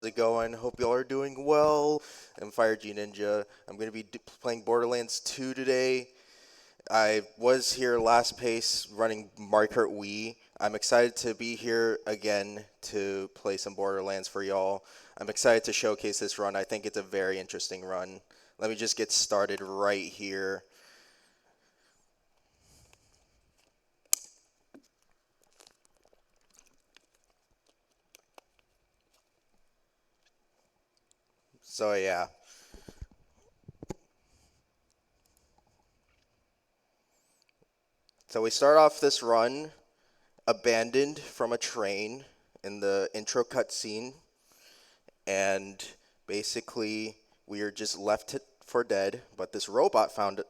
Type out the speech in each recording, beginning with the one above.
How's it going? Hope y'all are doing well. I'm FireGNinja. I'm going to be playing Borderlands 2 today. I was here last pace running Mario Kart Wii. I'm excited to be here again to play some Borderlands for y'all. I'm excited to showcase this run. I think it's a very interesting run. Let me just get started right here. So yeah. So we start off this run abandoned from a train in the intro cutscene. And basically we are just left for dead. But this robot found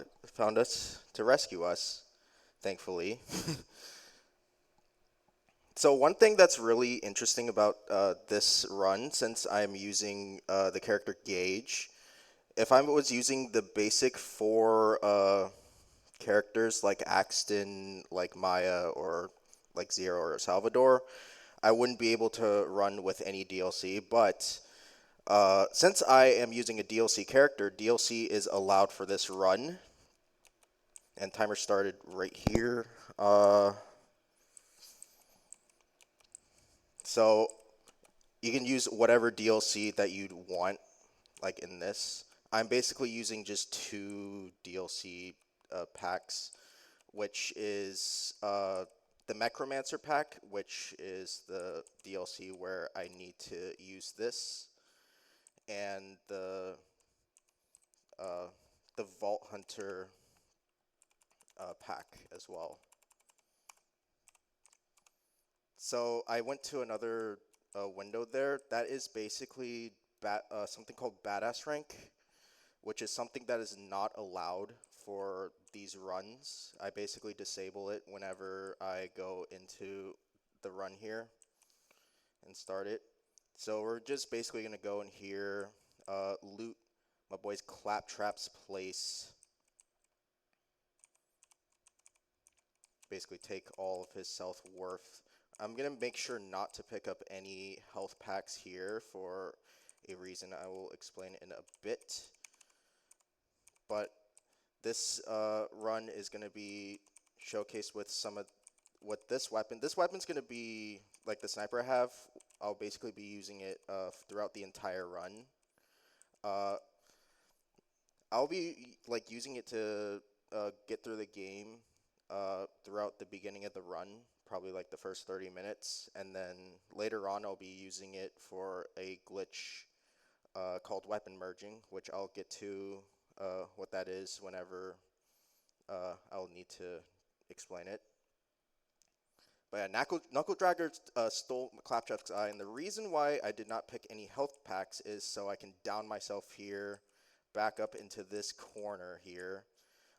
us to rescue us, thankfully. So one thing that's really interesting about this run, since I'm using the character Gage, if I was using the basic four characters like Axton, like Maya, or like Zero or Salvador, I wouldn't be able to run with any DLC. But since I am using a DLC character, DLC is allowed for this run, and timer started right here. So you can use whatever DLC that you'd want, like in this. I'm basically using just two DLC packs, which is the Necromancer pack, which is the DLC where I need to use this, and uh, the Vault Hunter pack as well. So I went to another window there. That is basically something called Badass Rank, which is something that is not allowed for these runs. I basically disable it whenever I go into the run here and start it. So we're just basically going to go in here, loot my boy's Claptrap's place, basically take all of his self-worth. I'm going to make sure not to pick up any health packs here for a reason I will explain in a bit. But this run is going to be showcased with some of what this weapon. This weapon's going to be like the sniper I have. I'll basically be using it throughout the entire run. Uh, I'll be like using it to get through the game throughout the beginning of the run, probably like the first 30 minutes, and then later on I'll be using it for a glitch called weapon merging, which I'll get to what that is whenever I'll need to explain it. But yeah, Knuckle Dragger stole Claptrap's eye, and the reason why I did not pick any health packs is so I can down myself here, back up into this corner here,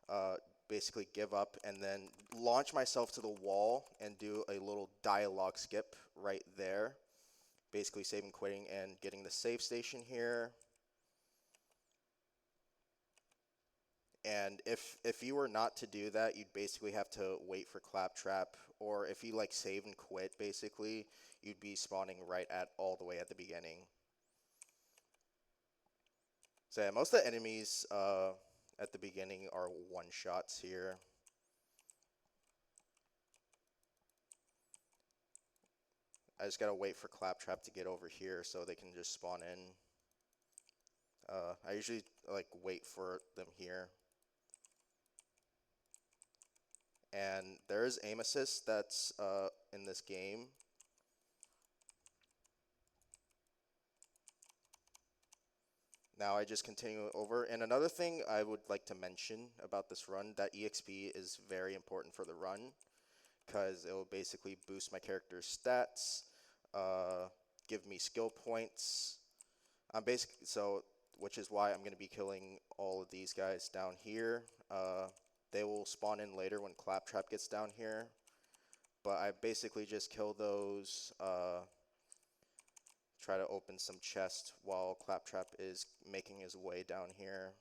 uh, basically give up, and then launch myself to the wall and do a little dialogue skip right there, basically saving, quitting, and getting the save station here. And if you were not to do that, you'd basically have to wait for Claptrap, or if you like save and quit, basically, you'd be spawning right at all the way at the beginning. So yeah, most of the enemies at the beginning are one shots here. I just gotta wait for Claptrap to get over here so they can just spawn in. I usually like wait for them here. And there is aim assist that's in this game. Now I just continue over. And another thing I would like to mention about this run, that EXP is very important for the run, because it will basically boost my character's stats, uh, give me skill points. Which is why I'm going to be killing all of these guys down here. They will spawn in later when Claptrap gets down here. But I basically just kill those, try to open some chests while Claptrap is making his way down here.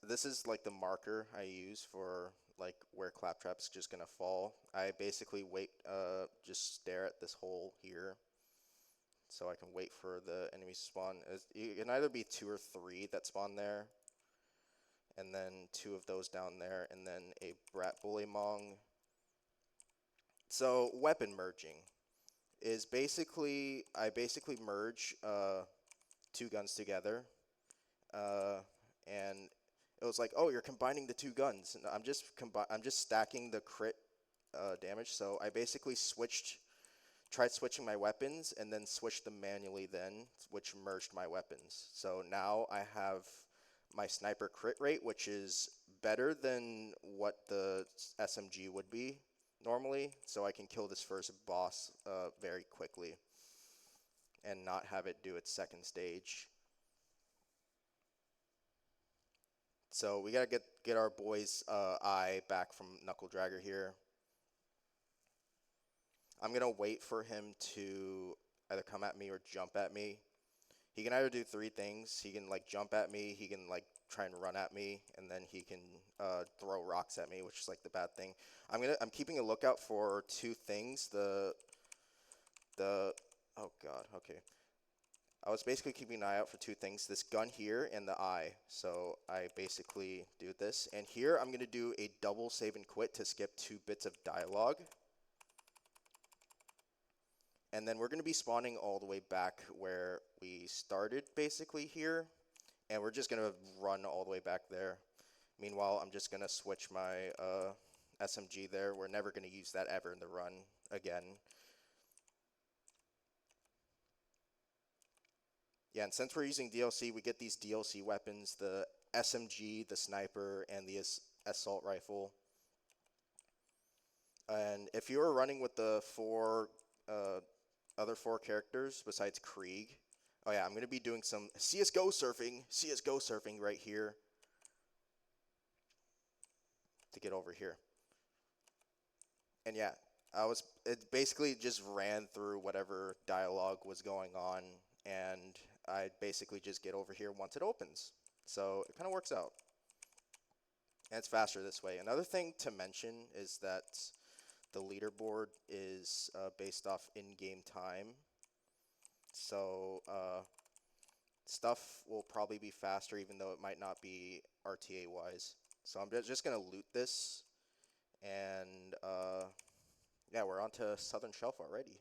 This is like the marker I use for like where Claptrap's just gonna fall. I basically wait, just stare at this hole here, so I can wait for the enemies to spawn. It can either be 2 or 3 that spawn there, and then 2 of those down there, and then a Brat Bully Mong. So weapon merging is basically I basically merge 2 guns together, and it was like, oh, you're combining the 2 guns. And I'm just stacking the crit damage. So I basically tried switching my weapons and then switched them manually then, which merged my weapons. So now I have my sniper crit rate, which is better than what the SMG would be normally, so I can kill this first boss very quickly and not have it do its second stage. So we gotta get our boy's eye back from Knuckle Dragger here. I'm gonna wait for him to either come at me or jump at me. He can either do 3 things. He can like jump at me, he can like try and run at me, and then he can throw rocks at me, which is like the bad thing. I'm keeping a lookout for 2 things. Oh god, okay. I was basically keeping an eye out for 2 things, this gun here and the eye. So I basically do this. And here I'm going to do a double save and quit to skip 2 bits of dialogue. And then we're going to be spawning all the way back where we started basically here. And we're just going to run all the way back there. Meanwhile, I'm just going to switch my SMG there. We're never going to use that ever in the run again. Yeah, and since we're using DLC, we get these DLC weapons, the SMG, the sniper, and the assault rifle. And if you were running with the other 4 characters besides Krieg, oh yeah, I'm going to be doing some CSGO surfing right here to get over here. And yeah, it basically just ran through whatever dialogue was going on, and I basically just get over here once it opens. So it kind of works out. And it's faster this way. Another thing to mention is that the leaderboard is based off in-game time. So stuff will probably be faster even though it might not be RTA-wise. So I'm just going to loot this. And yeah, we're on to Southern Shelf already.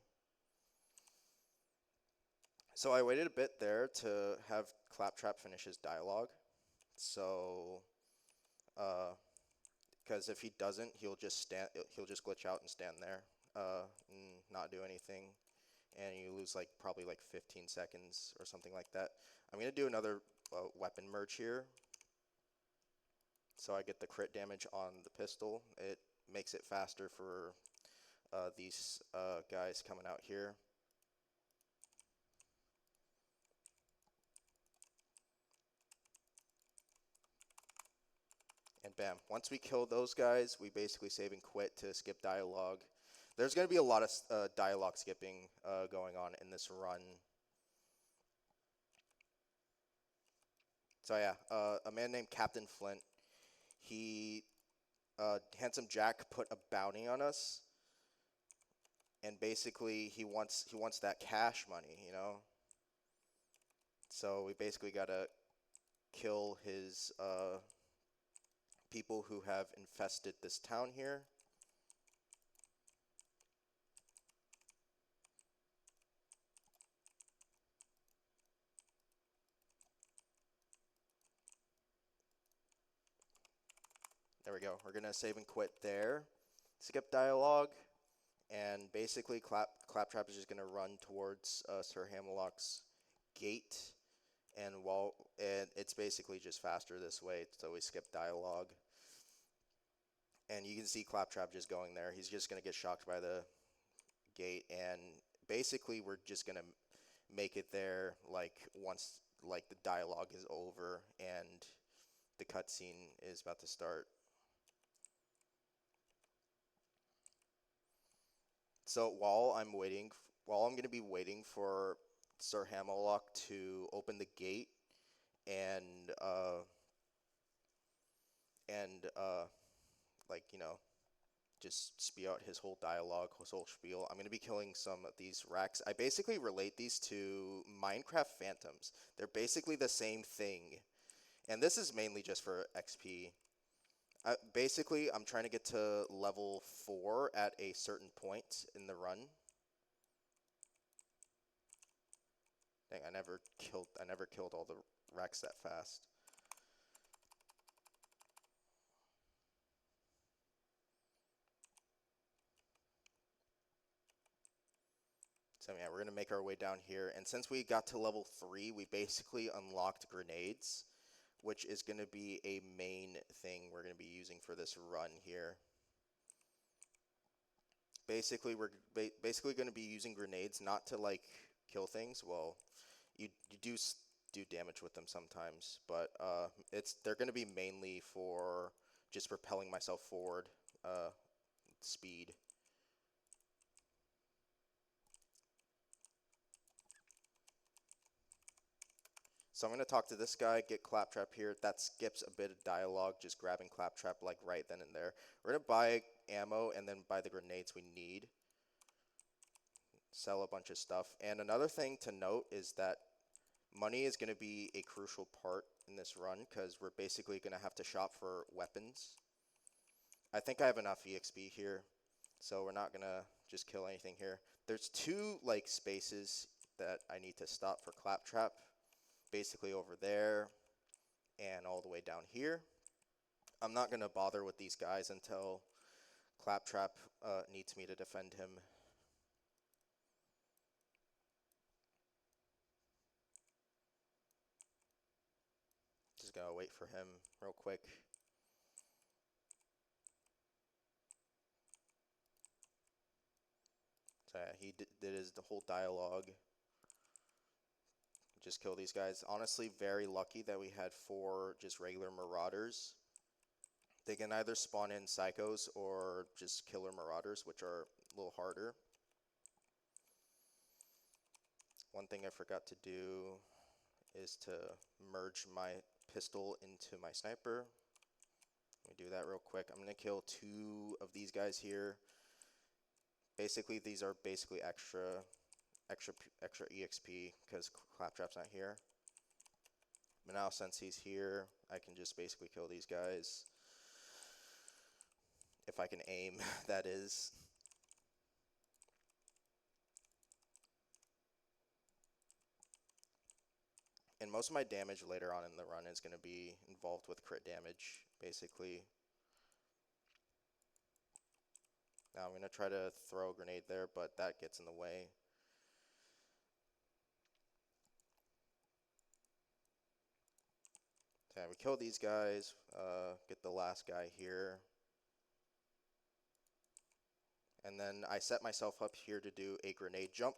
So I waited a bit there to have Claptrap finish his dialogue. So, because if he doesn't, he'll just glitch out and stand there, and not do anything, and you lose like probably like 15 seconds or something like that. I'm gonna do another weapon merge here, so I get the crit damage on the pistol. It makes it faster for these guys coming out here. And bam, once we kill those guys, we basically save and quit to skip dialogue. There's going to be a lot of dialogue skipping going on in this run. So yeah, a man named Captain Flint, Handsome Jack put a bounty on us, and basically he wants that cash money, you know. So we basically got to kill his people who have infested this town here. There we go. We're going to save and quit there. Skip dialogue. And basically, Claptrap is just going to run towards Sir Hammerlock's gate. And it's basically just faster this way, so we skip dialogue. And you can see Claptrap just going there. He's just going to get shocked by the gate. And basically, we're just going to make it there like once like the dialogue is over and the cutscene is about to start. So while I'm going to be waiting for Sir Hammerlock to open the gate and like, just spew out his whole dialogue, his whole spiel. I'm going to be killing some of these racks. I basically relate these to Minecraft Phantoms. They're basically the same thing. And this is mainly just for XP. Basically, I'm trying to get to level 4 at a certain point in the run. Dang, I never killed all the racks that fast. So yeah, we're gonna make our way down here, and since we got to level 3, we basically unlocked grenades, which is gonna be a main thing we're gonna be using for this run here. Basically, we're basically gonna be using grenades not to like kill things. Well, you do damage with them sometimes, but they're gonna be mainly for just propelling myself forward, speed. So I'm going to talk to this guy, get Claptrap here. That skips a bit of dialogue, just grabbing Claptrap like right then and there. We're going to buy ammo and then buy the grenades we need. Sell a bunch of stuff. And another thing to note is that money is going to be a crucial part in this run because we're basically going to have to shop for weapons. I think I have enough EXP here, so we're not going to just kill anything here. There's two like spaces that I need to stop for Claptrap. Basically over there and all the way down here. I'm not going to bother with these guys until Claptrap needs me to defend him. Just going to wait for him real quick. So yeah, he did the whole dialogue. Just kill these guys. Honestly, very lucky that we had 4 just regular marauders. They can either spawn in psychos or just killer marauders, which are a little harder. One thing I forgot to do is to merge my pistol into my sniper. Let me do that real quick. I'm going to kill 2 of these guys here. Basically, these are basically extra EXP because Claptrap's not here. But now since he's here, I can just basically kill these guys. If I can aim, that is. And most of my damage later on in the run is going to be involved with crit damage, basically. Now I'm going to try to throw a grenade there, but that gets in the way. Okay, we kill these guys, get the last guy here. And then I set myself up here to do a grenade jump,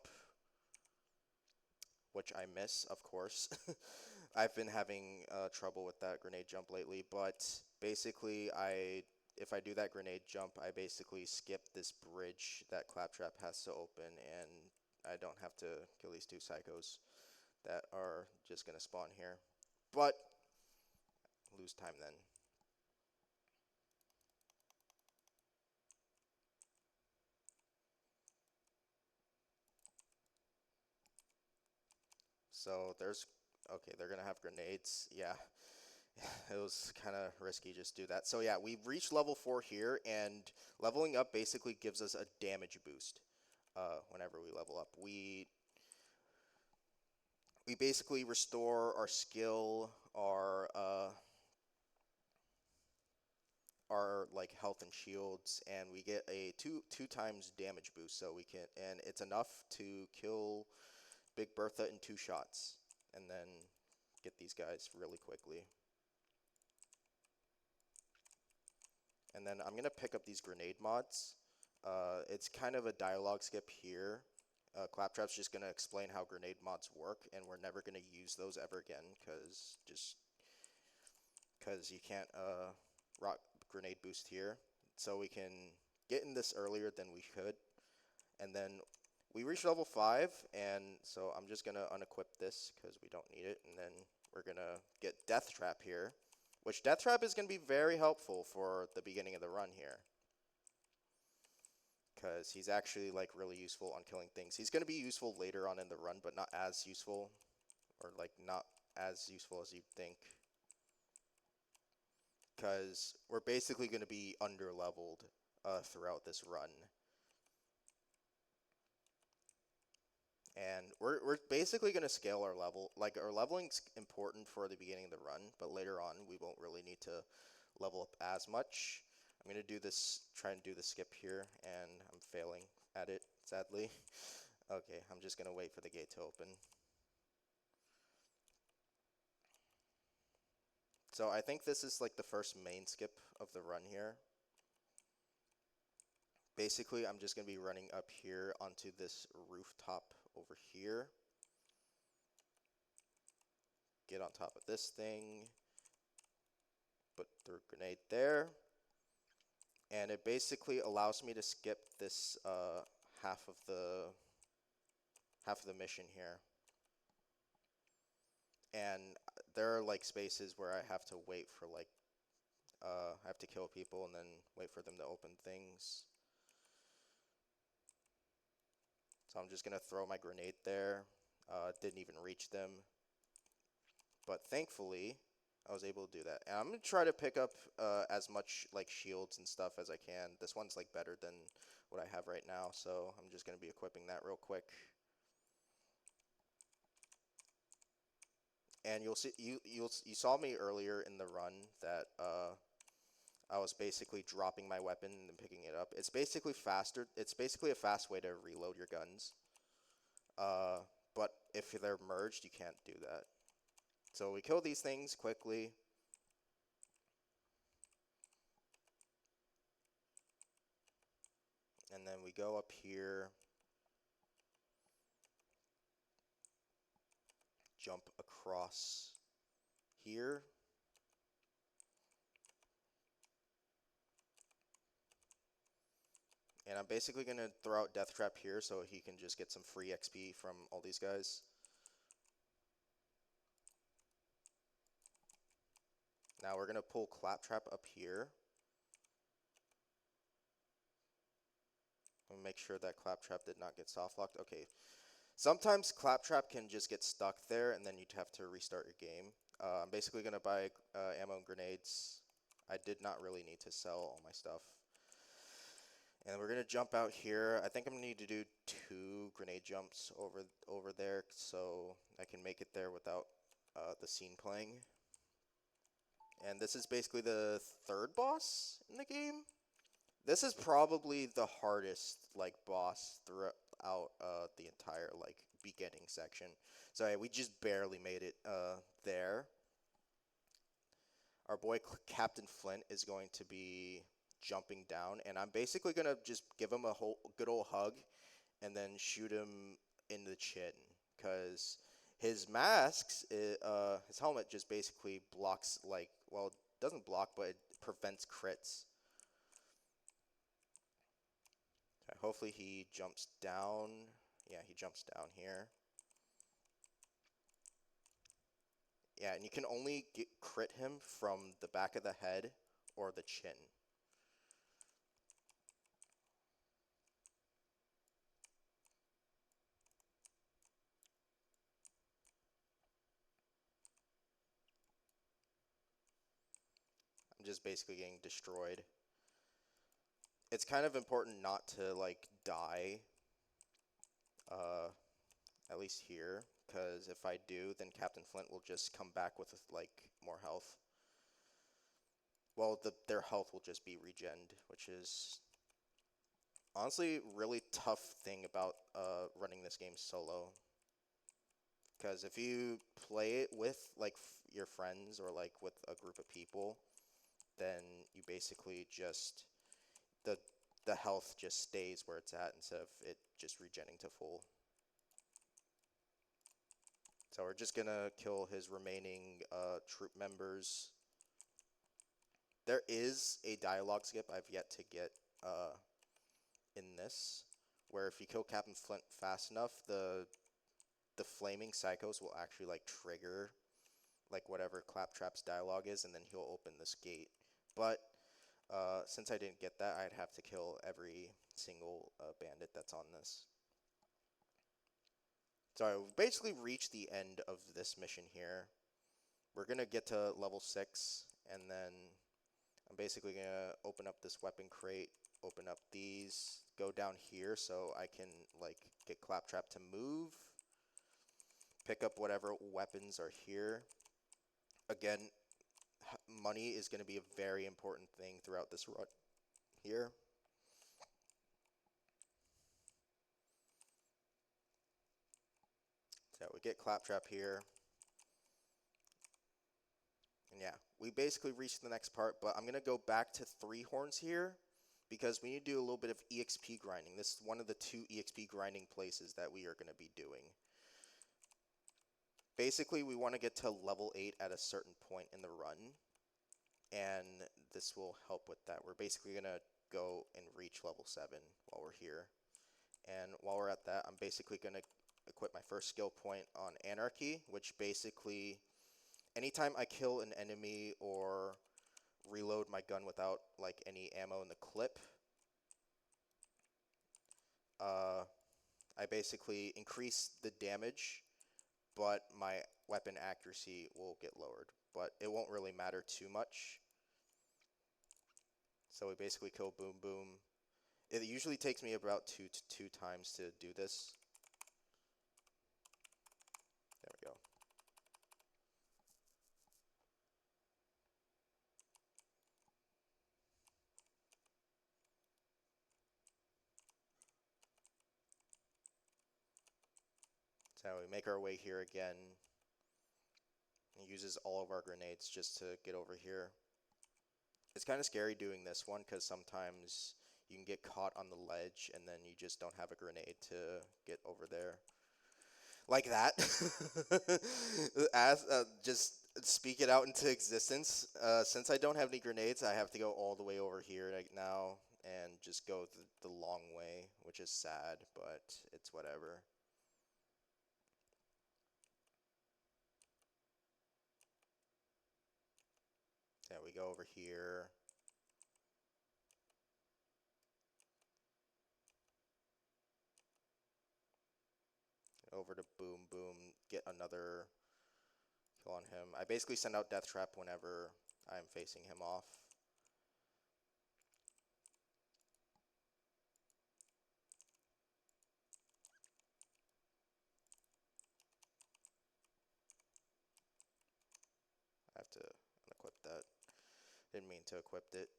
which I miss, of course. I've been having trouble with that grenade jump lately, but basically if I do that grenade jump, I basically skip this bridge that Claptrap has to open, and I don't have to kill these 2 psychos that are just going to spawn here. But lose time then. So okay, they're going to have grenades. Yeah, it was kind of risky just do that. So yeah, we've reached level 4 here, and leveling up basically gives us a damage boost whenever we level up. We basically restore our skill, our like health and shields, and we get a two times damage boost. So we can, and it's enough to kill Big Bertha in 2 shots, and then get these guys really quickly. And then I'm gonna pick up these grenade mods. It's kind of a dialogue skip here. Claptrap's just gonna explain how grenade mods work, and we're never gonna use those ever again, because you can't rock grenade boost here. So we can get in this earlier than we could, and then we reach level 5, and so I'm just gonna unequip this because we don't need it, and then we're gonna get Death Trap here, which Death Trap is going to be very helpful for the beginning of the run here. Because he's actually like really useful on killing things. He's going to be useful later on in the run, but not as useful, or like not as useful as you'd think. Because we're basically going to be under-leveled throughout this run. And we're basically going to scale our level. Like, our leveling's important for the beginning of the run, but later on we won't really need to level up as much. I'm going to do this, try and do the skip here, and I'm failing at it, sadly. Okay, I'm just going to wait for the gate to open. So I think this is like the first main skip of the run here. Basically, I'm just going to be running up here onto this rooftop over here. Get on top of this thing. Put the grenade there. And it basically allows me to skip this half of the mission here. And there are like spaces where I have to wait for like I have to kill people and then wait for them to open things. So I'm just gonna throw my grenade there. Didn't even reach them, but thankfully I was able to do that. And I'm gonna try to pick up as much like shields and stuff as I can. This one's like better than what I have right now, so I'm just gonna be equipping that real quick. And you'll see you saw me earlier in the run that I was basically dropping my weapon and then picking it up. It's basically faster. It's basically a fast way to reload your guns. But if they're merged, you can't do that. So we kill these things quickly. And then we go up here. Jump across here. And I'm basically going to throw out Death Trap here so he can just get some free XP from all these guys. Now we're going to pull Claptrap up here. And make sure that Claptrap did not get soft locked. Okay. Sometimes Claptrap can just get stuck there and then you'd have to restart your game. I'm basically going to buy ammo and grenades. I did not really need to sell all my stuff. And we're going to jump out here. I think I'm going to need to do 2 grenade jumps over there so I can make it there without the scene playing. And this is basically the 3rd boss in the game. This is probably the hardest like boss throughout the entire like beginning section. So yeah, we just barely made it there. Our boy Captain Flint is going to be jumping down, and I'm basically gonna just give him a good old hug, and then shoot him in the chin, cause his masks, his helmet just basically blocks like, well, it doesn't block, but it prevents crits. Okay, hopefully he jumps down. Yeah, he jumps down here. Yeah, and you can only crit him from the back of the head or the chin. I'm just basically getting destroyed. It's kind of important not to like die, at least here, because if I do, then Captain Flint will just come back with like more health. Well, their health will just be regened, which is honestly really tough thing about running this game solo. Because if you play it with like your friends or like with a group of people, then you basically just the health just stays where it's at instead of it just regenning to full. So we're just gonna kill his remaining troop members. There is a dialogue skip I've yet to get in this, where if you kill Captain Flint fast enough, the flaming psychos will actually like trigger like whatever Claptrap's dialogue is, and then he'll open this gate. But since I didn't get that, I'd have to kill every single bandit that's on this. So I've basically reached the end of this mission here. We're gonna get to level 6, and then I'm basically gonna open up this weapon crate, open up these, go down here so I can like get Claptrap to move, pick up whatever weapons are here. Again, money is going to be a very important thing throughout this run here. So we get Claptrap here. And yeah, we basically reached the next part, but I'm going to go back to 3 horns here because we need to do a little bit of EXP grinding. This is one of the 2 EXP grinding places that we are going to be doing. Basically, we want to get to level 8 at a certain point in the run, and this will help with that. We're basically going to go and reach level 7 while we're here. And while we're at that, I'm basically going to equip my first skill point on Anarchy, which basically, anytime I kill an enemy or reload my gun without like any ammo in the clip, I basically increase the damage, but my weapon accuracy will get lowered. But it won't really matter too much. So we basically kill Boom Boom. It usually takes me about two times to do this. There we go. So we make our way here again. It uses all of our grenades just to get over here. It's kind of scary doing this one because sometimes you can get caught on the ledge and then you just don't have a grenade to get over there. Like that. Just speak it out into existence. Since I don't have any grenades, I have to go all the way over here right now and just go the long way, which is sad, but it's whatever. Yeah, we go over here. Over to Boom Boom, get another kill on him. I basically send out Death Trap whenever I'm facing him off. I have to unequip that. Didn't mean to equip it.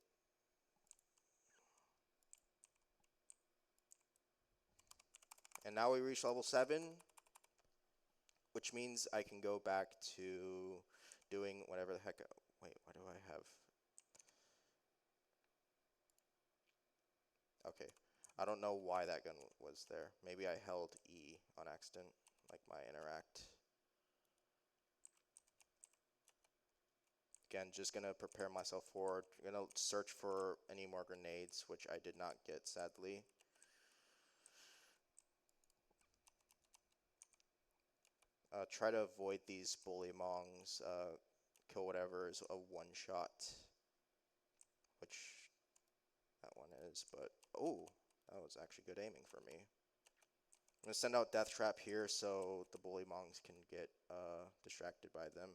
And now we reach level 7, which means I can go back to doing whatever the heck. Wait, what do I have? Okay. I don't know why that gun was there. Maybe I held E on accident, like my interact. Again, just gonna prepare myself forward. Gonna search for any more grenades, which I did not get, sadly. Try to avoid these bullymongs. Kill whatever is a one-shot, which that one is, but oh, that was actually good aiming for me. I'm gonna send out Death Trap here so the bullymongs can get distracted by them.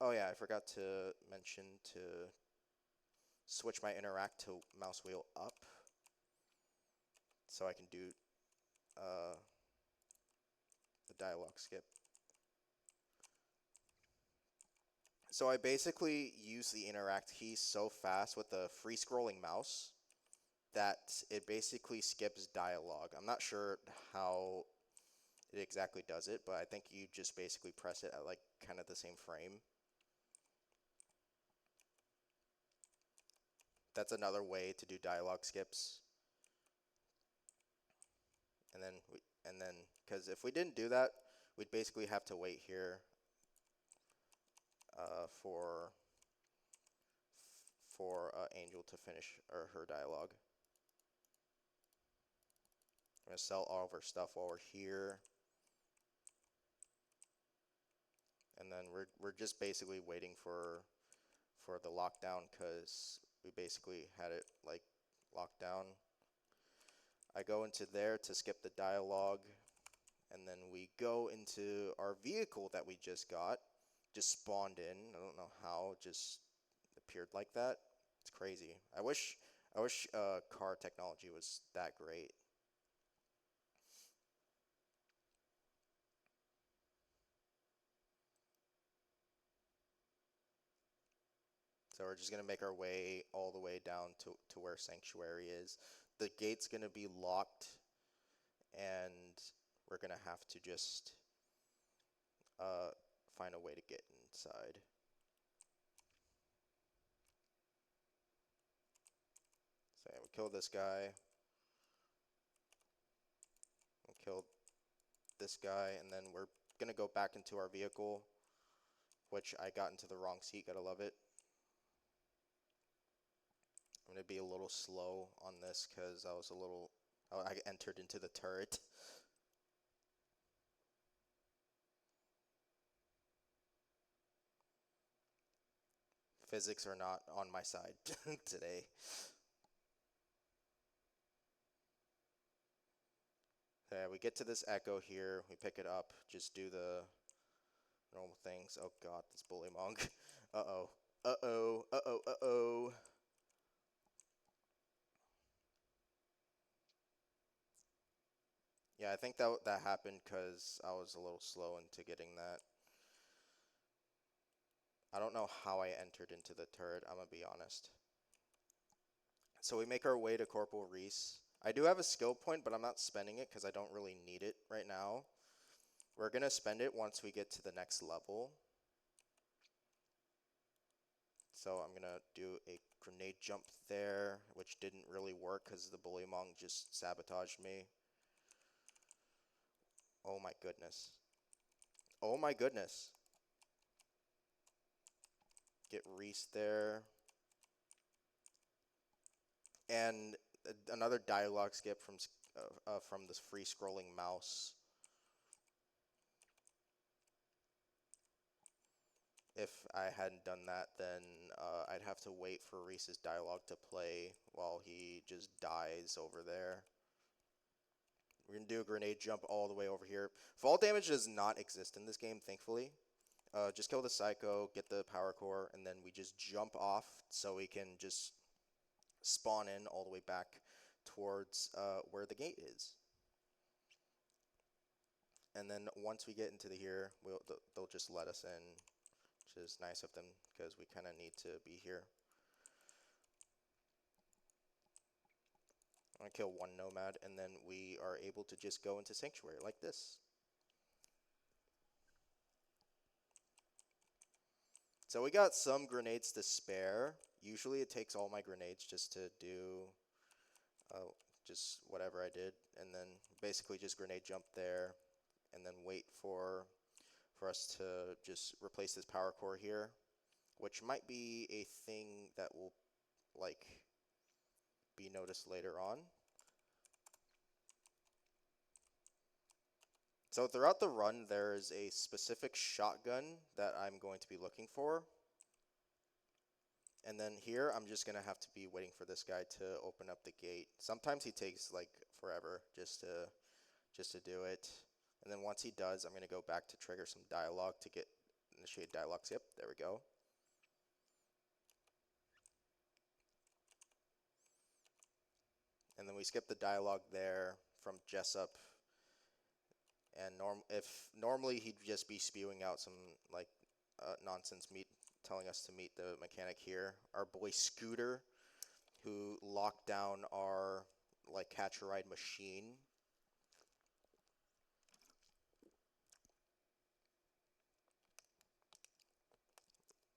Oh yeah, I forgot to mention to switch my interact to mouse wheel up so I can do the dialogue skip. So I basically use the interact key so fast with the free scrolling mouse that it basically skips dialogue. I'm not sure how it exactly does it, but I think you just basically press it at like kind of the same frame. That's another way to do dialogue skips. And then because if we didn't do that, we'd basically have to wait here for Angel to finish her dialogue. I'm gonna sell all of our stuff while we're here. And then we're just basically waiting for the lockdown, because we basically had it like locked down. I go into there to skip the dialogue, and then we go into our vehicle that we just got. Just spawned in. I don't know how, just appeared like that. It's crazy. I wish car technology was that great. So we're just gonna make our way all the way down to where Sanctuary is. The gate's gonna be locked, and we're gonna have to just uh, find a way to get inside. So yeah, we killed this guy. We killed this guy, and then we're gonna go back into our vehicle, which I got into the wrong seat. Gotta love it. I'm gonna be a little slow on this because I entered into the turret. Physics are not on my side today. Yeah, we get to this echo here. We pick it up. Just do the normal things. Oh god, this bully monk. Uh-oh. Uh-oh. Uh-oh. Uh-oh. Yeah, I think that happened because I was a little slow into getting that. I don't know how I entered into the turret, I'm gonna be honest. So we make our way to Corporal Reese. I do have a skill point, but I'm not spending it because I don't really need it right now. We're gonna spend it once we get to the next level. So I'm gonna do a grenade jump there, which didn't really work because the bully monk just sabotaged me. Oh my goodness. Oh my goodness. Get Reese there. And another dialogue skip from this free scrolling mouse. If I hadn't done that, then I'd have to wait for Reese's dialogue to play while he just dies over there. We're going to do a grenade jump all the way over here. Fall damage does not exist in this game, thankfully. Just kill the Psycho, get the power core, and then we just jump off so we can just spawn in all the way back towards where the gate is. And then once we get into here, they'll just let us in, which is nice of them because we kind of need to be here. I kill one nomad, and then we are able to just go into Sanctuary like this. So we got some grenades to spare. Usually it takes all my grenades just to do just whatever I did, and then basically just grenade jump there, and then wait for us to just replace this power core here, which might be a thing that will like be noticed later on. So throughout the run, there is a specific shotgun that I'm going to be looking for. And then here, I'm just going to have to be waiting for this guy to open up the gate. Sometimes he takes like forever just to do it. And then once he does, I'm going to go back to trigger some dialogue to initiate dialogue skip. There we go. And then we skip the dialogue there from Jessup. And if normally he'd just be spewing out some like nonsense, telling us to meet the mechanic here. Our boy Scooter, who locked down our like catch a ride machine.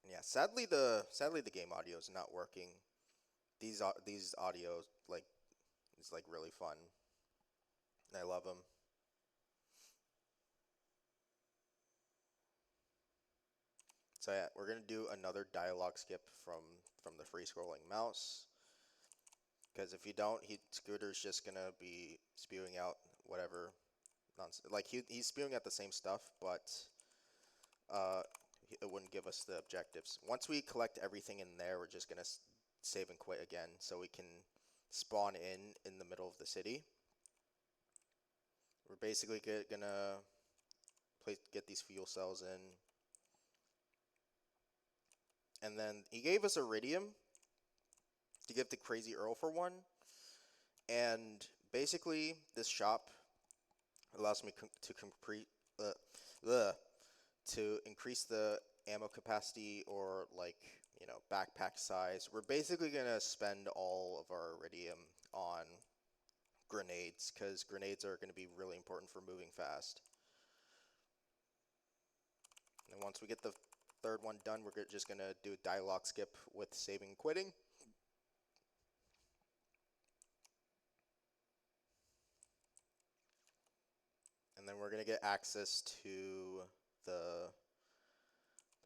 Yeah, sadly the game audio is not working. These audio like is like really fun. I love them. So yeah, we're gonna do another dialogue skip from the free scrolling mouse. Because if you don't, Scooter's just gonna be spewing out whatever nonsense. Like he's spewing out the same stuff, but it wouldn't give us the objectives. Once we collect everything in there, we're just gonna save and quit again, so we can spawn in the middle of the city. We're basically gonna get these fuel cells in. And then he gave us iridium to give to Crazy Earl for one. And basically, this shop allows me to increase the ammo capacity or backpack size. We're basically gonna spend all of our iridium on grenades because grenades are gonna be really important for moving fast. And once we get the third one done, we're just gonna do a dialogue skip with saving and quitting. And then we're gonna get access to the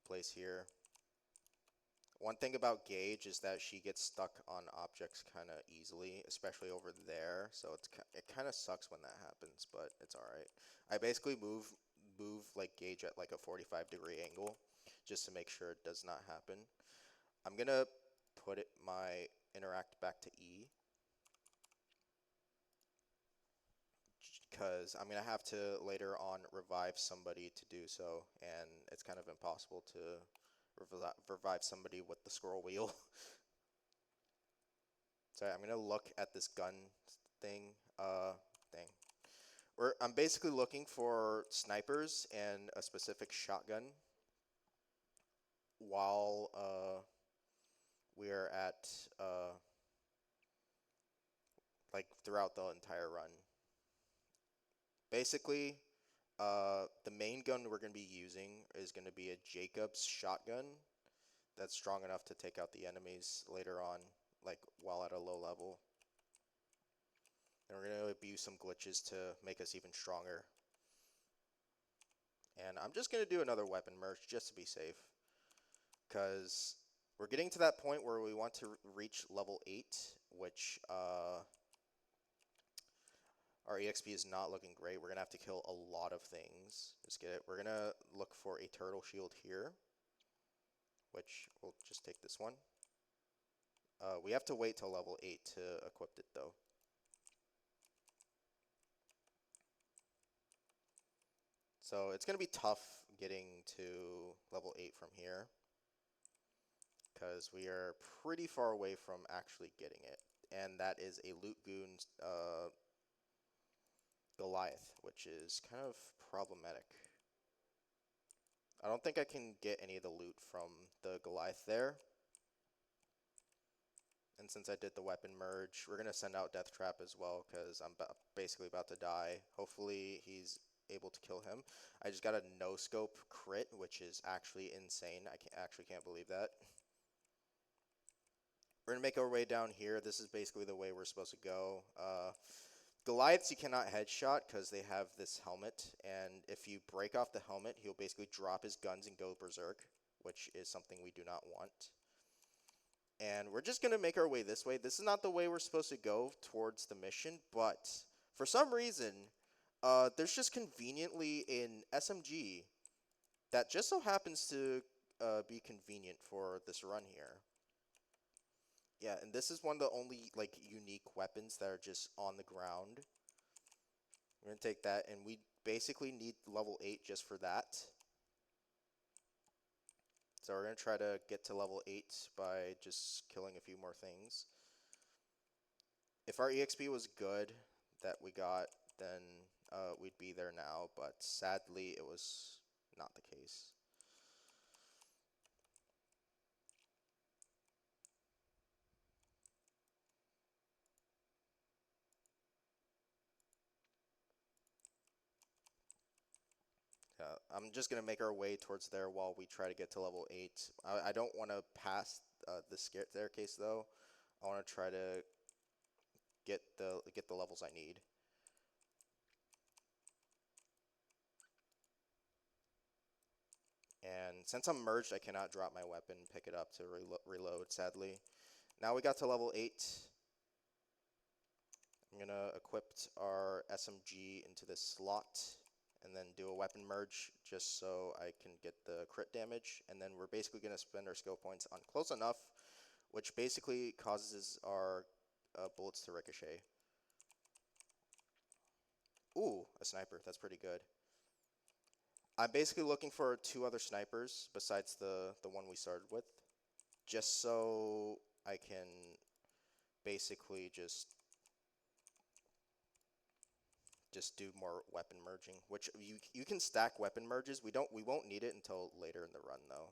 place here. One thing about Gage is that she gets stuck on objects kind of easily, especially over there. So it kind of sucks when that happens, but it's all right. I basically move like Gage at like a 45-degree angle just to make sure it does not happen. I'm gonna put my interact back to E because I'm gonna have to later on revive somebody to do so, and it's kind of impossible to revive somebody with the scroll wheel. So I'm gonna look at this gun thing. I'm basically looking for snipers and a specific shotgun while we are at like throughout the entire run. Basically, the main gun we're gonna be using is gonna be a Jacobs shotgun that's strong enough to take out the enemies later on, like while at a low level. And we're going to abuse some glitches to make us even stronger. And I'm just going to do another weapon merge just to be safe. Because we're getting to that point where we want to reach level 8, which our EXP is not looking great. We're going to have to kill a lot of things. Just get it. We're going to look for a turtle shield here, which we'll just take this one. We have to wait till level 8 to equip it though. So it's going to be tough getting to level 8 from here because we are pretty far away from actually getting it. And that is a Loot Goon Goliath, which is kind of problematic. I don't think I can get any of the loot from the Goliath there. And since I did the weapon merge, we're going to send out Death Trap as well because I'm basically about to die. Hopefully he's able to kill him. I just got a no-scope crit, which is actually insane. I actually can't believe that. We're going to make our way down here. This is basically the way we're supposed to go. Goliaths you cannot headshot because they have this helmet, and if you break off the helmet, he'll basically drop his guns and go berserk, which is something we do not want. And we're just going to make our way this way. This is not the way we're supposed to go towards the mission, but for some reason, there's just conveniently an SMG that just so happens to be convenient for this run here. Yeah, and this is one of the only like unique weapons that are just on the ground. We're going to take that, and we basically need level 8 just for that. So we're going to try to get to level 8 by just killing a few more things. If our EXP was good that we got, then we'd be there now, but sadly it was not the case. I'm just going to make our way towards there while we try to get to level 8. I don't want to pass the staircase though. I want to try to get the levels I need. And since I'm merged, I cannot drop my weapon, pick it up to reload, sadly. Now we got to level 8. I'm going to equip our SMG into this slot, and then do a weapon merge just so I can get the crit damage. And then we're basically going to spend our skill points on close enough, which basically causes our bullets to ricochet. Ooh, a sniper. That's pretty good. I'm basically looking for 2 other snipers besides the one we started with, just so I can basically just do more weapon merging, which you can stack weapon merges. We won't need it until later in the run though.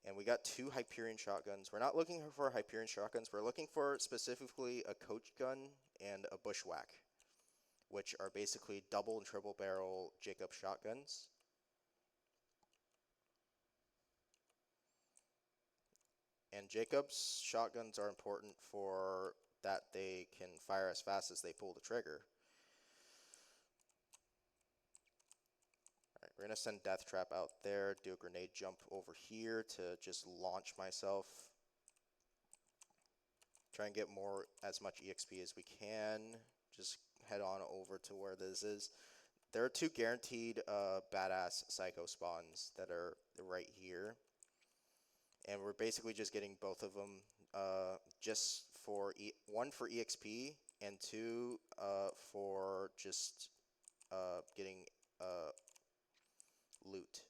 And we got 2 Hyperion shotguns. We're not looking for Hyperion shotguns. We're looking for specifically a coach gun and a bushwhack, which are basically double and triple barrel Jacob shotguns. And Jacob's shotguns are important for that they can fire as fast as they pull the trigger. Alright, we're going to send Death Trap out there, do a grenade jump over here to just launch myself. Try and get as much EXP as we can. Just head on over to where this is. There are 2 guaranteed badass psycho spawns that are right here. And we're basically just getting both of them just for one for EXP and 2 for just getting loot.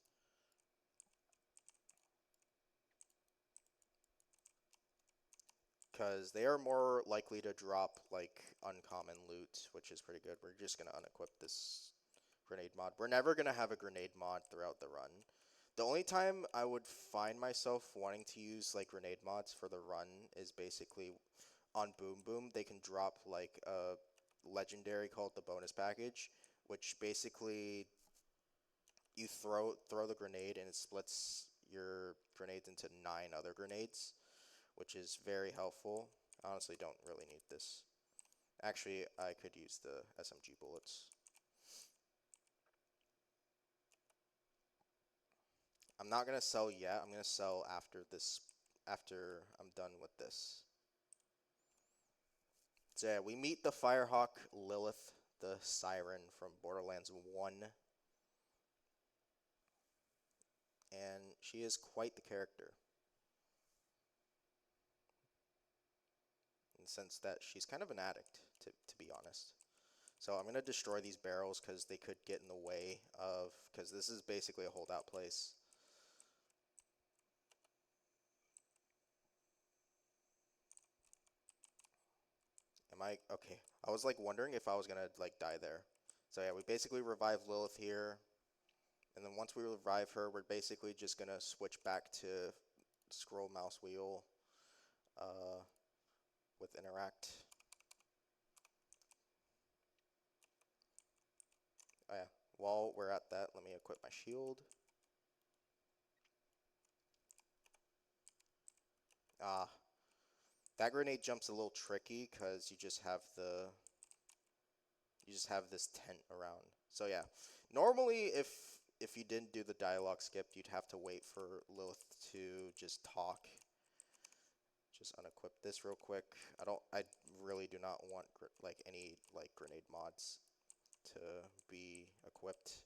Because they are more likely to drop like uncommon loot, which is pretty good. We're just going to unequip this grenade mod. We're never going to have a grenade mod throughout the run. The only time I would find myself wanting to use like grenade mods for the run is basically on Boom Boom. They can drop like a legendary called the bonus package, which basically you throw the grenade and it splits your grenades into 9 other grenades, which is very helpful. I honestly don't really need this. Actually, I could use the SMG bullets. I'm not gonna sell yet. I'm gonna sell after I'm done with this. So yeah, we meet the Firehawk Lilith, the Siren from Borderlands 1. And she is quite the character. In the sense that she's kind of an addict, to be honest. So I'm going to destroy these barrels because they could get in the way of, because this is basically a holdout place. Okay, I was like wondering if I was going to like die there. So yeah, we basically revive Lilith here. And then once we revive her, we're basically just going to switch back to scroll mouse wheel with interact. Oh yeah, while we're at that, let me equip my shield. That grenade jump's a little tricky because you just have this tent around. So yeah, normally if you didn't do the dialogue skip, you'd have to wait for Lilith to just talk. Just unequip this real quick. I really do not want like any like grenade mods to be equipped.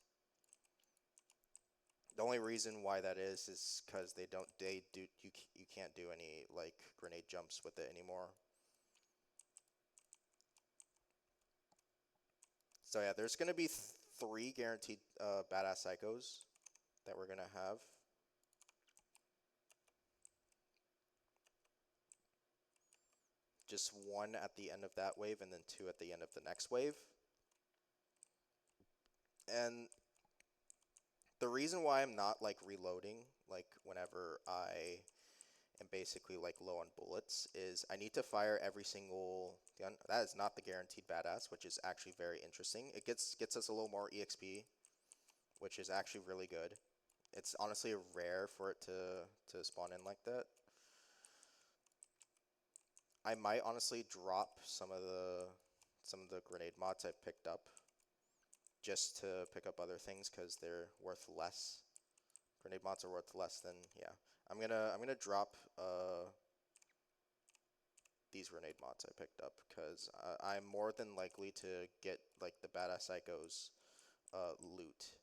The only reason why that is because you can't do any like grenade jumps with it anymore. So yeah, there's gonna be 3 guaranteed badass psychos that we're gonna have. Just 1 at the end of that wave and then 2 at the end of the next wave. And the reason why I'm not like reloading like whenever I am basically like low on bullets is I need to fire every single gun. That is not the guaranteed badass, which is actually very interesting. It gets us a little more EXP, which is actually really good. It's honestly rare for it to spawn in like that. I might honestly drop some of the grenade mods I picked up just to pick up other things because they're worth less. Grenade mods are worth less than, yeah. I'm gonna drop these grenade mods I picked up because I'm more than likely to get like the badass psychos loot,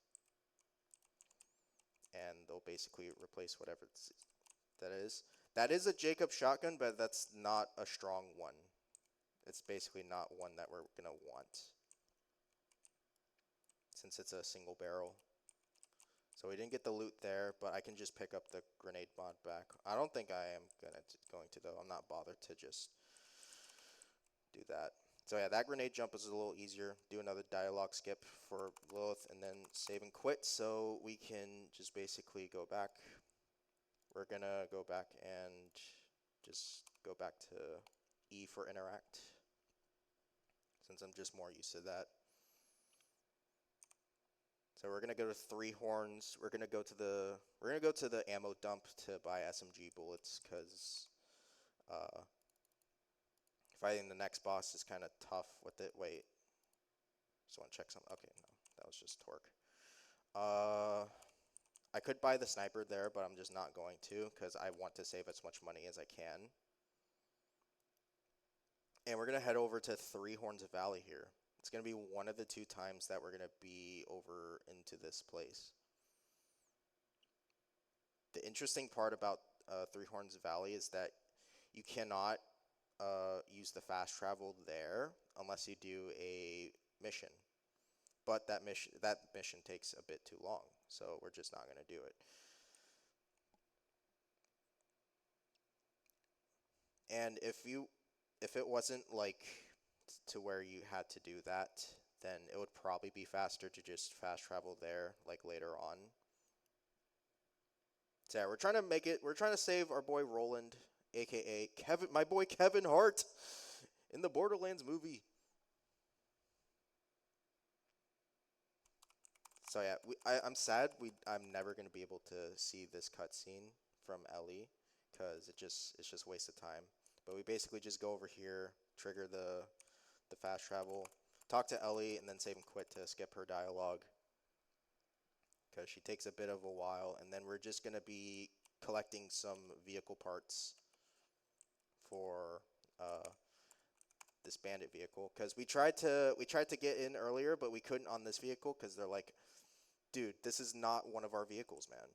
and they'll basically replace whatever that is. That is a Jacob shotgun, but that's not a strong one. It's basically not one that we're gonna want, since it's a single barrel. So we didn't get the loot there, but I can just pick up the grenade mod back. I don't think I am going to though. I'm not bothered to just do that. So yeah, that grenade jump is a little easier. Do another dialogue skip for Lilith and then save and quit so we can just basically go back. We're gonna go back and just go back to E for interact, since I'm just more used to that. So we're gonna go to 3 horns. We're gonna go to the ammo dump to buy SMG bullets, because fighting the next boss is kind of tough with it. Wait, just want to check something. Okay, no, that was just torque. I could buy the sniper there, but I'm just not going to, because I want to save as much money as I can. And we're gonna head over to 3 Horns of Valley here. It's gonna be one of the 2 times that we're gonna be over into this place. The interesting part about 3 Horns of Valley is that you cannot use the fast travel there unless you do a mission. But that mission takes a bit too long, so we're just not gonna do it. And if it wasn't like to where you had to do that, then it would probably be faster to just fast travel there like later on. So yeah, we're trying to save our boy Roland, aka Kevin, my boy Kevin Hart in the Borderlands movie. So yeah, I'm sad I'm never gonna be able to see this cutscene from Ellie, because it's just waste of time. But we basically just go over here, trigger the fast travel, talk to Ellie, and then save and quit to skip her dialogue, because she takes a bit of a while. And then we're just gonna be collecting some vehicle parts for this bandit vehicle, because we tried to get in earlier, but we couldn't on this vehicle, because they're like, dude, this is not one of our vehicles, man.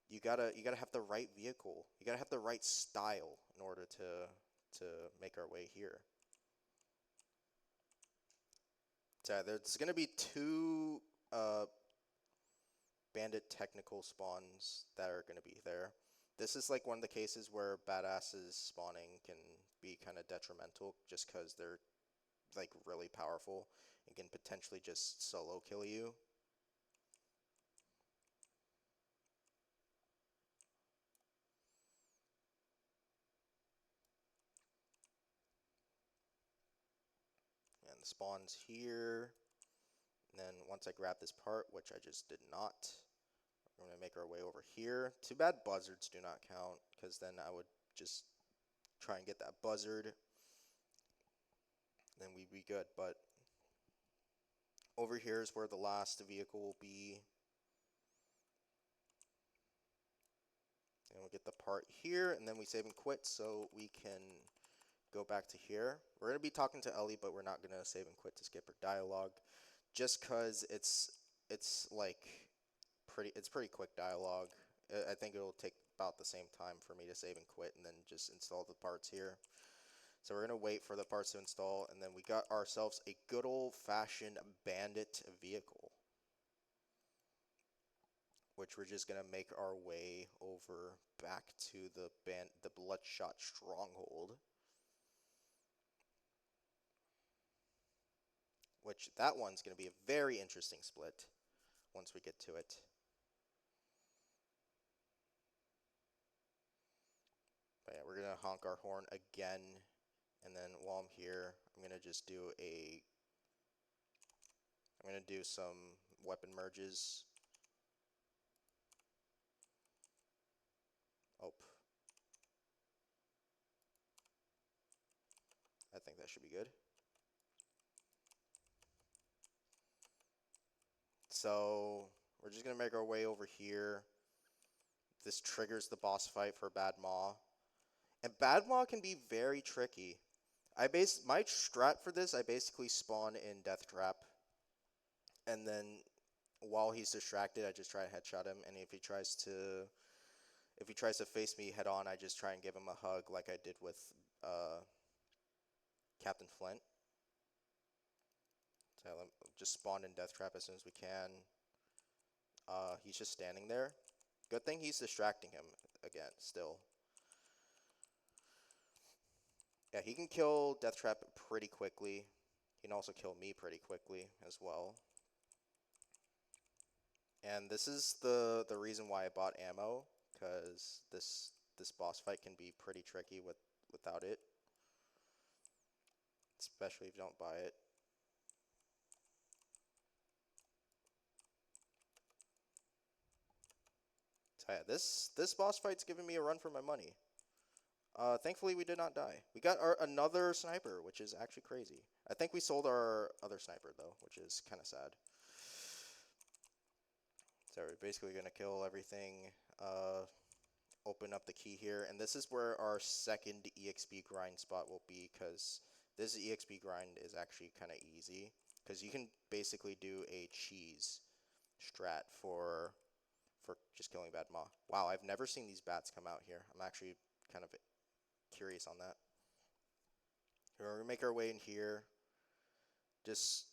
You gotta have the right vehicle. You gotta have the right style in order to make our way here. So there's gonna be 2 bandit technical spawns that are gonna be there. This is like one of the cases where badasses spawning can be kind of detrimental, just because they're like really powerful and can potentially just solo kill you. And the spawn's here. And then once I grab this part, which I just did not, we're going to make our way over here. Too bad buzzards do not count, because then I would just try and get that buzzard. Then we'd be good. But over here is where the last vehicle will be. And we'll get the part here, and then we save and quit so we can go back to here. We're going to be talking to Ellie, but we're not going to save and quit to skip her dialogue, just because it's like pretty quick dialogue. I think it'll take about the same time for me to save and quit and then just install the parts here. So we're going to wait for the parts to install, and then we got ourselves a good old-fashioned bandit vehicle, which we're just going to make our way over back to the Bloodshot Stronghold, which that one's going to be a very interesting split once we get to it. But yeah, we're going to honk our horn again, and then while I'm here, I'm going to just do some weapon merges. Oh, I think that should be good. So we're just going to make our way over here. This triggers the boss fight for Bad Maw. And Bad Maw can be very tricky. My strat for this, I basically spawn in Death Trap, and then while he's distracted, I just try to headshot him, and if he tries to face me head on, I just try and give him a hug like I did with Captain Flint. So just spawn in death trap as soon as we can. He's just standing there. Good thing he's distracting him again still. Yeah, he can kill death trap pretty quickly. He can also kill me pretty quickly as well. And this is the reason why I bought ammo, because this boss fight can be pretty tricky without it, especially if you don't buy it. So yeah, this boss fight's giving me a run for my money. Thankfully we did not die. We got another sniper, which is actually crazy. I think we sold our other sniper though, which is kind of sad. So we're basically gonna kill everything. Open up the key here, and this is where our second EXP grind spot will be, because this EXP grind is actually kind of easy, because you can basically do a cheese strat for just killing bad maw. Wow, I've never seen these bats come out here. I'm actually kind of curious on that. We're gonna make our way in here. Just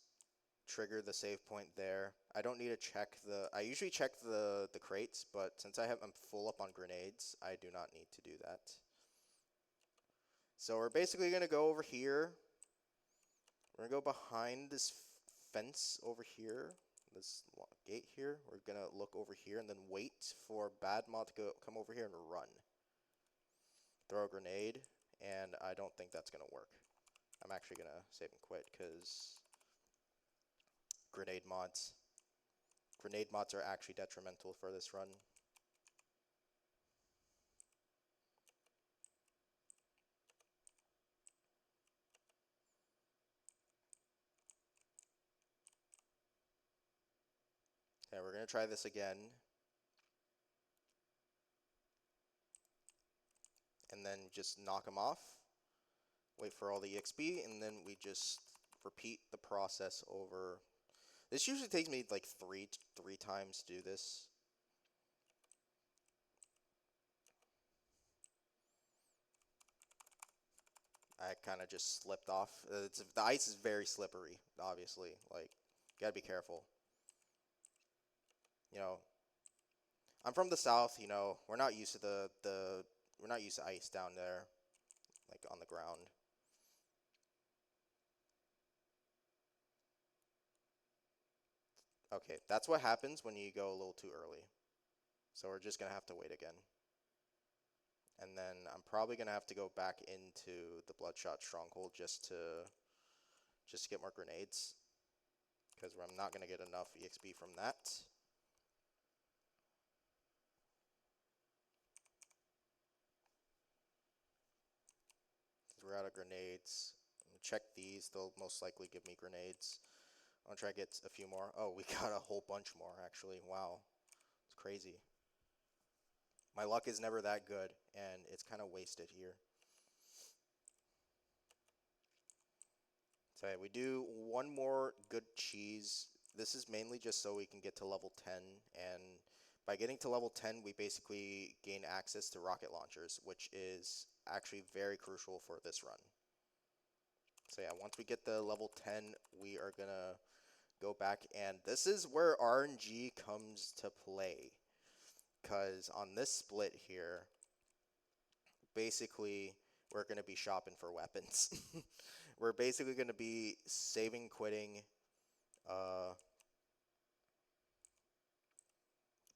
trigger the save point there. I don't need to check I usually check the crates, but since I'm full up on grenades, I do not need to do that. So we're basically gonna go over here. We're gonna go behind this fence over here, this gate here. We're gonna look over here and then wait for bad maw to come over here and run. Throw a grenade, and I don't think that's gonna work. I'm actually gonna save and quit because grenade mods are actually detrimental for this run. Okay, we're gonna try this again. And then just knock them off. Wait for all the EXP, and then we just repeat the process over. This usually takes me like three times to do this. I kind of just slipped off. The ice is very slippery, obviously. Like, you gotta be careful. You know, I'm from the south. You know, we're not used to we're not used to ice down there, like on the ground. Okay, that's what happens when you go a little too early. So we're just gonna have to wait again. And then I'm probably gonna have to go back into the Bloodshot Stronghold just to get more grenades, because I'm not gonna get enough EXP from that. We're out of grenades. Check these; they'll most likely give me grenades. I'm gonna try to get a few more. Oh, we got a whole bunch more actually. Wow, it's crazy. My luck is never that good, and it's kind of wasted here. So yeah, we do one more good cheese. This is mainly just so we can get to level 10, and by getting to level 10, we basically gain access to rocket launchers, which is actually very crucial for this run. So yeah, once we get the level 10, we are gonna go back, and this is where RNG comes to play, because on this split here, basically we're gonna be shopping for weapons. We're basically gonna be saving, quitting,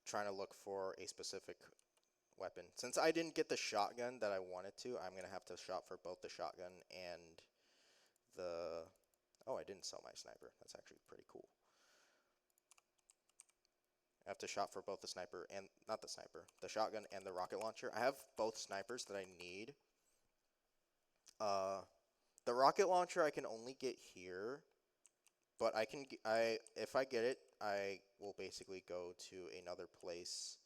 trying to look for a specific weapon. Since I didn't get the shotgun that I wanted to, I'm gonna have to shop for both the shotgun and the. Oh, I didn't sell my sniper. That's actually pretty cool. I have to shop for both the sniper and not the sniper, the shotgun and the rocket launcher. I have both snipers that I need. The rocket launcher I can only get here, but if I get it, I will basically go to another place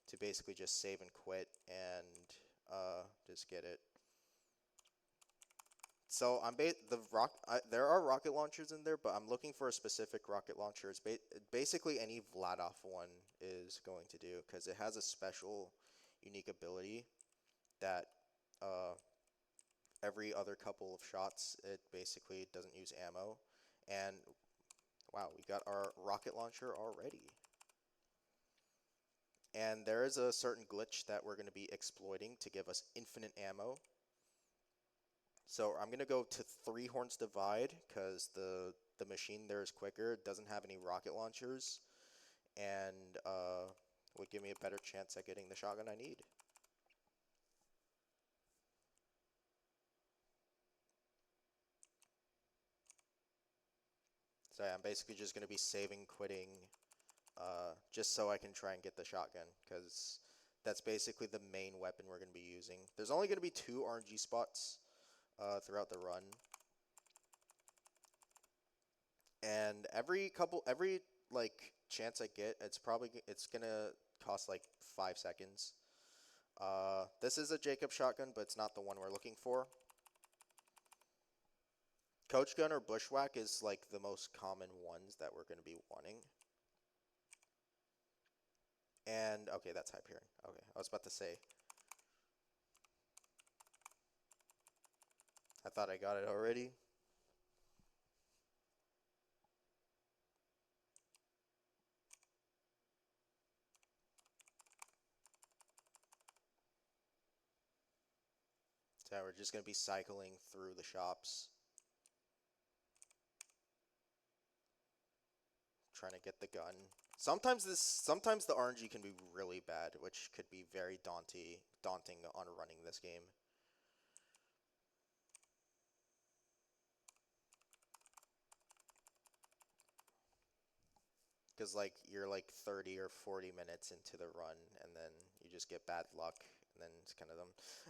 to basically just save and quit and just get it. So there are rocket launchers in there, but I'm looking for a specific rocket launcher. Basically any Vladof one is going to do because it has a special, unique ability that uh, every other couple of shots it basically doesn't use ammo. And wow, we got our rocket launcher already. And there is a certain glitch that we're going to be exploiting to give us infinite ammo. So I'm going to go to Three Horns Divide because the machine there is quicker. It doesn't have any rocket launchers and would give me a better chance at getting the shotgun I need. So yeah, I'm basically just going to be saving quitting just so I can try and get the shotgun because that's basically the main weapon we're going to be using. There's only going to be 2 RNG spots throughout the run. And every like chance I get, it's gonna cost like 5 seconds. This is a Jacob shotgun, but it's not the one we're looking for. Coach gun or bushwhack is like the most common ones that we're gonna be wanting. And okay, that's Hyperion. Okay, I was about to say. I thought I got it already. So we're just gonna be cycling through the shops, trying to get the gun. Sometimes the RNG can be really bad, which could be very daunting on running this game. Because like you're like 30 or 40 minutes into the run and then you just get bad luck and then it's kind of them.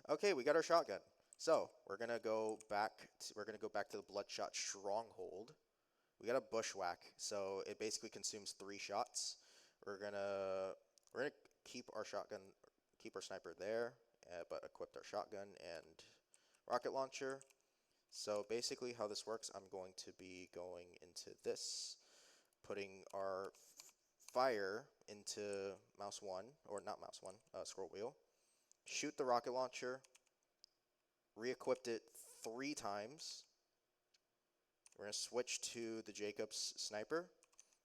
Okay, we got our shotgun. So we're gonna go back to the Bloodshot Stronghold. We got a bushwhack, so it basically consumes 3 shots. We're gonna keep our shotgun, keep our sniper there, but equipped our shotgun and rocket launcher. So basically how this works, I'm going to be going into this, putting our fire into mouse 1, or not mouse 1, scroll wheel, shoot the rocket launcher, re-equipped it 3 times. We're going to switch to the Jacobs sniper,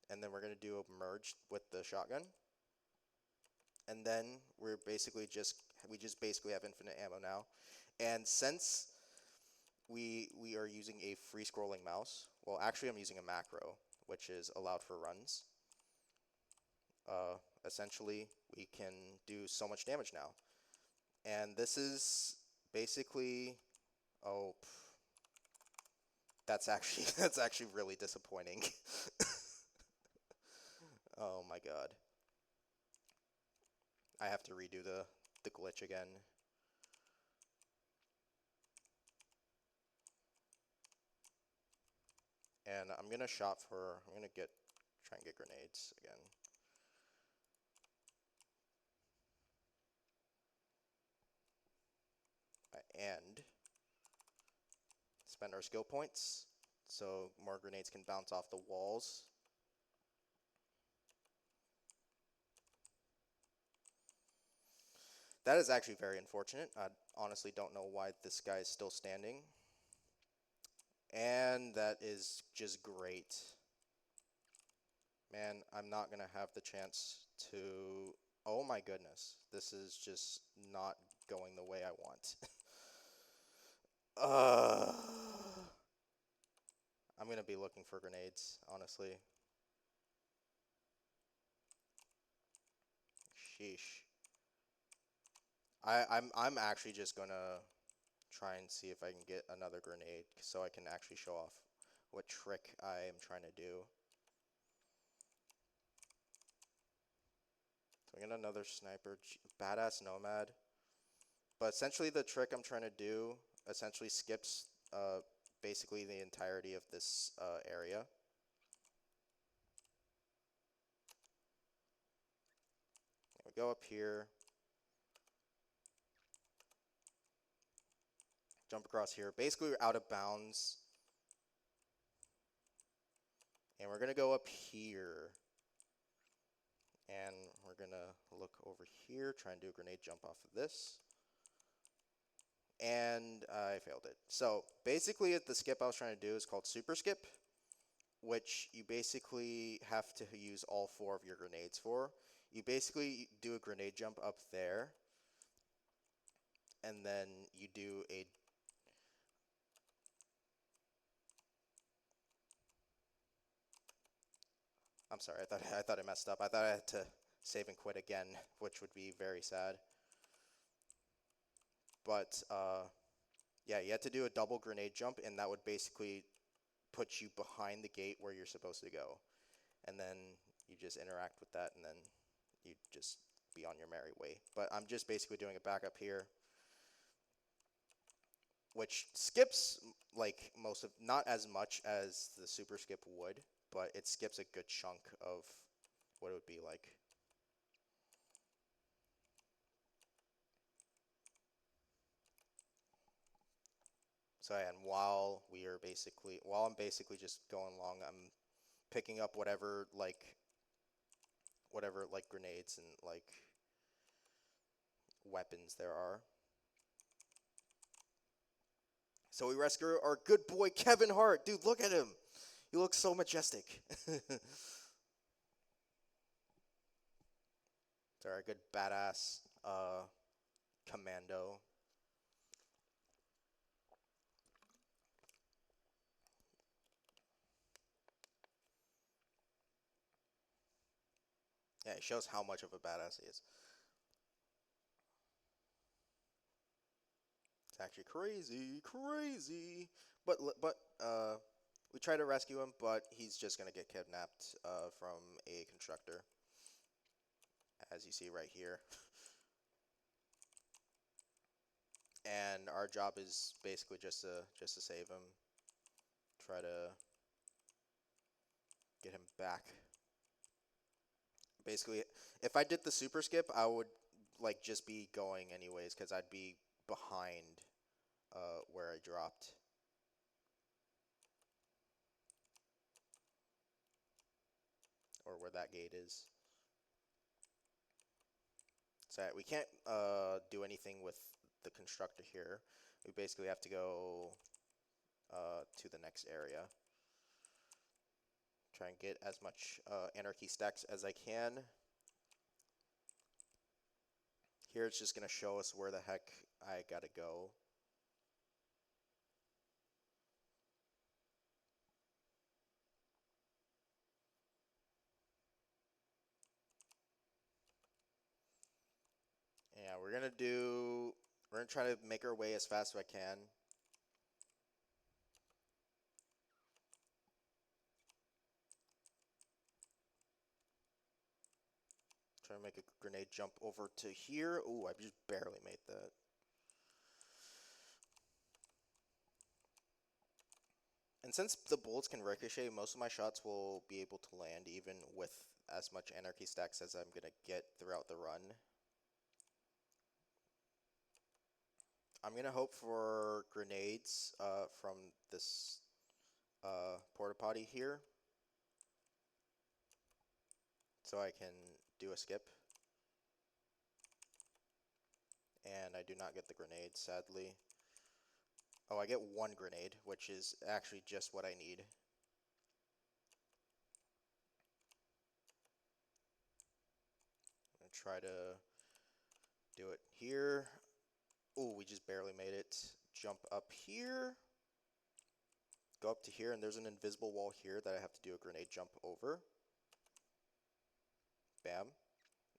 and then we're going to do a merge with the shotgun. And then we just basically have infinite ammo now. And since we are using a free scrolling mouse, well actually I'm using a macro, which is allowed for runs. Essentially, we can do so much damage now. And this is basically, oh, that's actually that's actually really disappointing. Oh my god. I have to redo the glitch again. And I'm gonna try and get grenades again. And spend our skill points so more grenades can bounce off the walls. That is actually very unfortunate. I honestly don't know why this guy is still standing. And that is just great. Man, I'm not going to have the chance to... Oh my goodness. This is just not going the way I want. I'm going to be looking for grenades, honestly. Sheesh. I'm actually just going to try and see if I can get another grenade so I can actually show off what trick I am trying to do. So we got another sniper, badass nomad. But essentially the trick I'm trying to do essentially skips basically the entirety of this area. We go up here. jump across here. Basically, we're out of bounds. And we're going to go up here. And we're going to look over here, try and do a grenade jump off of this. And I failed it. So basically, the skip I was trying to do is called super skip, which you basically have to use all 4 of your grenades for. You basically do a grenade jump up there, and then you do a I'm sorry, I thought I messed up. I thought I had to save and quit again, which would be very sad. But yeah, you had to do a double grenade jump, and that would basically put you behind the gate where you're supposed to go. And then you just interact with that, and then you just be on your merry way. But I'm just basically doing a backup here, which skips like most of, not as much as the super skip would, but it skips a good chunk of what it would be like. So yeah, and while I'm basically just going along, I'm picking up whatever grenades and like weapons there are. So we rescue our good boy Kevin Hart. Dude, look at him. He looks so majestic. So our good badass commando. Yeah, it shows how much of a badass he is. It's actually crazy. But we try to rescue him, but he's just gonna get kidnapped from a constructor, as you see right here. And our job is basically just to save him, try to get him back. Basically, if I did the super skip, I would like just be going anyways, because I'd be behind where I dropped. Or where that gate is. So we can't do anything with the constructor here. We basically have to go to the next area. Try and get as much anarchy stacks as I can. Here it's just going to show us where the heck I gotta go. Yeah, we're gonna try to make our way as fast as I can. Try to make a grenade jump over to here. Ooh, I just barely made that. And since the bullets can ricochet, most of my shots will be able to land even with as much anarchy stacks as I'm gonna get throughout the run. I'm gonna hope for grenades from this porta potty here, so I can do a skip. And I do not get the grenade, sadly. Oh, I get 1 grenade, which is actually just what I need. I'm gonna try to do it here. Oh, we just barely made it. Jump up here. Go up to here, and there's an invisible wall here that I have to do a grenade jump over. Bam.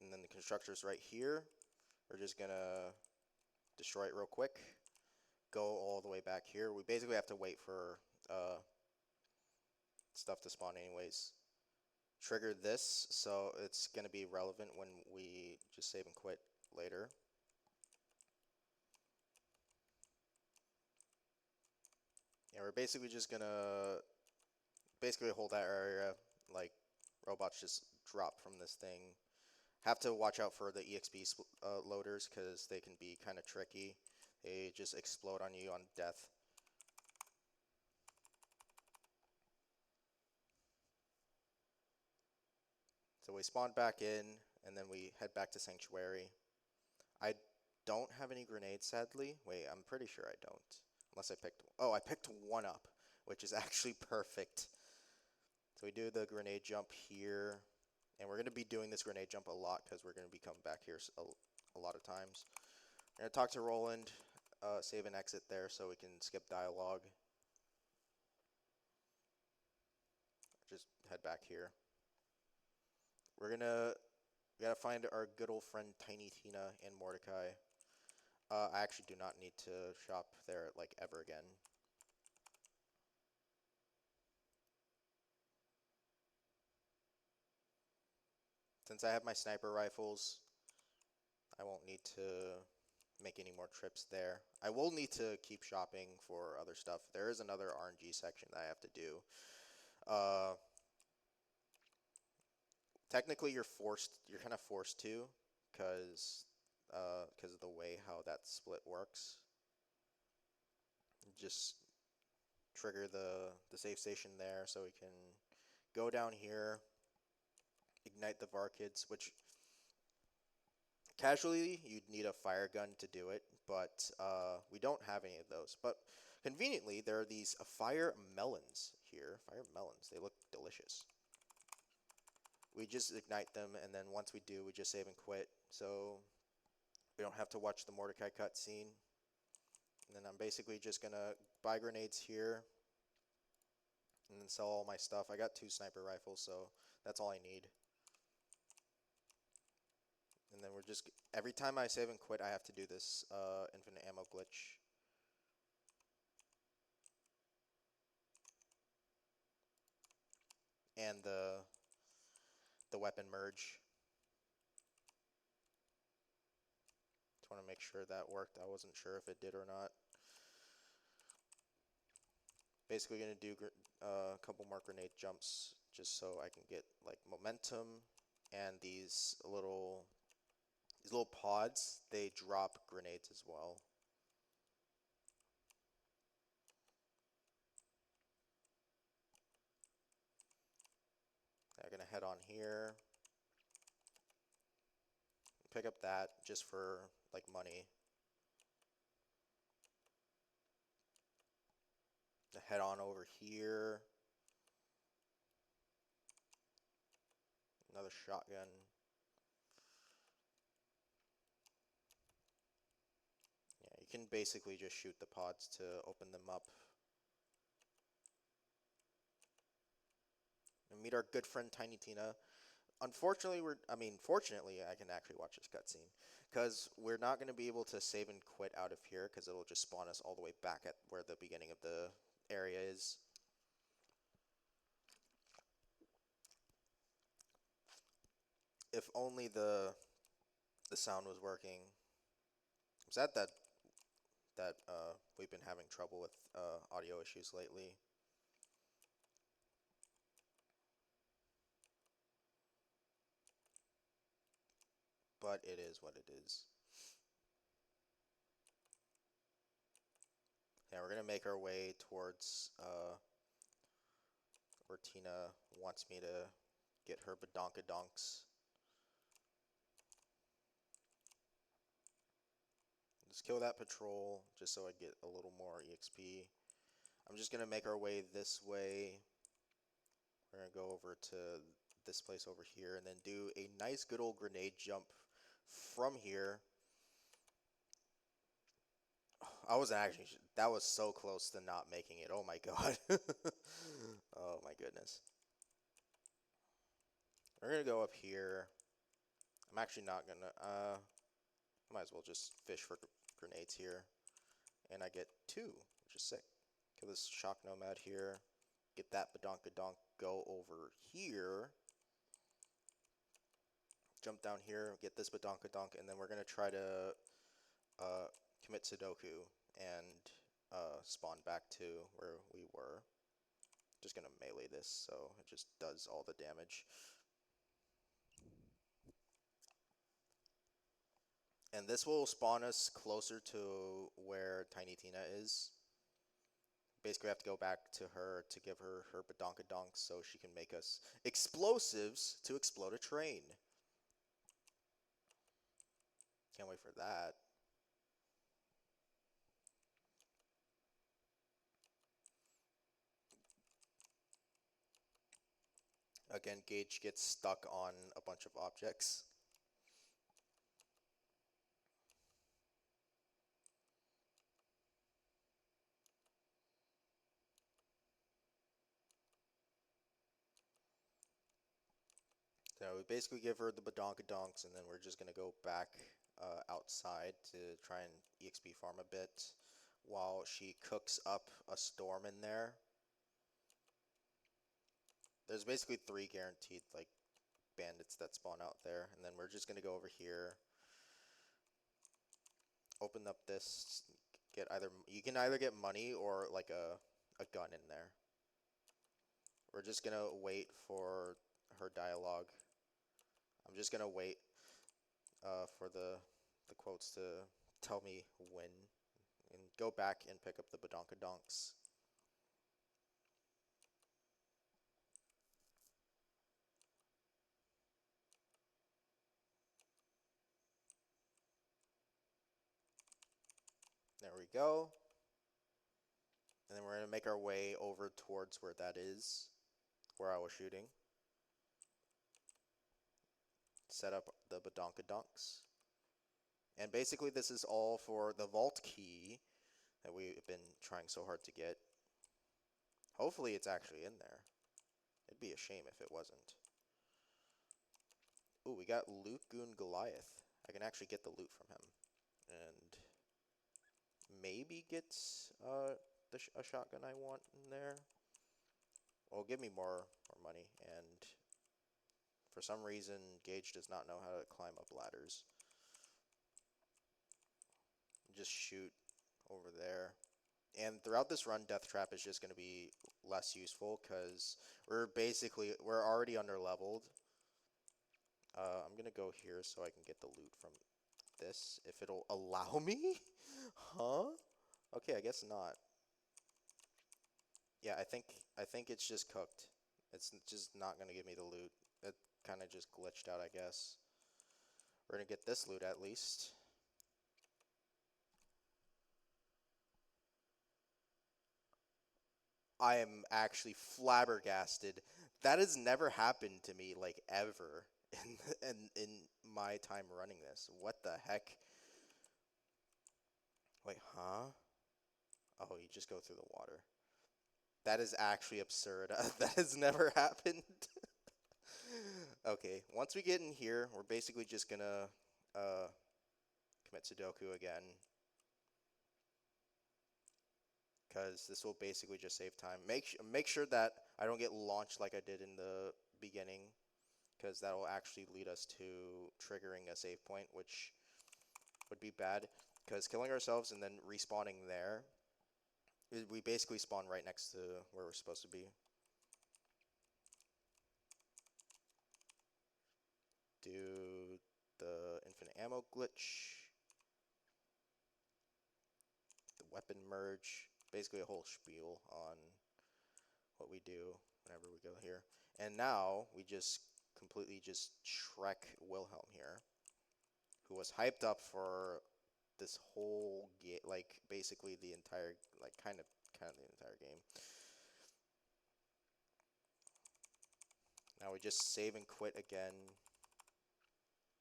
And then the constructor's right here. We're just gonna destroy it real quick. Go all the way back here. We basically have to wait for stuff to spawn anyways. Trigger this, so it's gonna be relevant when we just save and quit later. Yeah, we're basically just gonna hold that area, like robots just drop from this thing. Have to watch out for the EXP loaders because they can be kind of tricky. They just explode on you on death. So we spawn back in, and then we head back to Sanctuary. I don't have any grenades, sadly. Wait, I'm pretty sure I don't. Unless I picked... Oh, I picked one up, which is actually perfect. So we do the grenade jump here. And we're going to be doing this grenade jump a lot because we're going to be coming back here a lot of times. We're going to talk to Roland, save and exit there so we can skip dialogue. Just head back here. We gotta find our good old friend Tiny Tina and Mordecai. I actually do not need to shop there like ever again. Since I have my sniper rifles, I won't need to make any more trips there. I will need to keep shopping for other stuff. There is another RNG section that I have to do. Technically, you're kind of forced to, because of the way how that split works. Just trigger the save station there so we can go down here, ignite the Varkids, which casually you'd need a fire gun to do it, but we don't have any of those. But conveniently, there are these fire melons here. Fire melons, they look delicious. We just ignite them, and then once we do, we just save and quit. So we don't have to watch the Mordecai cutscene. And then I'm basically just gonna buy grenades here, and then sell all my stuff. I got 2 sniper rifles, so that's all I need. And then we're just... Every time I save and quit, I have to do this infinite ammo glitch. And the weapon merge. Just want to make sure that worked. I wasn't sure if it did or not. Basically gonna do a couple more grenade jumps just so I can get like momentum. And these little pods, they drop grenades as well. I'm gonna head on here, pick up that just for like money. Head on over here. Another shotgun. Yeah, you can basically just shoot the pods to open them up. And meet our good friend Tiny Tina. Unfortunately, fortunately, I can actually watch this cutscene, because we're not going to be able to save and quit out of here, because it'll just spawn us all the way back at where the beginning of the area is. If only the sound was working. I'm sad that we've been having trouble with audio issues lately. But it is what it is. Yeah, we're gonna make our way towards where Tina wants me to get her badonkadonks. Just kill that patrol just so I get a little more EXP. I'm just gonna make our way this way. We're gonna go over to this place over here and then do a nice good old grenade jump from here. I wasn't actually... That was so close to not making it. Oh my god. Oh my goodness. We're gonna go up here. I'm actually not gonna... I might as well just fish for grenades here. And I get 2, which is sick. Kill this shock nomad here. Get that badonkadonk. Go over here. Jump down here. Get this badonkadonk. And then we're gonna try to commit Sudoku and spawn back to where we were. Just gonna melee this so it just does all the damage. And this will spawn us closer to where Tiny Tina is. Basically, we have to go back to her to give her her badonkadonks so she can make us explosives to explode a train. Can't wait for that. Again, Gage gets stuck on a bunch of objects. So we basically give her the badonkadonks, and then we're just gonna go back outside to try and EXP farm a bit while she cooks up a storm in there. There's basically 3 guaranteed like bandits that spawn out there, and then we're just gonna go over here, open up this, get either you can either get money or like a gun in there. We're just gonna wait for her dialogue. I'm just gonna wait for the quotes to tell me when, and go back and pick up the badonkadonks. There we go. And then we're gonna make our way over towards where that is, where I was shooting. Set up the badonkadonks. And basically this is all for the vault key that we've been trying so hard to get. Hopefully it's actually in there. It'd be a shame if it wasn't. Ooh, we got Luke Goon Goliath. I can actually get the loot from him. And maybe get a shotgun I want in there. Well, give me more money. And for some reason, Gage does not know how to climb up ladders. Just shoot over there. And throughout this run, Death Trap is just going to be less useful because we're already under leveled. I'm going to go here so I can get the loot from this, if it'll allow me. Huh? Okay, I guess not. Yeah, I think it's just cooked. It's just not going to give me the loot. It kind of just glitched out, I guess. We're going to get this loot at least. I am actually flabbergasted. That has never happened to me, like, ever in my time running this. What the heck? Wait, huh? Oh, you just go through the water. That is actually absurd. That has never happened. Okay, once we get in here, we're basically just gonna commit Sudoku again. Because this will basically just save time. Make sure that I don't get launched like I did in the beginning, because that will actually lead us to triggering a save point, which would be bad. Because killing ourselves and then respawning there, we basically spawn right next to where we're supposed to be. Do the infinite ammo glitch, the weapon merge, basically a whole spiel on what we do whenever we go here. And now we just completely just Shrek Wilhelm here, who was hyped up for this whole game, like basically the entire, like kind of the entire game. Now we just save and quit again.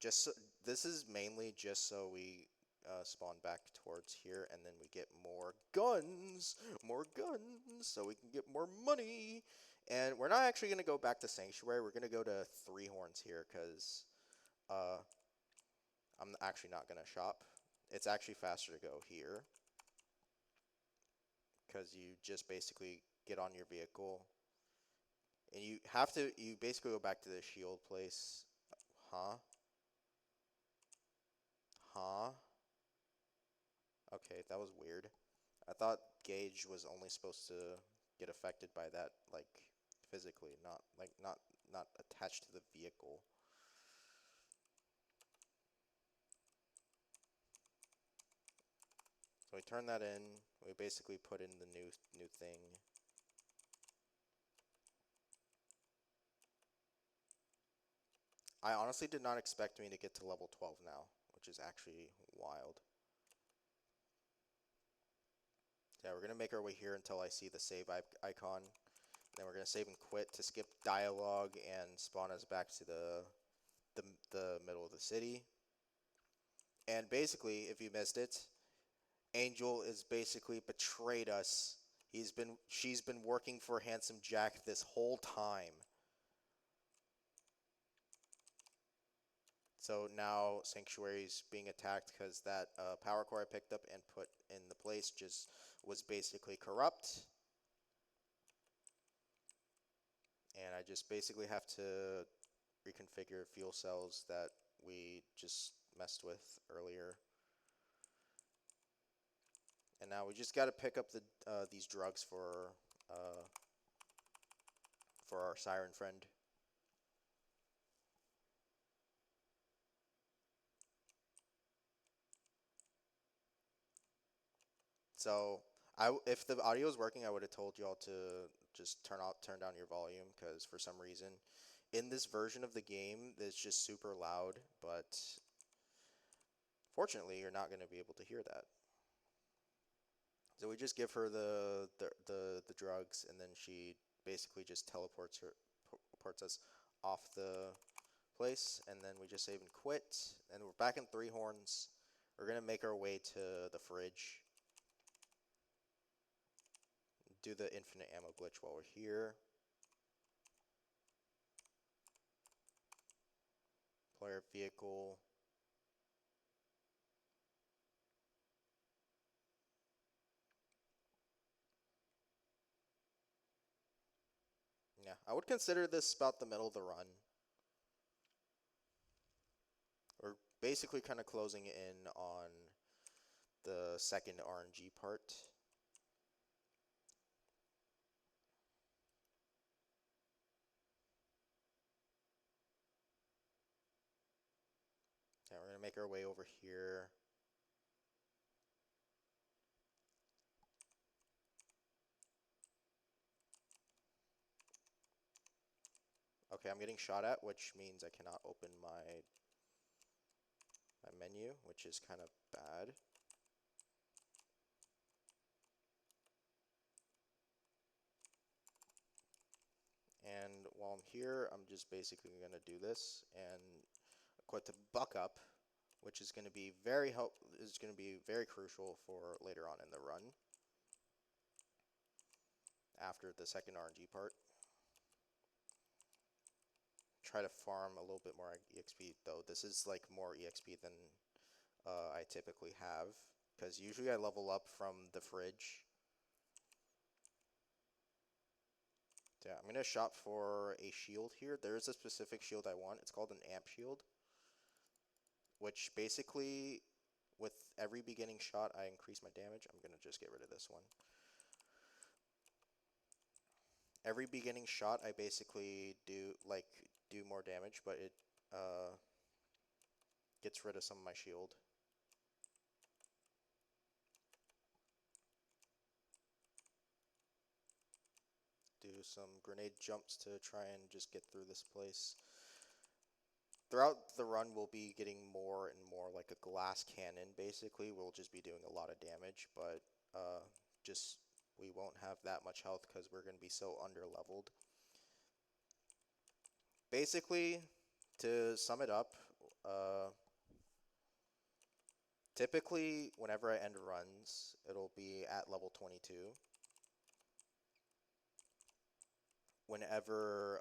This is mainly just so we spawn back towards here, and then we get more guns, so we can get more money. And we're not actually gonna go back to Sanctuary. We're gonna go to Three Horns here, cause I'm actually not gonna shop. It's actually faster to go here, cause you just basically get on your vehicle, and you basically go back to the shield place. Huh? Huh? Okay, that was weird. I thought Gage was only supposed to get affected by that, like, physically, not attached to the vehicle. we turn that in, we basically put in the new thing. I honestly did not expect me to get to level 12 now, which is actually wild. Yeah, we're gonna make our way here until I see the save icon. Then we're gonna save and quit to skip dialogue and spawn us back to the middle of the city. And basically, if you missed it, Angel is basically betrayed us. She's been working for Handsome Jack this whole time. So now Sanctuary's being attacked because that power core I picked up and put in the place just was basically corrupt. And I just basically have to reconfigure fuel cells that we just messed with earlier. And now we just got to pick up these drugs for our siren friend. So if the audio is working, I would have told y'all to just turn down your volume, because for some reason, in this version of the game, it's just super loud. But fortunately, you're not going to be able to hear that. So we just give her the drugs, and then she basically just teleports us off the place, and then we just save and quit, and we're back in Three Horns. We're gonna make our way to the fridge. Do the infinite ammo glitch while we're here. Player vehicle. Yeah, I would consider this about the middle of the run. We're basically kind of closing in on the second RNG part. Yeah, we're gonna make our way over here. Okay, I'm getting shot at, which means I cannot open my menu, which is kind of bad. And while I'm here, I'm just basically going to do this and quit to buck up, which is going to be very crucial for later on in the run, after the second RNG part. Try to farm a little bit more EXP, though. This is like more EXP than I typically have, because usually I level up from the fridge. Yeah, I'm going to shop for a shield here. There is a specific shield I want. It's called an amp shield, which basically, with every beginning shot, I increase my damage. I'm going to just get rid of this one. Every beginning shot, I basically do more damage, but it gets rid of some of my shield. Do some grenade jumps to try and just get through this place. Throughout the run, we'll be getting more and more like a glass cannon, basically. We'll just be doing a lot of damage, but we won't have that much health because we're going to be so under-leveled. Basically, to sum it up, typically, whenever I end runs, it'll be at level 22. Whenever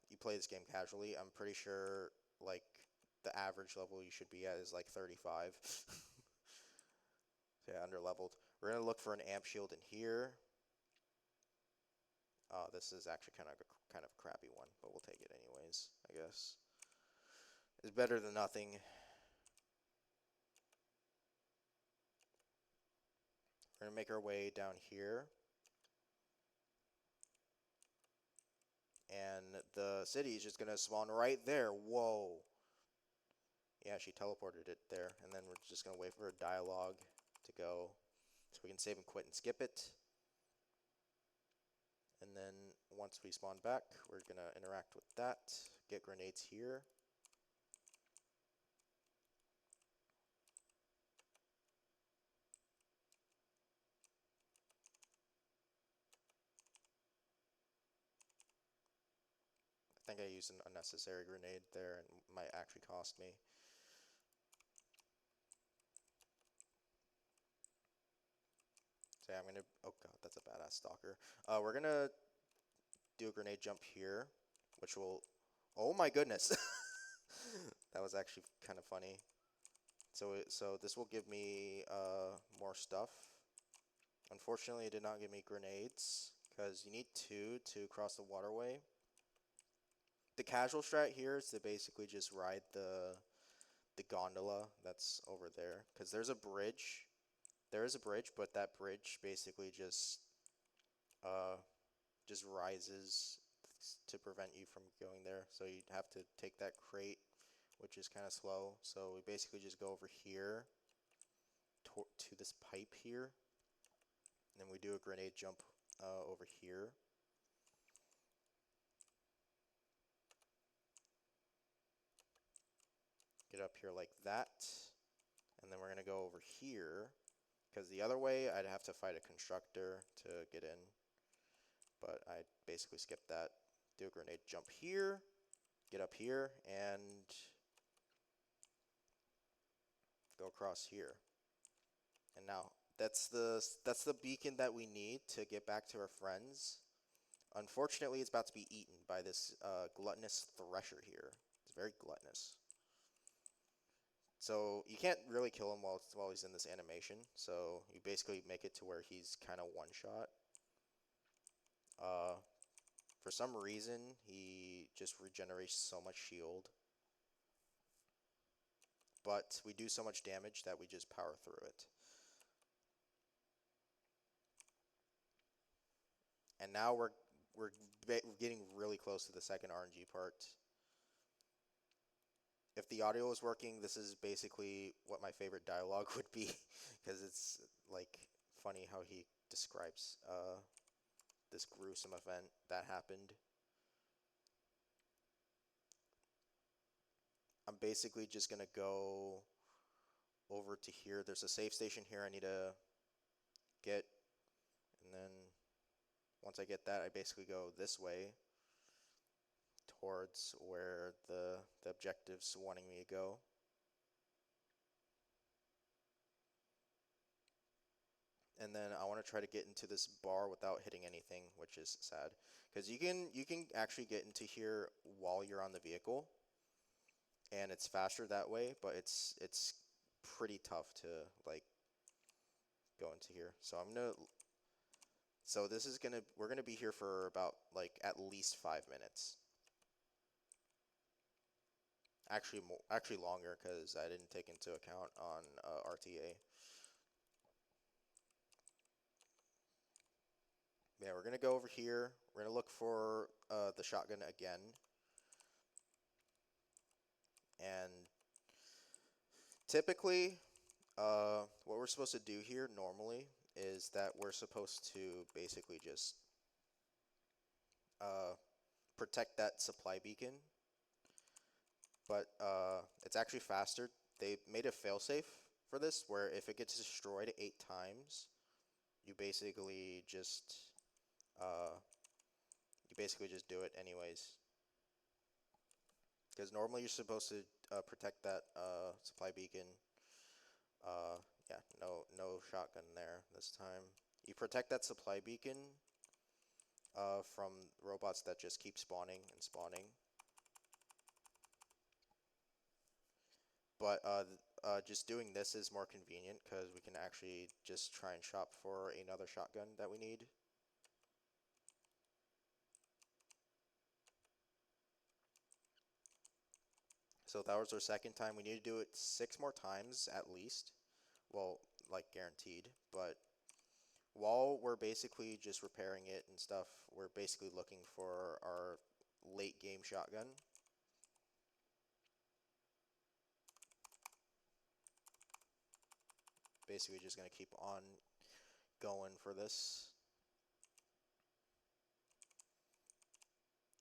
you play this game casually, I'm pretty sure like the average level you should be at is like 35. Yeah, under-leveled. We're gonna look for an amp shield in here. This is actually kind of a crappy one, but we'll take it anyways, I guess. It's better than nothing. We're gonna make our way down here. And the city is just gonna spawn right there. Whoa. Yeah, she teleported it there. And then we're just gonna wait for a dialogue to go. So we can save and quit and skip it. And then once we spawn back, we're gonna interact with that, get grenades here. I think I used an unnecessary grenade there and might actually cost me. So yeah, I'm gonna, oh god, that's a badass stalker. We're gonna do a grenade jump here, which will, oh my goodness. That was actually kind of funny. So this will give me more stuff. Unfortunately, it did not give me grenades, because you need 2 to cross the waterway. The casual strat here is to basically just ride the gondola that's over there, because there's a bridge. There is a bridge, but that bridge basically uh, just rises to prevent you from going there. So you'd have to take that crate, which is kind of slow. So we basically just go over here to this pipe here, and then we do a grenade jump over here. Get up here like that, and then we're gonna go over here, because the other way I'd have to fight a constructor to get in, but I basically skipped that. Do a grenade jump here, get up here, and go across here. And now that's the beacon that we need to get back to our friends. Unfortunately, it's about to be eaten by this gluttonous thresher here. It's very gluttonous. So you can't really kill him while he's in this animation. So you basically make it to where he's kind of one shot. For some reason, he just regenerates so much shield. But we do so much damage that we just power through it. And now we're getting really close to the second RNG part. If the audio is working, this is basically what my favorite dialogue would be, because it's like funny how he describes this gruesome event that happened. I'm basically just gonna go over to here. There's a safe station here I need to get, and then once I get that, I basically go this way towards where the objective's wanting me to go. And then I want to try to get into this bar without hitting anything, which is sad, because you can actually get into here while you're on the vehicle, and it's faster that way, but it's pretty tough to like go into here. So we're gonna be here for about like at least 5 minutes. Actually longer, because I didn't take into account on RTA. Yeah, we're gonna go over here. We're gonna look for the shotgun again, and typically, what we're supposed to do here normally is that we're supposed to basically just protect that supply beacon, but it's actually faster. They made a failsafe for this, where if it gets destroyed 8 times, you basically just do it anyways. Because normally you're supposed to protect that supply beacon. Yeah, no shotgun there this time. You protect that supply beacon from robots that just keep spawning and spawning. But just doing this is more convenient, because we can actually just try and shop for another shotgun that we need. So that was our second time. We need to do it 6 more times at least. Well, like guaranteed. But while we're basically just repairing it and stuff, we're basically looking for our late game shotgun. Basically just going to keep on going for this.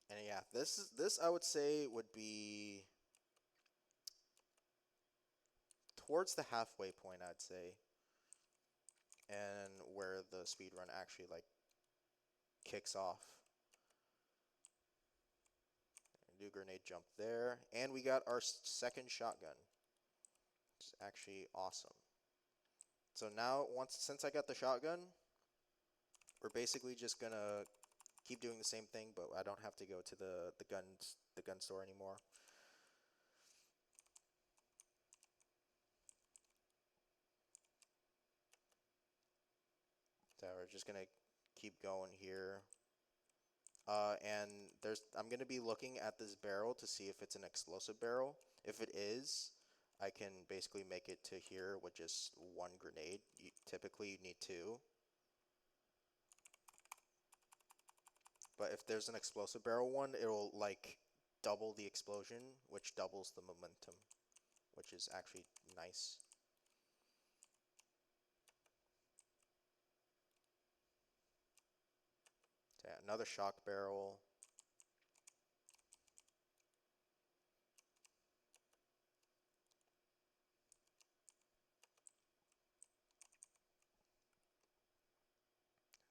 And yeah, this I would say would be towards the halfway point, I'd say, and where the speed run actually like kicks off. Do grenade jump there, and we got our second shotgun. It's actually awesome. So now, since I got the shotgun, we're basically just gonna keep doing the same thing, but I don't have to go to the gun store anymore. So we're just gonna keep going here. And I'm gonna be looking at this barrel to see if it's an explosive barrel. If it is, I can basically make it to here with just one grenade. Typically, you need two. But if there's an explosive barrel one, it'll like double the explosion, which doubles the momentum, which is actually nice. So yeah, another shock barrel.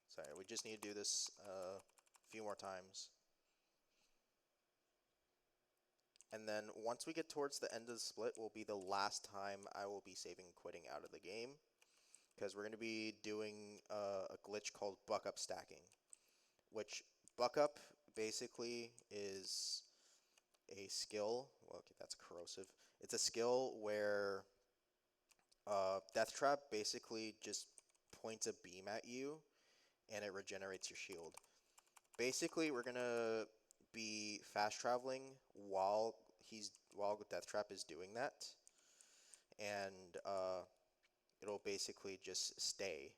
Sorry, we just need to do this a few more times. And then once we get towards the end of the split will be the last time I will be saving quitting out of the game. Because we're going to be doing a glitch called buck up stacking. Which buck up basically is a skill. Well, okay, that's corrosive. It's a skill where Death Trap basically just points a beam at you and it regenerates your shield. Basically, we're gonna be fast traveling while Death Trap is doing that, and it'll basically just stay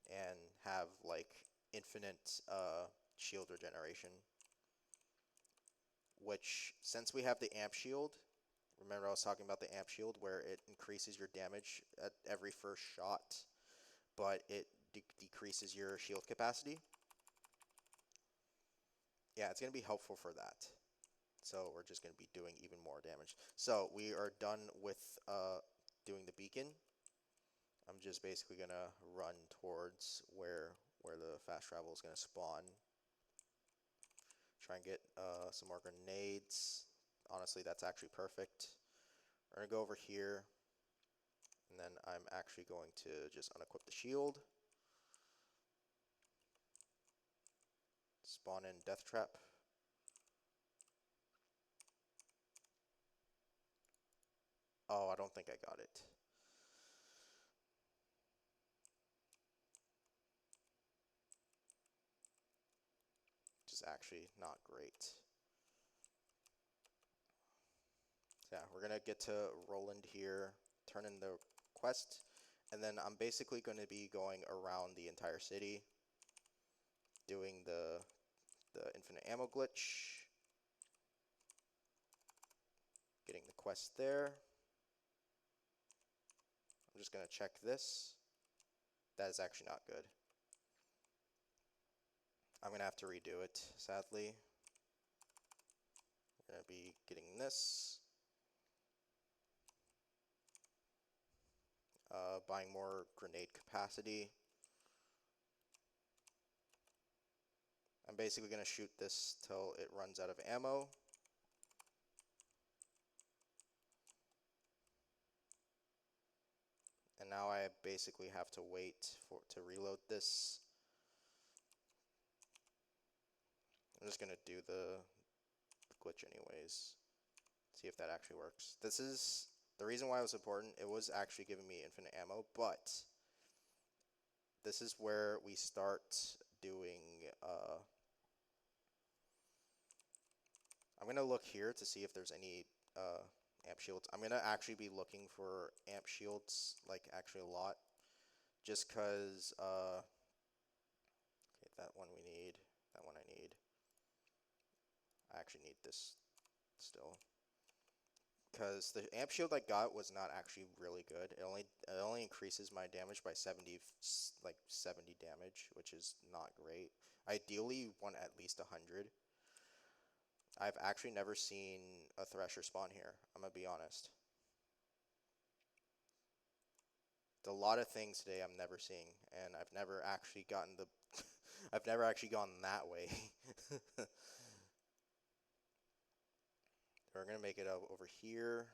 and have like infinite shield regeneration. Which, since we have the amp shield, remember I was talking about the amp shield where it increases your damage at every first shot, but it decreases your shield capacity. Yeah, it's going to be helpful for that. So we're just going to be doing even more damage. So we are done with doing the beacon. I'm just basically going to run towards where the fast travel is going to spawn. Try and get some more grenades. Honestly, that's actually perfect. We're going to go over here. And then I'm actually going to just unequip the shield. Spawn in Death Trap. Oh, I don't think I got it. Which is actually not great. Yeah, we're gonna get to Roland here, turn in the quest, and then I'm basically going to be going around the entire city, doing the infinite ammo glitch, getting the quest there. I'm just gonna check this. That is actually not good. I'm gonna have to redo it, sadly. We're gonna be getting this. Buying more grenade capacity. I'm basically going to shoot this till it runs out of ammo. And now I basically have to wait to reload this. I'm just going to do the glitch anyways. See if that actually works. This is the reason why it was important. It was actually giving me infinite ammo, but this is where we start doing I'm going to look here to see if there's any amp shields. I'm going to actually be looking for amp shields, like actually a lot. Just because, okay, that one we need, that one I need. I actually need this still. because the amp shield I got was not actually really good. It only increases my damage by 70 70 damage, which is not great. Ideally, you want at least 100. I've actually never seen a Thresher spawn here. I'm gonna be honest. A lot of things today I'm never seeing, and I've never actually gotten the I've never actually gone that way. We're gonna make it over here.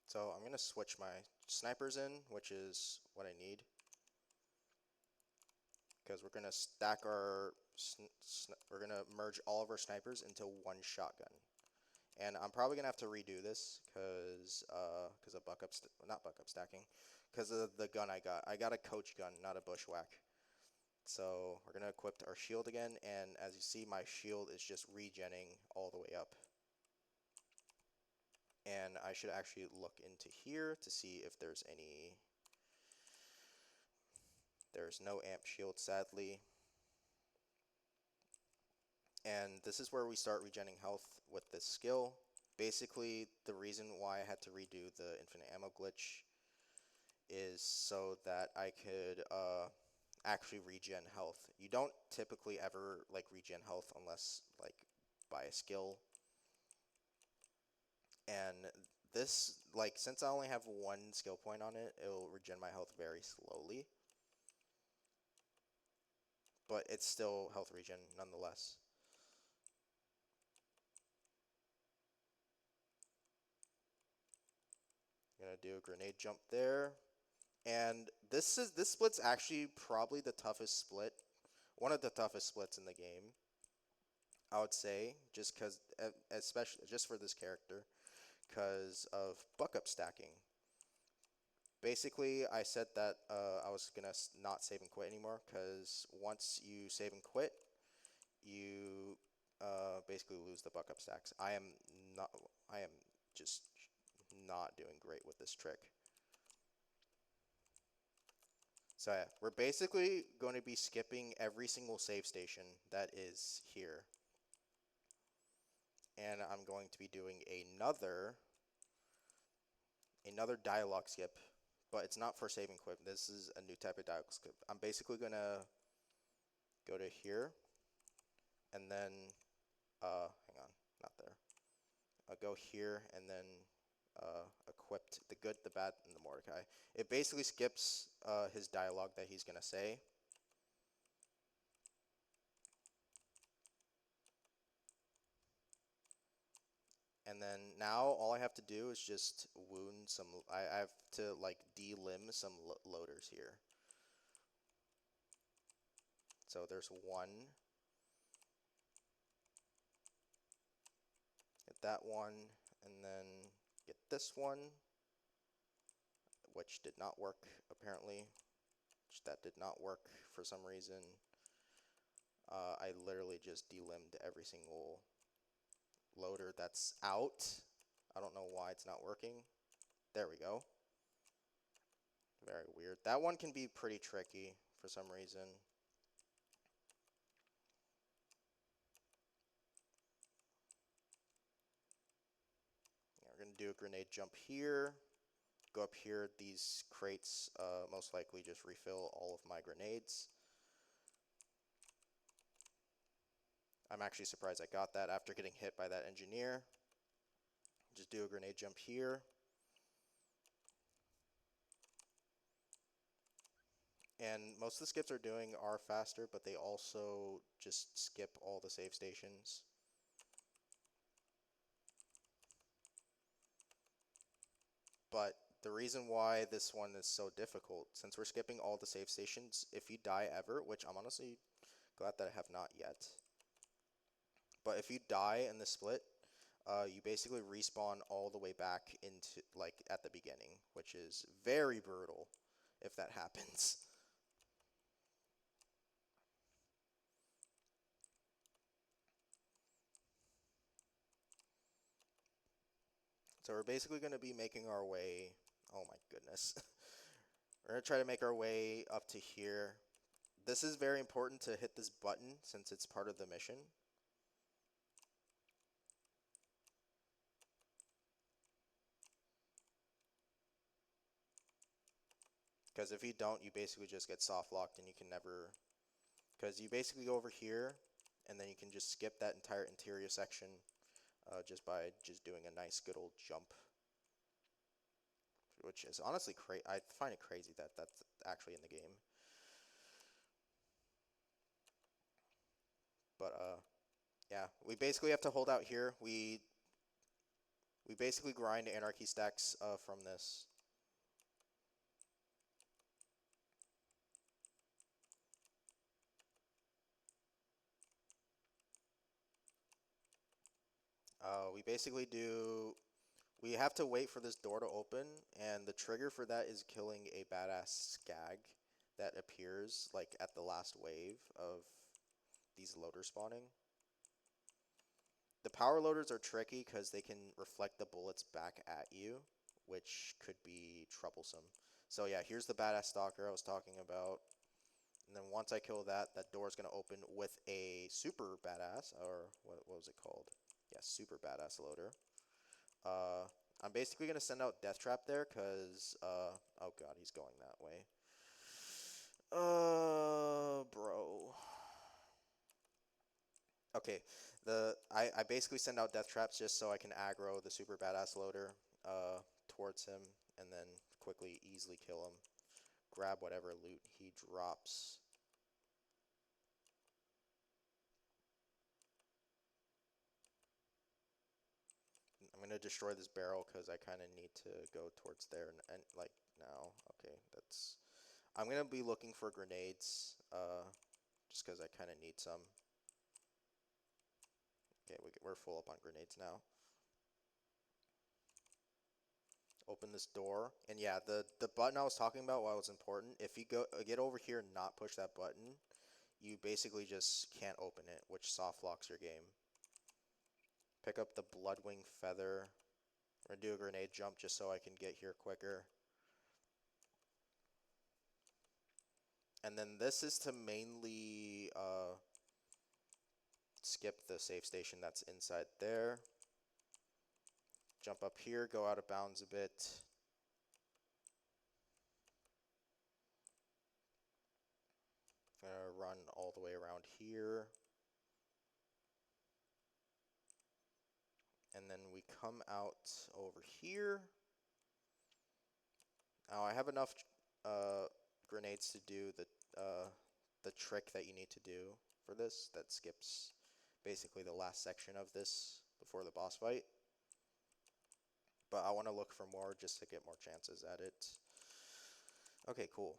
So I'm gonna switch my snipers in, which is what I need, because we're gonna stack we're gonna merge all of our snipers into one shotgun. And I'm probably gonna have to redo this because of not buck up stacking, because of the gun I got. I got a coach gun, not a bushwhack. So we're gonna equip our shield again, and as you see, my shield is just regenning all the way up. And I should actually look into here to see if there's any. There's no amp shield, sadly. And this is where we start regenning health with this skill. Basically, the reason why I had to redo the infinite ammo glitch is so that I could actually regen health. You don't typically ever like regen health unless like by a skill. And this, like, since I only have one skill point on it, it'll regen my health very slowly. But it's still health regen nonetheless. Gonna do a grenade jump there. And this split's actually probably the toughest split. One of the toughest splits in the game, I would say, just because, especially just for this character, because of buck up stacking. Basically, I said that I was gonna not save and quit anymore, because once you save and quit, you basically lose the buck up stacks. I am just not doing great with this trick. So yeah, we're basically going to be skipping every single save station that is here. And I'm going to be doing another dialogue skip, but it's not for save and quit. This is a new type of dialogue skip. I'm basically going to go to here, and then, hang on, not there. I'll go here, and then equipped the good, the bad, and the Mordecai. It basically skips his dialogue that he's going to say. And then now all I have to do is just wound some, I have to like delimb some loaders here. So there's one. Get that one, and then get this one, which did not work apparently. That did not work for some reason. I literally just delimbed every single loader that's out. I don't know why it's not working. There we go. Very weird. That one can be pretty tricky for some reason. We're going to do a grenade jump here. Go up here. These crates most likely just refill all of my grenades. I'm actually surprised I got that after getting hit by that engineer. Just do a grenade jump here. And most of the skips are faster, but they also just skip all the save stations. But the reason why this one is so difficult, since we're skipping all the save stations, if you die ever, which I'm honestly glad that I have not yet, but if you die in the split, you basically respawn all the way back into, like, at the beginning, which is very brutal if that happens. So we're basically going to be making our way Oh my goodness. We're gonna try to make our way up to here. This is very important to hit this button since it's part of the mission. Because if you don't, you basically just get soft locked and you can never. Because you basically go over here and then you can just skip that entire interior section just by just doing a nice good old jump. Which is honestly crazy. I find it crazy that that's actually in the game. But yeah, we basically have to hold out here. We basically grind anarchy stacks from this. We basically do. We have to wait for this door to open, and the trigger for that is killing a badass skag that appears like at the last wave of these loader spawning. The power loaders are tricky because they can reflect the bullets back at you, which could be troublesome. So yeah, here's the badass stalker I was talking about. And then once I kill that, that door is going to open with a super badass, or what was it called? Yeah, super badass loader. Uh, I'm basically going to send out Death Trap there because, oh god, he's going that way. Bro. Okay, I basically send out Death Traps just so I can aggro the super badass loader towards him and then quickly, easily kill him. Grab whatever loot he drops. I'm gonna destroy this barrel because I kind of need to go towards there and like now. Okay, that's. I'm gonna be looking for grenades, just because I kind of need some. Okay, we're full up on grenades now. Open this door, and yeah, the button I was talking about, why it was important. If you go get over here and not push that button, you basically just can't open it, which soft locks your game. Pick up the Bloodwing Feather. We're gonna do a grenade jump just so I can get here quicker. And then this is to mainly skip the safe station that's inside there. Jump up here, go out of bounds a bit. Gonna run all the way around here. And then we come out over here. Now I have enough grenades to do the trick that you need to do for this. That skips basically the last section of this before the boss fight. But I want to look for more just to get more chances at it. Okay, cool.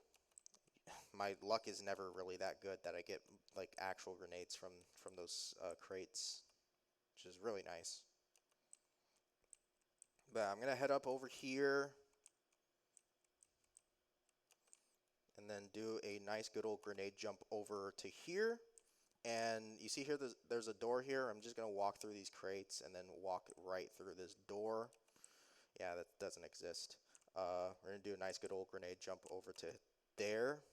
My luck is never really that good that I get like actual grenades from those crates, which is really nice. But I'm gonna head up over here and then do a nice good old grenade jump over to here. And you see here, there's a door here. I'm just gonna walk through these crates and then walk right through this door. Yeah, that doesn't exist. We're gonna do a nice good old grenade jump over to there.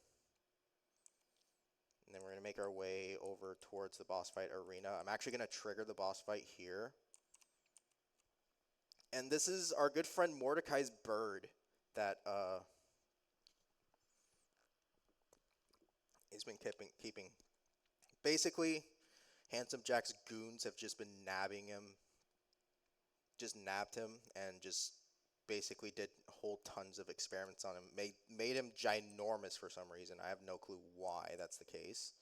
And then we're gonna make our way over towards the boss fight arena. I'm actually gonna trigger the boss fight here. And this is our good friend Mordecai's bird that he's been keeping. Basically, Handsome Jack's goons have just been nabbing him, just nabbed him, and just basically did whole tons of experiments on him. Made him ginormous for some reason. I have no clue why that's the case.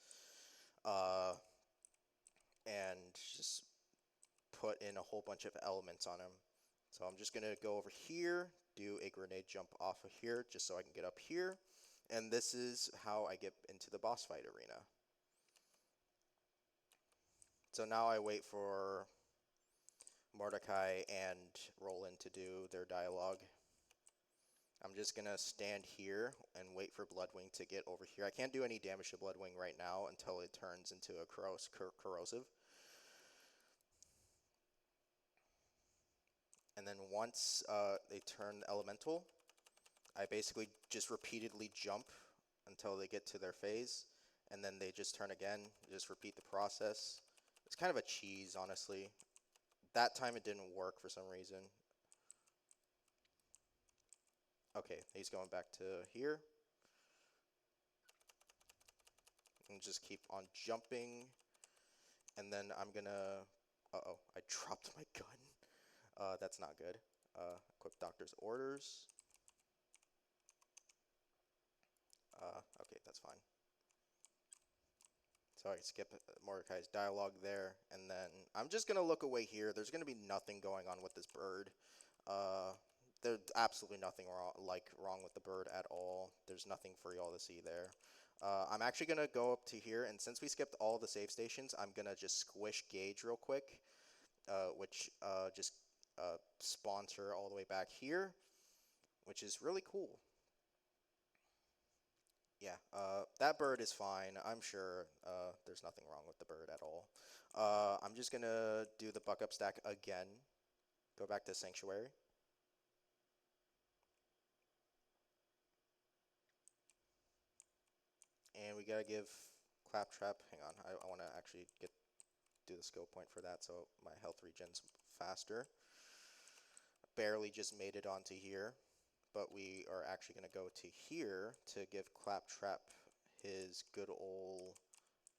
Uh, and just put in a whole bunch of elements on him. So I'm just gonna go over here, do a grenade jump off of here, just so I can get up here. And this is how I get into the boss fight arena. So now I wait for Mordecai and Roland to do their dialogue. I'm just gonna stand here and wait for Bloodwing to get over here. I can't do any damage to Bloodwing right now until it turns into a corrosive. And then once they turn elemental, I basically just repeatedly jump until they get to their phase, and then they just turn again, just repeat the process. It's kind of a cheese, honestly. That time it didn't work for some reason. Okay, he's going back to here. And just keep on jumping. And then I'm gonna... Uh-oh, I dropped my gun. That's not good. Equip doctor's orders. Okay, that's fine. So I skip Mordecai's dialogue there, and then I'm just gonna look away here. There's gonna be nothing going on with this bird. There's absolutely nothing wrong with the bird at all. There's nothing for y'all to see there. I'm actually gonna go up to here, and since we skipped all the save stations, I'm gonna just squish Gage real quick, which just spawns her all the way back here, which is really cool. Yeah, that bird is fine. I'm sure there's nothing wrong with the bird at all. I'm just gonna do the buck up stack again. Go back to Sanctuary. And we gotta give Claptrap. Hang on, I want to actually do the skill point for that so my health regens faster. Barely just made it onto here, but we are actually gonna go to here to give Claptrap his good old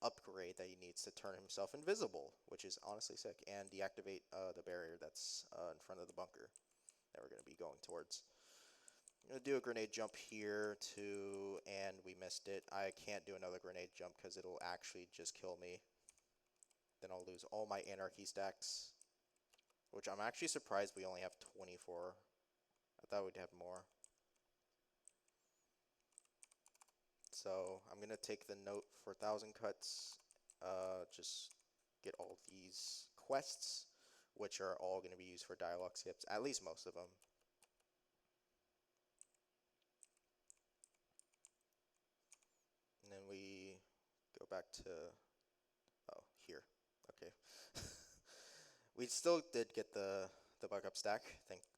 upgrade that he needs to turn himself invisible, which is honestly sick, and deactivate the barrier that's in front of the bunker that we're going to be going towards. I'm going to do a grenade jump here too, and we missed it. I can't do another grenade jump because it'll actually just kill me. Then I'll lose all my anarchy stacks, which I'm actually surprised we only have 24. I thought we'd have more. So I'm going to take the note for 1,000 cuts, just get all these quests, which are all going to be used for dialogue skips, at least most of them. And then we go back to, oh, here, okay. We still did get the buck up stack,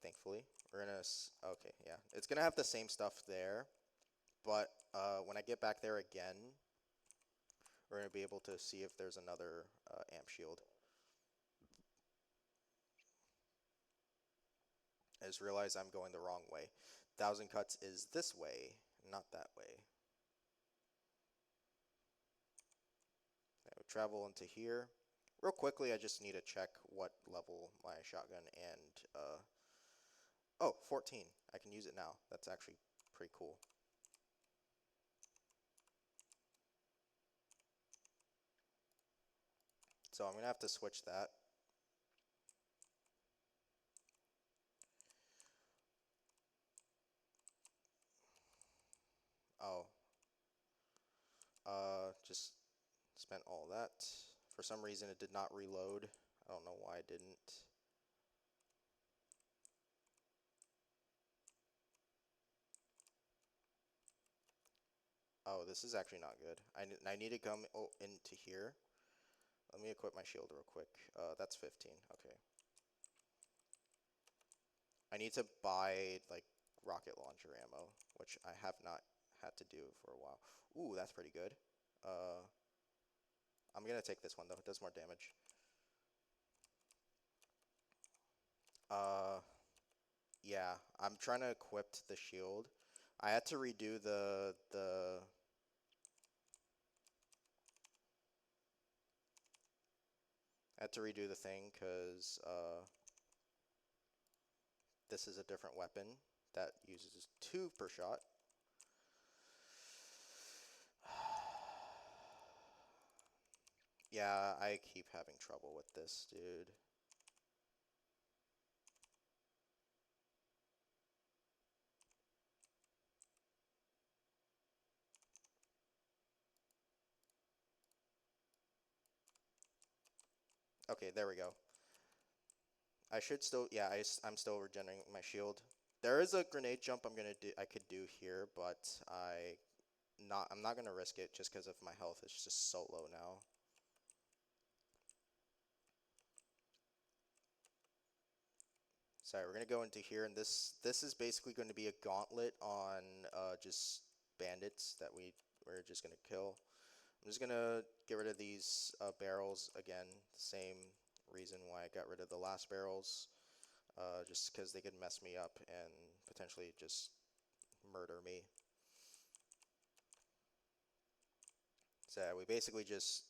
thankfully. We're gonna, okay, yeah. It's gonna have the same stuff there, but when I get back there again, we're going to be able to see if there's another amp shield. I just realized I'm going the wrong way. 1,000 cuts is this way, not that way. I would travel into here. Real quickly, I just need to check what level my shotgun and... oh, 14. I can use it now. That's actually pretty cool. So I'm going to have to switch that. Oh. Just spent all that. For some reason, it did not reload. I don't know why it didn't. Oh, this is actually not good. I need to come into here. Let me equip my shield real quick. That's 15. Okay. I need to buy, like, rocket launcher ammo, which I have not had to do for a while. Ooh, that's pretty good. I'm going to take this one, though. It does more damage. Yeah, I'm trying to equip the shield. I had to redo the thing because this is a different weapon that uses 2 per shot. Yeah, I keep having trouble with this, dude. Okay, there we go. I should still, yeah, I'm still regenerating my shield. There is a grenade jump I could do here, but I'm not gonna risk it just because of my health. It's just so low now. Sorry, we're gonna go into here, and this is basically going to be a gauntlet on just bandits that we're just gonna kill. I'm just gonna get rid of these barrels again. Same reason why I got rid of the last barrels, just because they could mess me up and potentially just murder me. So yeah, we basically just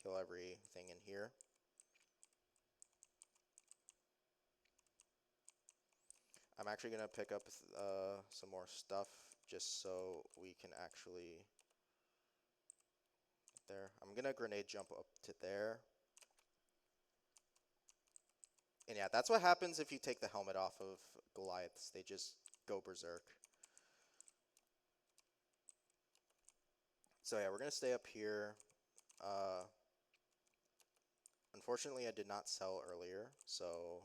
kill everything in here. I'm actually gonna pick up some more stuff just so we can actually get there. I'm gonna grenade jump up to there. And yeah, that's what happens if you take the helmet off of Goliaths. They just go berserk. So yeah, we're gonna stay up here. Uh, Unfortunately, I did not sell earlier, so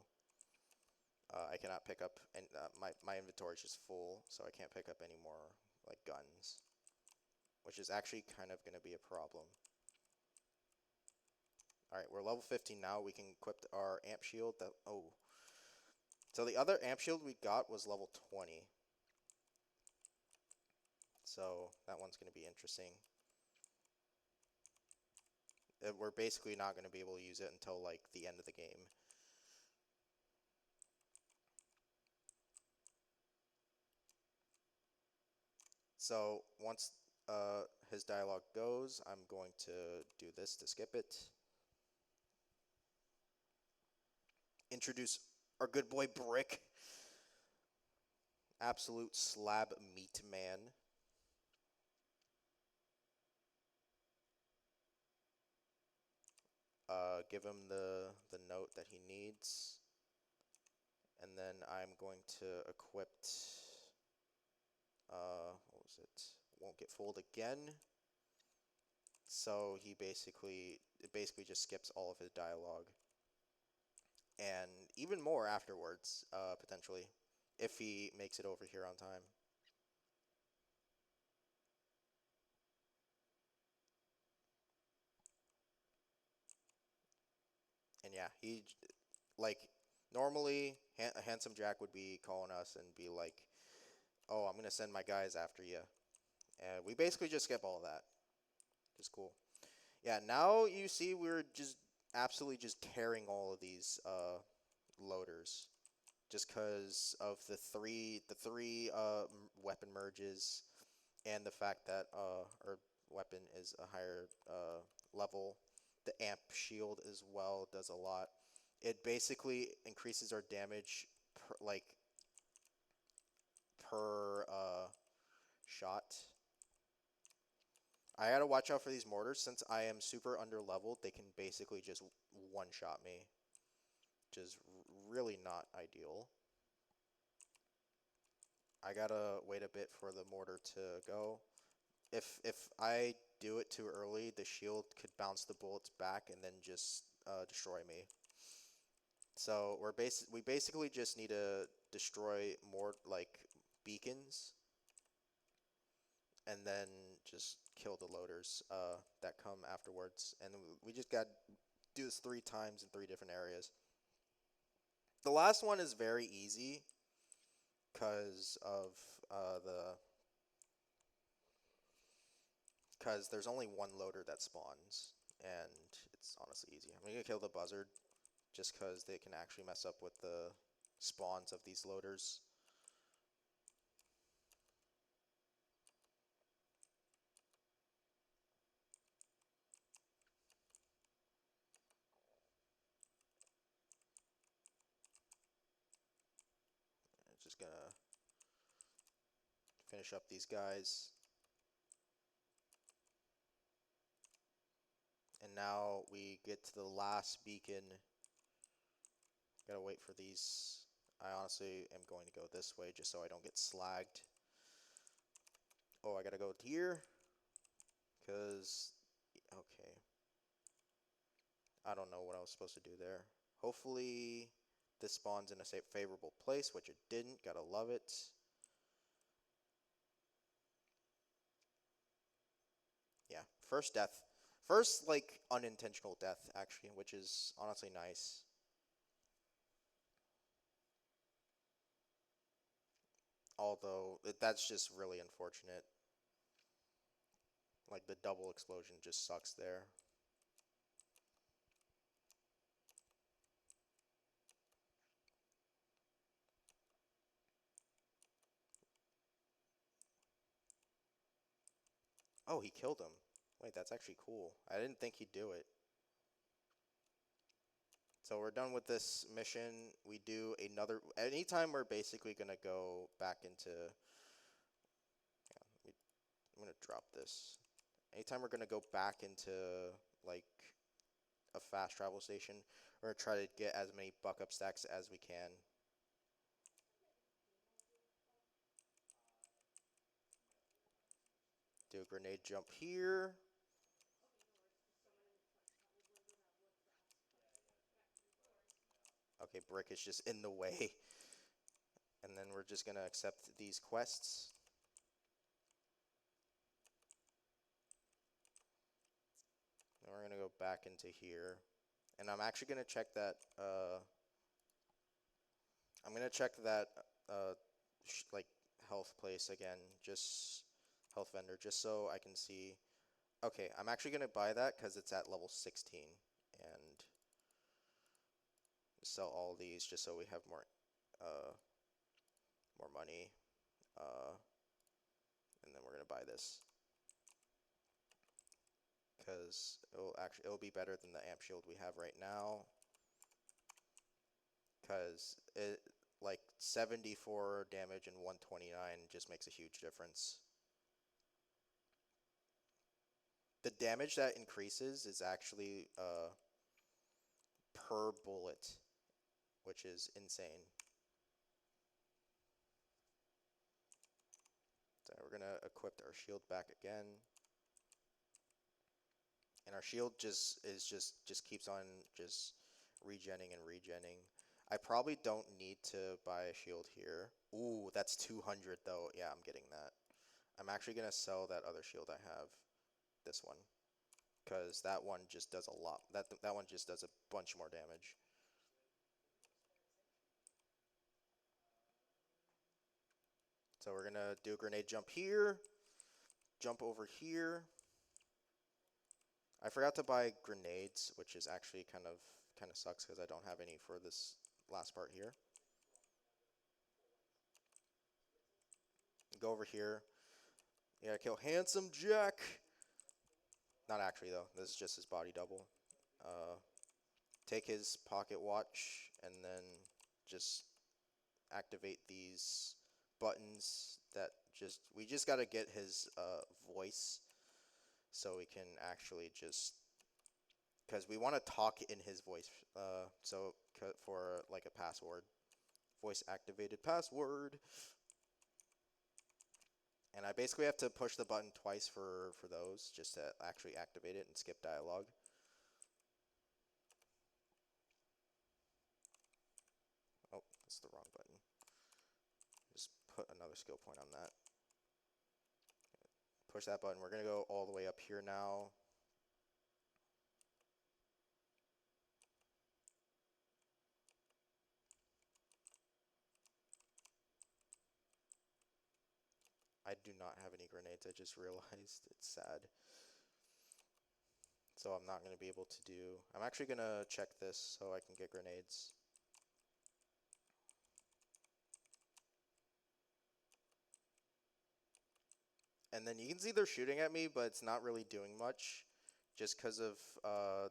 I cannot pick up. And my inventory is just full, so I can't pick up any more like guns, which is actually kind of gonna be a problem. All right, we're level 15 now. We can equip our amp shield. So the other amp shield we got was level 20. So that one's gonna be interesting. We're basically not going to be able to use it until like the end of the game. So once his dialogue goes, I'm going to do this to skip it. Introduce our good boy Brick. Absolute slab meat man. Give him the note that he needs. And then I'm going to equip, what was it? Won't get fooled again. So it basically just skips all of his dialogue. And even more afterwards, potentially, if he makes it over here on time. And yeah, like, normally, Handsome Jack would be calling us and be like, oh, I'm going to send my guys after you. And we basically just skip all that. Just cool. Yeah, now you see we're just absolutely just tearing all of these loaders. Just because of the three weapon merges, and the fact that our weapon is a higher level. The amp shield as well does a lot. It basically increases our damage per shot. I gotta watch out for these mortars. Since I am super under leveled, they can basically just one shot me, which is really not ideal. I gotta wait a bit for the mortar to go. If I do it too early, the shield could bounce the bullets back and then just destroy me. So we basically just need to destroy more like beacons, and then just kill the loaders that come afterwards. And we just got to do this 3 times in 3 different areas. The last one is very easy because of the because there's only one loader that spawns, and it's honestly easy. I'm gonna kill the buzzard just because they can actually mess up with the spawns of these loaders. I'm just gonna finish up these guys. And now we get to the last beacon. Gotta wait for these. I honestly am going to go this way just so I don't get slagged. Oh, I gotta go here. Because, okay. I don't know what I was supposed to do there. Hopefully this spawns in a safe, favorable place, which it didn't. Gotta love it. Yeah, first death. First, like, unintentional death, actually, which is honestly nice. Although that's just really unfortunate. Like the double explosion just sucks there. Oh, he killed him. Wait, that's actually cool. I didn't think he'd do it. So we're done with this mission. We do another. Anytime we're basically gonna go back into. Yeah, I'm gonna drop this. Anytime we're gonna go back into like a fast travel station, we're gonna try to get as many buck up stacks as we can. Do a grenade jump here. Okay, brick is just in the way. And then we're just gonna accept these quests. And we're gonna go back into here. And I'm actually gonna check that, I'm gonna check that, uh, like, health place again. Just, health vendor, just so I can see. Okay, I'm actually gonna buy that because it's at level 16. And sell all these just so we have uh, more money. Uh, and then we're gonna buy this. Because it'll be better than the amp shield we have right now. Because it like 74 damage and 129 just makes a huge difference. The damage that increases is actually per bullet, which is insane. So we're gonna equip our shield back again. And our shield just keeps on just regenning and regenning. I probably don't need to buy a shield here. Ooh, that's 200 though. Yeah, I'm getting that. I'm actually gonna sell that other shield I have. This one. Because that one just does a lot. That one just does a bunch more damage. So we're gonna do a grenade jump here. Jump over here. I forgot to buy grenades, which is actually kind of sucks because I don't have any for this last part here. Go over here. Yeah, kill Handsome Jack. Not actually though. This is just his body double. Take his pocket watch and then just activate these buttons that we just gotta get his voice so we can actually just because we want to talk in his voice so for like a password, voice activated password. And I basically have to push the button twice for those just to actually activate it and skip dialogue. Oh, that's the wrong button. Just put another skill point on that. Push that button. We're going to go all the way up here now. I do not have any grenades. I just realized. It's sad. So I'm not going to be able to do... I'm actually going to check this so I can get grenades. And then you can see they're shooting at me, but it's not really doing much. Just because of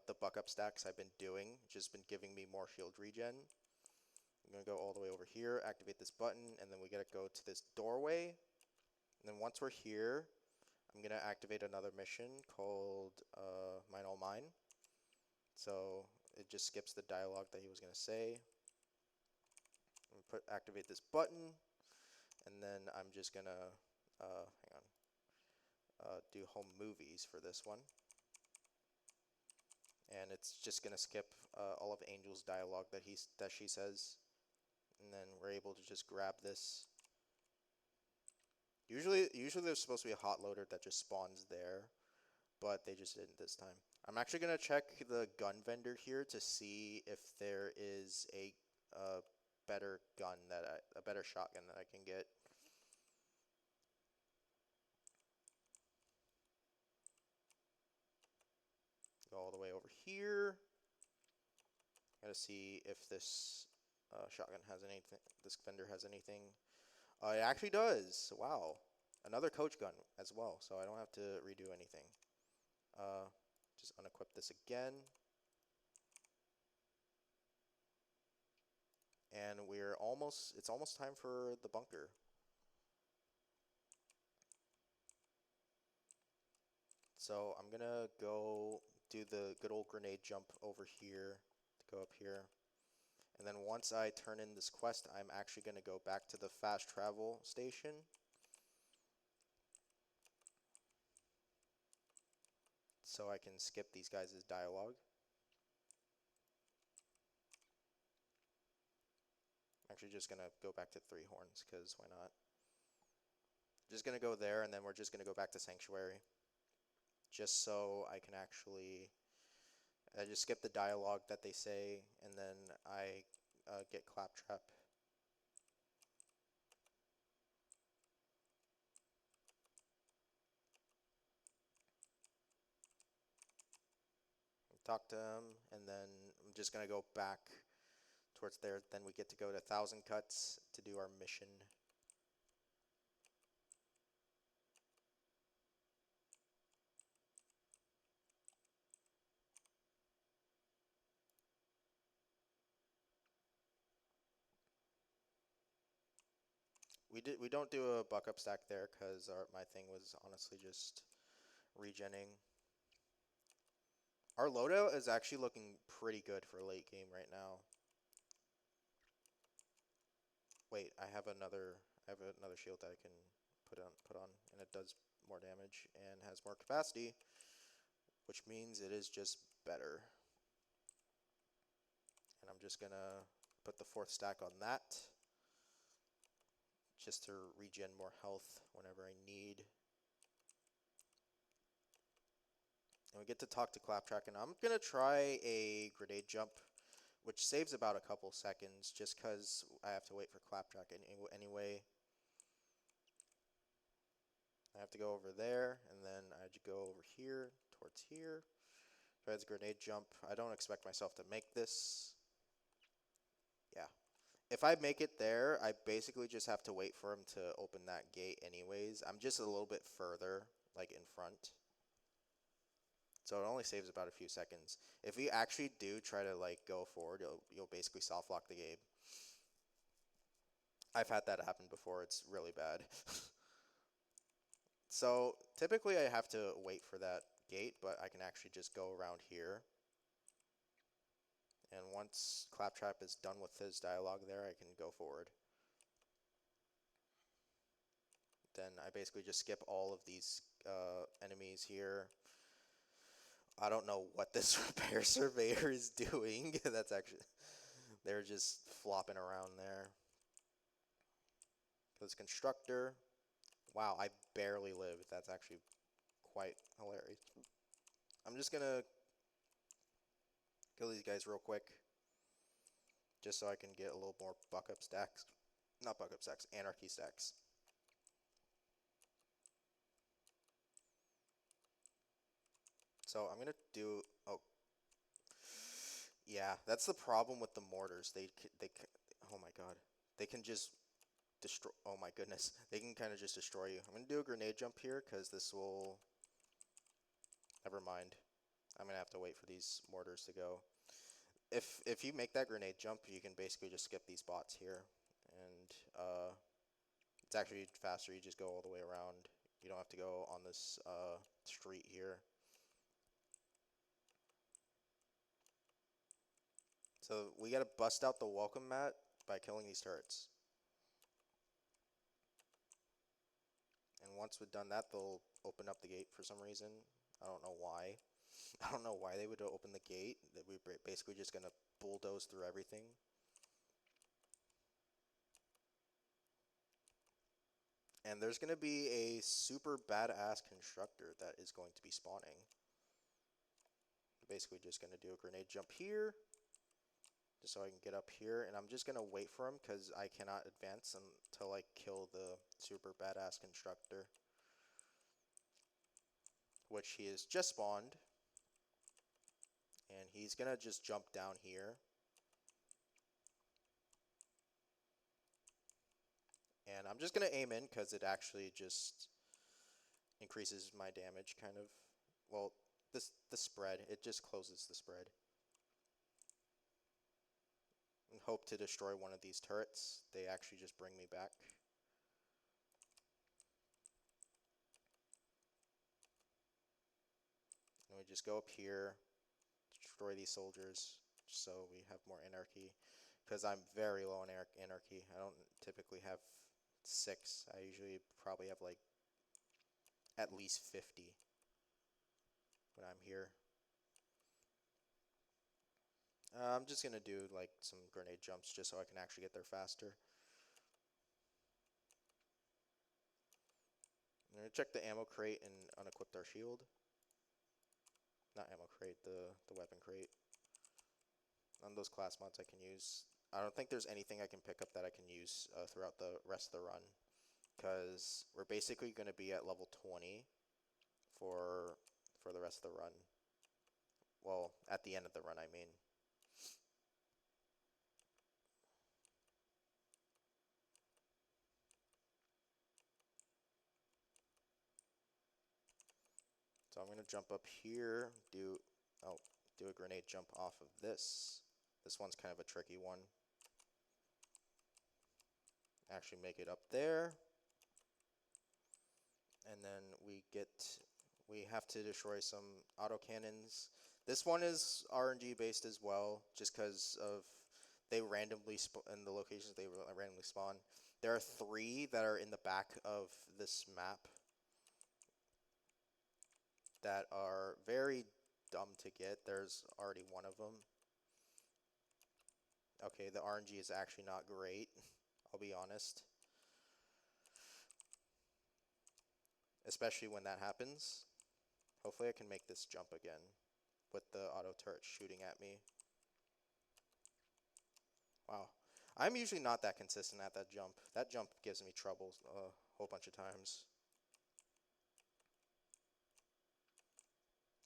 the buck up stacks I've been doing. Just been giving me more shield regen. I'm going to go all the way over here, activate this button, and then we got to go to this doorway. And then once we're here, I'm going to activate another mission called Mine All Mine. So it just skips the dialogue that he was going to say. Activate this button, and then I'm just going to, hang on, do home movies for this one. And it's just going to skip all of Angel's dialogue that she says. And then we're able to just grab this. Usually there's supposed to be a hot loader that just spawns there, but they just didn't this time. I'm actually gonna check the gun vendor here to see if there is a better gun a better shotgun that I can get. Go all the way over here. Gotta see if this shotgun has anything. This vendor has anything. It actually does. Wow. Another coach gun as well, so I don't have to redo anything. Just unequip this again. And it's almost time for the bunker. So I'm gonna go do the good old grenade jump over here to go up here. And then once I turn in this quest, I'm actually gonna go back to the fast travel station. So I can skip these guys' dialogue. I'm actually just gonna go back to Three Horns, because why not? Just gonna go there, and then we're just gonna go back to Sanctuary. Just so I can actually just skip the dialogue that they say, and then I get Claptrap. Talk to him, and then I'm just gonna go back towards there. Then we get to go to 1,000 Cuts to do our mission. We don't do a buck up stack there because my thing was honestly just regenning. Our loadout is actually looking pretty good for late game right now. Wait, I have another shield that I can put on, and it does more damage and has more capacity, which means it is just better. And I'm just gonna put the 4th stack on that, just to regen more health whenever I need. And we get to talk to Claptrap, and I'm gonna try a grenade jump, which saves about a couple seconds, just because I have to wait for Claptrap anyway. I have to go over there, and then I go over here, towards here. Try this grenade jump. I don't expect myself to make this. Yeah. If I make it there, I basically just have to wait for him to open that gate anyways. I'm just a little bit further, like in front. So it only saves about a few seconds. If you actually do try to like go forward, you'll basically soft lock the game. I've had that happen before. It's really bad. So typically I have to wait for that gate, but I can actually just go around here. And once Claptrap is done with his dialogue there, I can go forward. Then I basically just skip all of these enemies here. I don't know what this repair surveyor is doing. That's actually, they're just flopping around there. This constructor, wow, I barely lived. That's actually quite hilarious. I'm just gonna kill these guys real quick, just so I can get a little more buck up stacks. Not buck up stacks, anarchy stacks. So I'm gonna do, oh, yeah, that's the problem with the mortars. Oh my god, they can just destroy. Oh my goodness, they can kind of just destroy you. I'm gonna do a grenade jump here because this will. Never mind. I'm gonna have to wait for these mortars to go. If you make that grenade jump, you can basically just skip these bots here, and it's actually faster. You just go all the way around. You don't have to go on this street here. So we gotta bust out the welcome mat by killing these turrets. And once we've done that, they'll open up the gate for some reason. I don't know why. I don't know why they would open the gate. That we're basically just gonna bulldoze through everything. And there's gonna be a super badass constructor that is going to be spawning. Basically just gonna do a grenade jump here, just so I can get up here, and I'm just gonna wait for him because I cannot advance until I kill the super badass constructor, which he has just spawned. And he's gonna just jump down here. And I'm just gonna aim in because it actually just increases my damage, kind of. Well, the spread. It just closes the spread. And hope to destroy one of these turrets. They actually just bring me back. And we just go up here, destroy these soldiers, so we have more anarchy. Because I'm very low on anarchy. I don't typically have 6. I usually probably have like at least 50 when I'm here. I'm just gonna do like some grenade jumps just so I can actually get there faster. I'm gonna check the ammo crate and unequip our shield. Not ammo crate, the weapon crate. On those class mods I can use. I don't think there's anything I can pick up that I can use throughout the rest of the run, because we're basically going to be at level 20 for the rest of the run. Well, at the end of the run, I mean. So I'm going to jump up here, do a grenade jump off of this. This one's kind of a tricky one. Actually make it up there. And then we have to destroy some autocannons. This one is RNG based as well, just because of they randomly in the locations they randomly spawn. There are 3 that are in the back of this map that are very dumb to get. There's already one of them. Okay, the RNG is actually not great, I'll be honest. Especially when that happens. Hopefully I can make this jump again with the auto turret shooting at me. Wow. I'm usually not that consistent at that jump. That jump gives me trouble a whole bunch of times.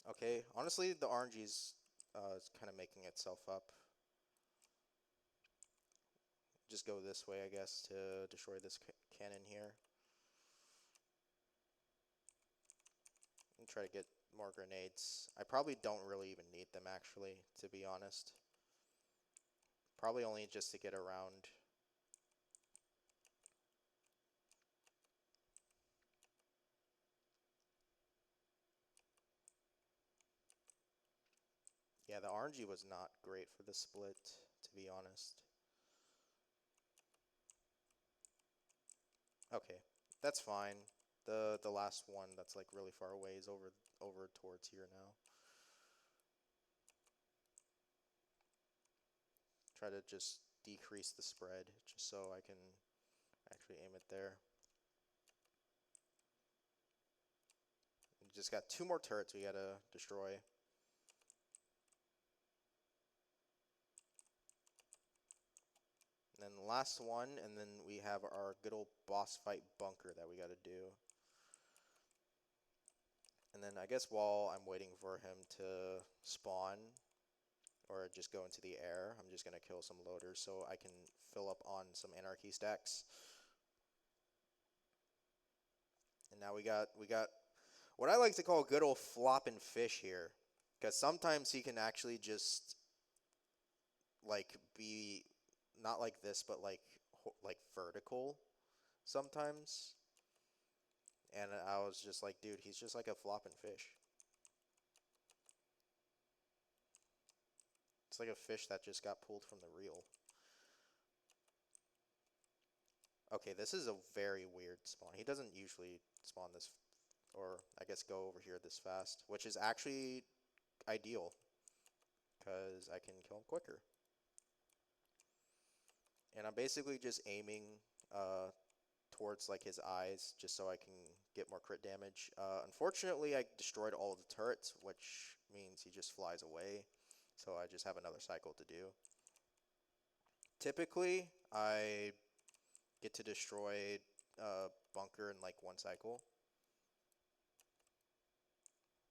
Okay, honestly, the RNG is kind of making itself up. Just go this way, I guess, to destroy this cannon here. And try to get more grenades. I probably don't really even need them, actually, to be honest. Probably only just to get around. Yeah, the RNG was not great for the split, to be honest. Okay, that's fine. The last one that's like really far away is over towards here now. Try to just decrease the spread just so I can actually aim it there. We just got 2 more turrets we gotta destroy. And then the last one, and then we have our good old boss fight bunker that we gotta do. And then I guess while I'm waiting for him to spawn, or just go into the air, I'm just gonna kill some loaders so I can fill up on some anarchy stacks. And now we got what I like to call good old flopping fish here, because sometimes he can actually just like be not like this, but like vertical sometimes. And I was just like, dude, he's just like a flopping fish. It's like a fish that just got pulled from the reel. Okay, this is a very weird spawn. He doesn't usually spawn this, or I guess go over here this fast, which is actually ideal, because I can kill him quicker. And I'm basically just aiming towards like his eyes just so I can get more crit damage. Unfortunately, I destroyed all of the turrets, which means he just flies away. So I just have another cycle to do. Typically, I get to destroy bunker in like 1 cycle.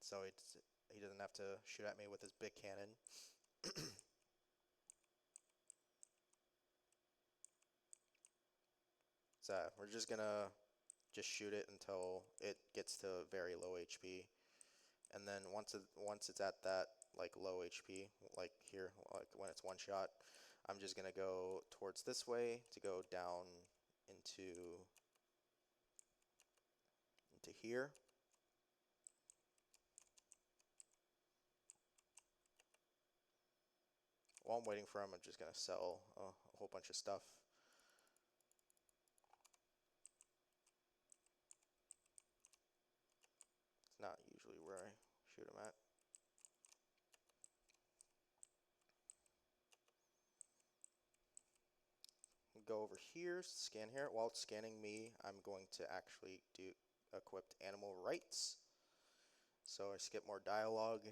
So he doesn't have to shoot at me with his big cannon. So we're just gonna just shoot it until it gets to very low HP, and then once it's at that like low HP, like here, like when it's one shot, I'm just gonna go towards this way to go down into here. While I'm waiting for him, I'm just gonna sell a whole bunch of stuff. It's not usually where I shoot him at. Go over here, scan here. While it's scanning me, I'm going to actually do equipped animal rights. So I skip more dialogue.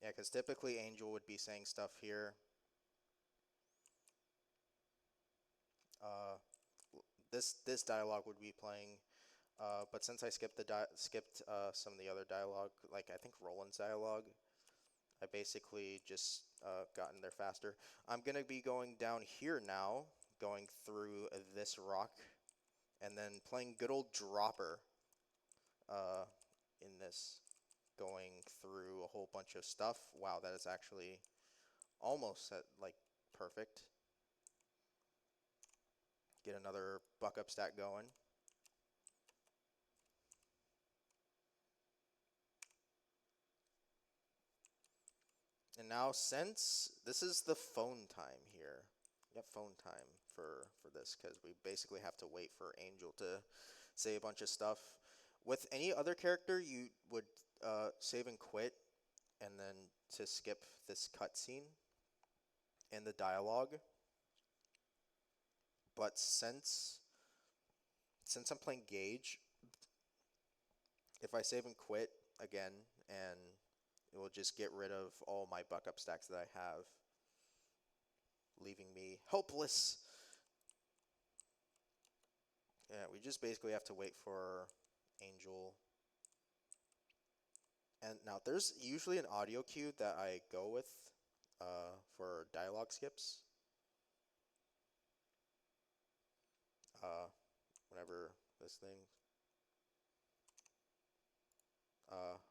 Yeah, because typically Angel would be saying stuff here. Uh, this dialogue would be playing, but since I skipped some of the other dialogue, like I think Roland's dialogue, I basically just gotten there faster. I'm gonna be going down here now, going through this rock, and then playing good old Dropper uh, in this, going through a whole bunch of stuff. Wow, that is actually almost at, like perfect. Get another buck up stat going. And now, since this is the phone time here, we have phone time for this because we basically have to wait for Angel to say a bunch of stuff. With any other character, you would save and quit, and then to skip this cutscene and the dialogue. But since I'm playing Gage, if I save and quit again, and it will just get rid of all my buck up stacks that I have, leaving me helpless. Yeah, we just basically have to wait for Angel. And now there's usually an audio cue that I go with for dialogue skips. Whenever this thing.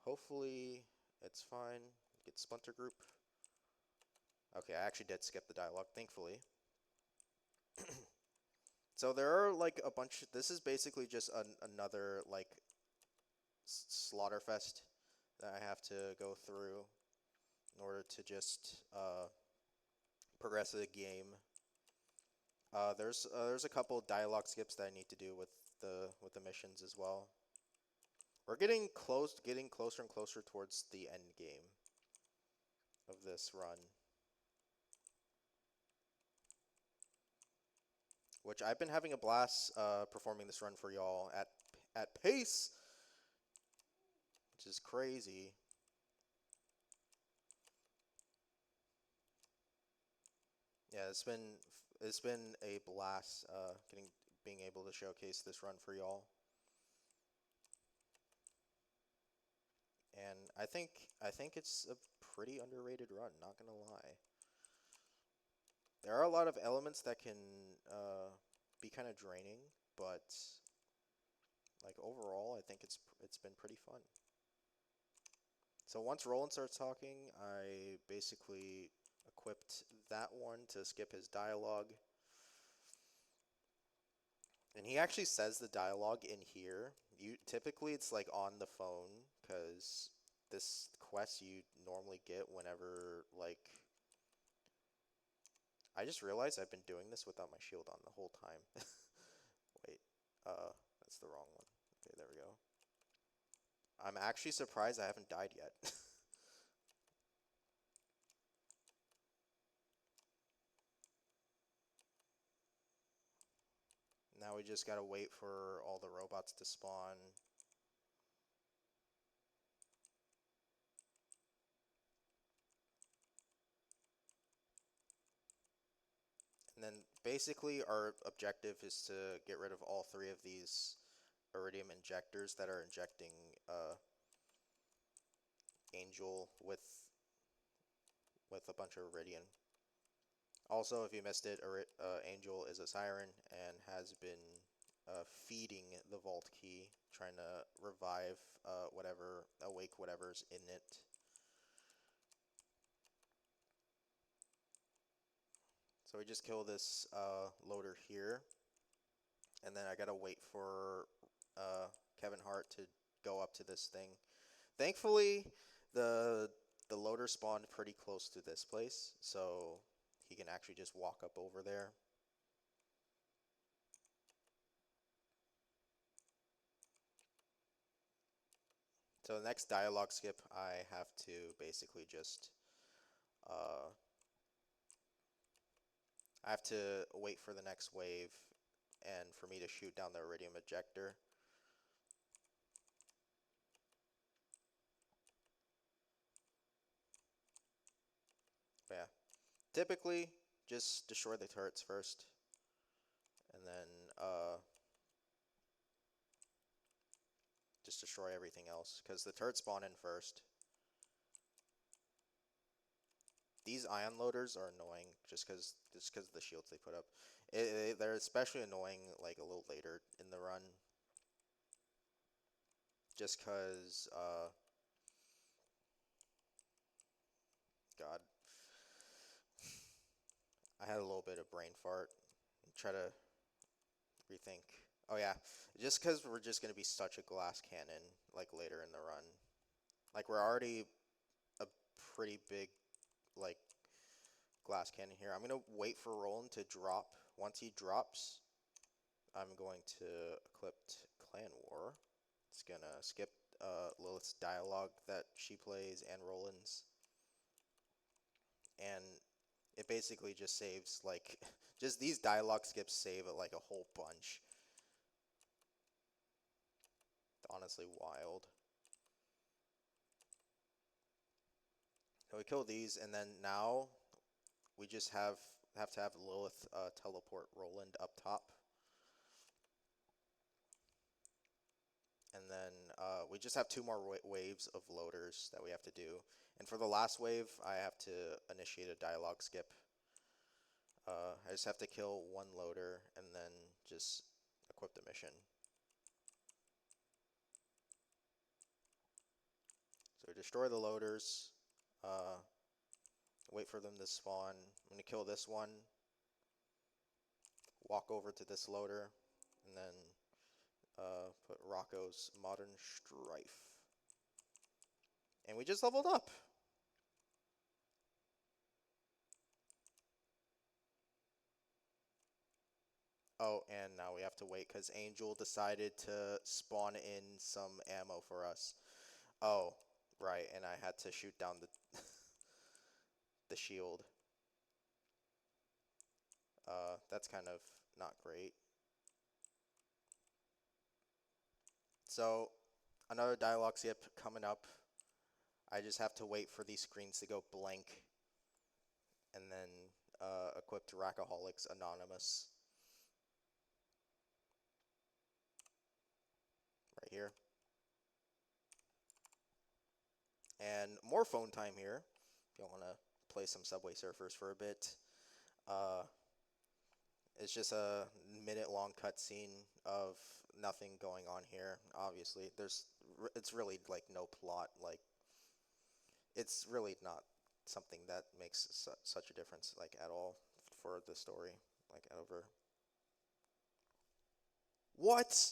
Hopefully it's fine. Get Splinter Group. Okay, I actually did skip the dialogue, thankfully. So there are like a bunch. This is basically just another like slaughterfest that I have to go through in order to just progress the game. There's a couple dialogue skips that I need to do with the missions as well. We're getting closer and closer towards the end game of this run, which I've been having a blast performing this run for y'all at pace, which is crazy. Yeah, it's been a blast being able to showcase this run for y'all. And I think it's a pretty underrated run, not gonna lie. There are a lot of elements that can be kind of draining, but like overall, I think it's been pretty fun. So once Roland starts talking, I basically equipped that one to skip his dialogue. And he actually says the dialogue in here. Typically it's like on the phone because this quest you normally get whenever like I just realized I've been doing this without my shield on the whole time. Wait, that's the wrong one. Okay, there we go. I'm actually surprised I haven't died yet. Now we just gotta wait for all the robots to spawn. And then basically our objective is to get rid of all three of these iridium injectors that are injecting Angel with a bunch of iridium. Also, if you missed it, Angel is a siren and has been feeding the vault key, trying to revive whatever's in it. So we just kill this loader here, and then I gotta wait for Kevin Hart to go up to this thing. Thankfully, the loader spawned pretty close to this place, so he can actually just walk up over there. So the next dialogue skip, I have to basically just I have to wait for the next wave and for me to shoot down the iridium ejector. But yeah, typically just destroy the turrets first, and then just destroy everything else, because the turrets spawn in first. These ion loaders are annoying just because of the shields they put up. They're especially annoying like a little later in the run, just because God, I had a little bit of brain fart. Try to rethink. Oh yeah, just because we're just gonna be such a glass cannon like later in the run. Like we're already a pretty big like glass cannon here. I'm gonna wait for Roland to drop. Once he drops, I'm going to equip Clan War. It's gonna skip Lilith's dialogue that she plays and Roland's, and it basically just saves like just these dialogue skips save like a whole bunch. It's honestly wild. So we kill these, and then now we just have to have Lilith teleport Roland up top. And then we just have 2 more waves of loaders that we have to do. And for the last wave, I have to initiate a dialogue skip. I just have to kill 1 loader and then just equip the mission. So destroy the loaders, wait for them to spawn. I'm going to kill this one, walk over to this loader, and then put Rocco's Modern Strife. And we just leveled up. Oh, and now we have to wait because Angel decided to spawn in some ammo for us. Oh, right, and I had to shoot down the the shield. That's kind of not great. So, another dialogue skip coming up. I just have to wait for these screens to go blank, and then equip Rackaholics Anonymous. Right here. And more phone time here. If you want to play some Subway Surfers for a bit. It's just a minute-long cutscene of nothing going on here. Obviously, it's really like no plot. Like, it's really not something that makes such a difference, like at all for the story, like over. What?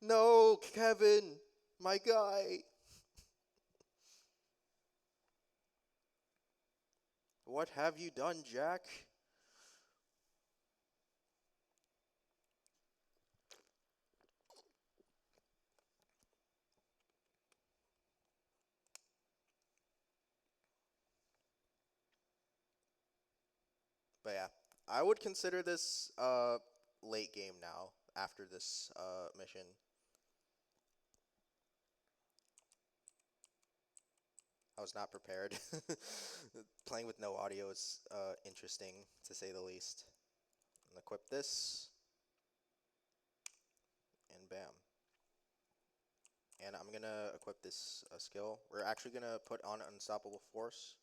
No, Kevin, my guy. What have you done, Jack? But yeah, I would consider this late game now after this mission. I was not prepared. Playing with no audio is interesting, to say the least. And equip this. and bam. And I'm gonna equip this skill. We're actually gonna put on Unstoppable Force.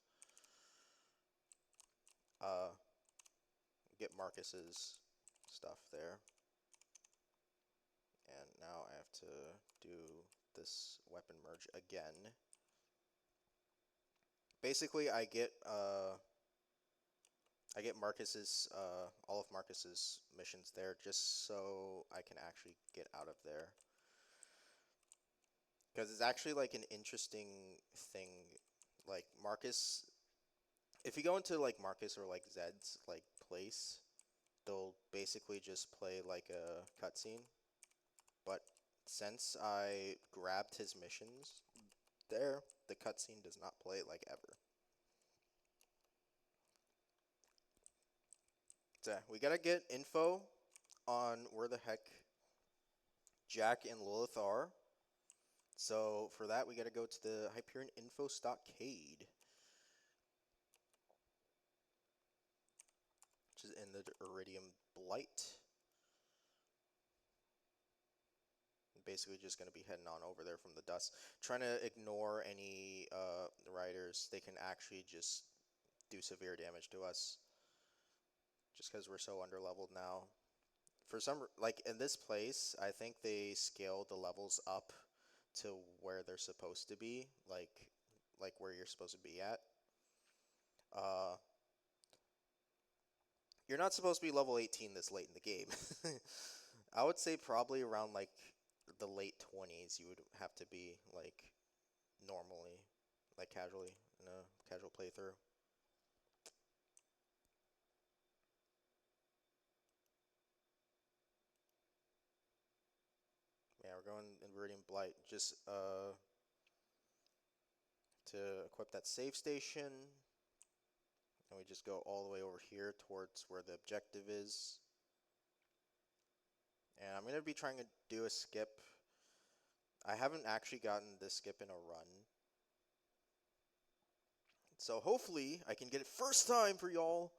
Get Marcus's stuff there. And now I have to do this weapon merge again. Basically, I get Marcus's all of Marcus's missions there just so I can actually get out of there. Because it's actually like an interesting thing. Like Marcus, if you go into like Marcus or like Zed's like place, they'll basically just play like a cutscene. But since I grabbed his missions there, the cutscene does not play like ever. So we gotta get info on where the heck Jack and Lilith are. So for that, we gotta go to the Hyperion Info Stockade, which is in the Iridium Blight. Basically just going to be heading on over there from the dust, trying to ignore any riders. They can actually just do severe damage to us just because we're so underleveled now. For some, like in this place, I think they scaled the levels up to where they're supposed to be, like where you're supposed to be at. Uh, you're not supposed to be level 18 this late in the game. I would say probably around like the late 20s you would have to be like normally, like casually, in a casual playthrough. Yeah, we're going in Iridium Blight just to equip that save station. And we just go all the way over here towards where the objective is. And I'm going to be trying to do a skip. I haven't actually gotten this skip in a run. So hopefully I can get it first time for y'all.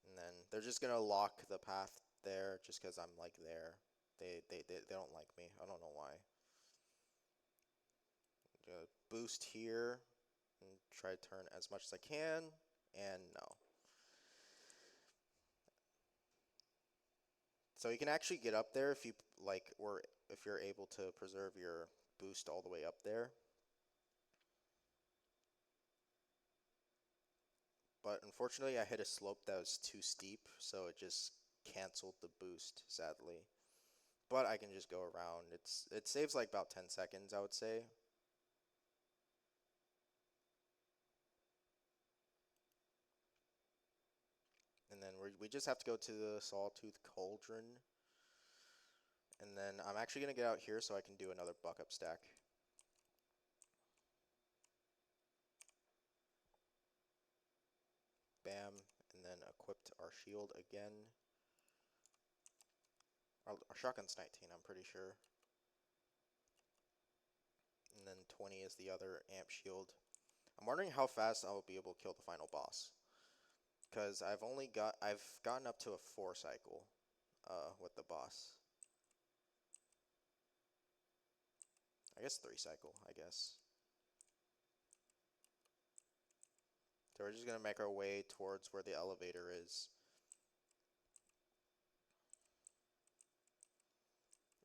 And then they're just going to lock the path there just because I'm like there. They don't like me. I don't know why. Boost here and try to turn as much as I can, and no. So you can actually get up there if you like, or if you're able to preserve your boost all the way up there. But unfortunately, I hit a slope that was too steep, so it just canceled the boost, sadly. But I can just go around. It saves like about 10 seconds, I would say. And then we just have to go to the Sawtooth Cauldron. And then I'm actually going to get out here so I can do another buck up stack. Bam. And then equipped our shield again. Our shotgun's 19, I'm pretty sure. And then 20 is the other amp shield. I'm wondering how fast I will be able to kill the final boss. Because I've gotten up to a 4 cycle with the boss. I guess 3 cycle, I guess. So we're just going to make our way towards where the elevator is.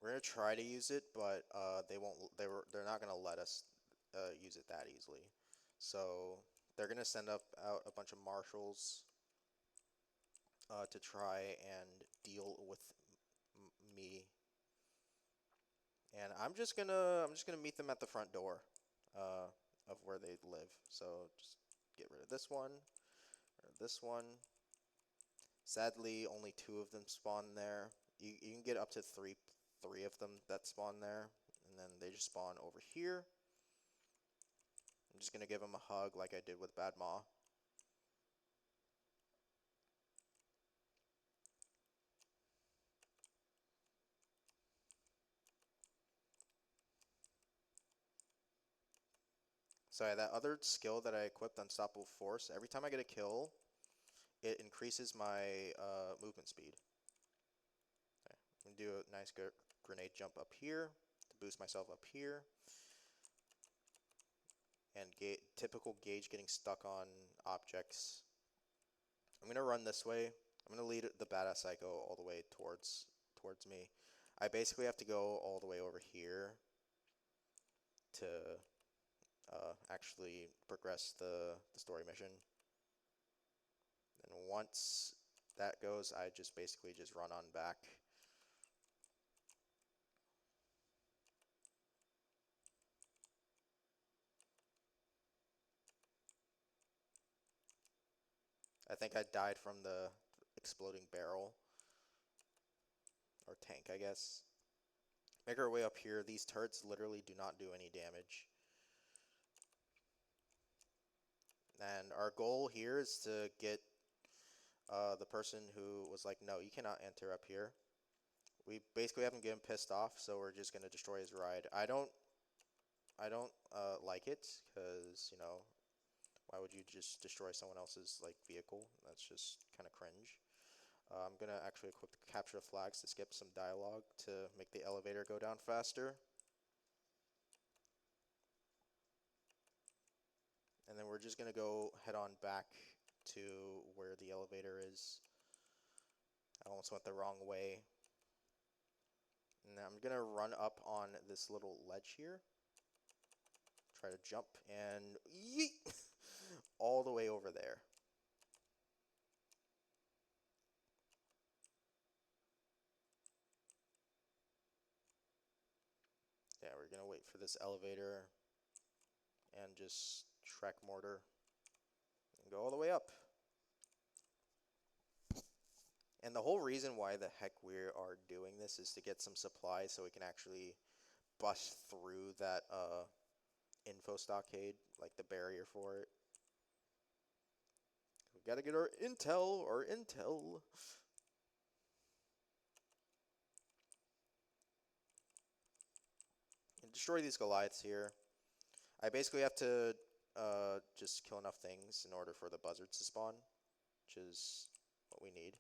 We're going to try to use it, but they're not going to let us use it that easily. So they're going to send out a bunch of marshals to try and deal with me. And I'm just gonna meet them at the front door of where they live. So just get rid of this one or this one. Sadly, only 2 of them spawn there. You can get up to three of them that spawn there, and then they just spawn over here. I'm just gonna give them a hug like I did with Bad Ma. So that other skill that I equipped, Unstoppable Force, every time I get a kill, it increases my movement speed. I'm gonna do a nice grenade jump up here to boost myself up here. And typical Gage getting stuck on objects. I'm gonna run this way. I'm gonna lead the badass psycho all the way towards me. I basically have to go all the way over here to actually progress the story mission. And once that goes, I just basically just run on back. I think I died from the exploding barrel. Or tank, I guess. Make our way up here. These turrets literally do not do any damage. And our goal here is to get the person who was like, no, you cannot enter up here. We basically have him getting pissed off, so we're just gonna destroy his ride. I don't like it, because, you know, why would you just destroy someone else's like vehicle? That's just kind of cringe. I'm gonna actually equip the capture flags to skip some dialogue to make the elevator go down faster. And then we're just gonna go head on back to where the elevator is. I almost went the wrong way. And I'm gonna run up on this little ledge here. Try to jump and yeet all the way over there. Yeah, we're gonna wait for this elevator and just track mortar and go all the way up. And the whole reason why the heck we are doing this is to get some supplies so we can actually bust through that info stockade, like the barrier for it. We gotta get our intel, and destroy these Goliaths here. I basically have to just kill enough things in order for the buzzards to spawn, which is what we need.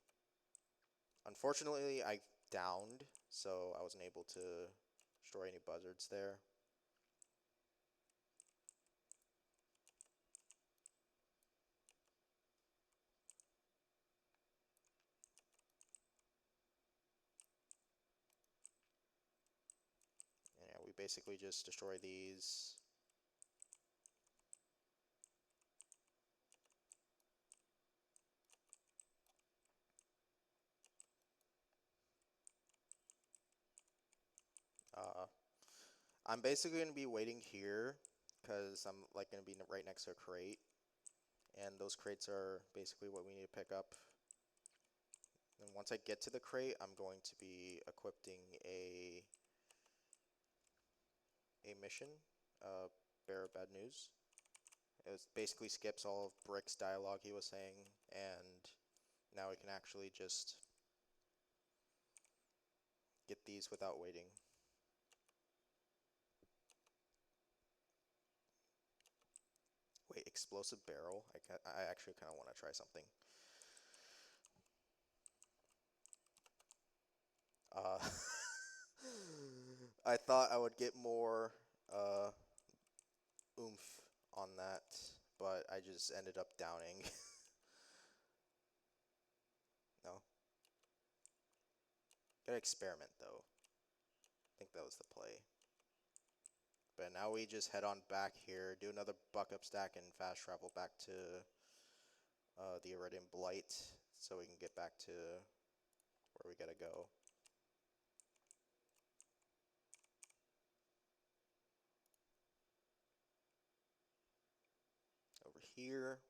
Unfortunately, I downed, so I wasn't able to destroy any buzzards there. And yeah, we basically just destroy these. I'm basically going to be waiting here because I'm like going to be right next to a crate. And those crates are basically what we need to pick up. And once I get to the crate, I'm going to be equipping a mission, Bearer of Bad News. It basically skips all of Brick's dialogue he was saying, and now we can actually just get these without waiting. Wait, explosive barrel? I actually kind of want to try something. I thought I would get more oomph on that, but I just ended up downing. No. Gotta experiment, though. I think that was the play. But now we just head on back here, do another buck up stack, and fast travel back to the Iridium Blight, so we can get back to where we gotta go. Over here.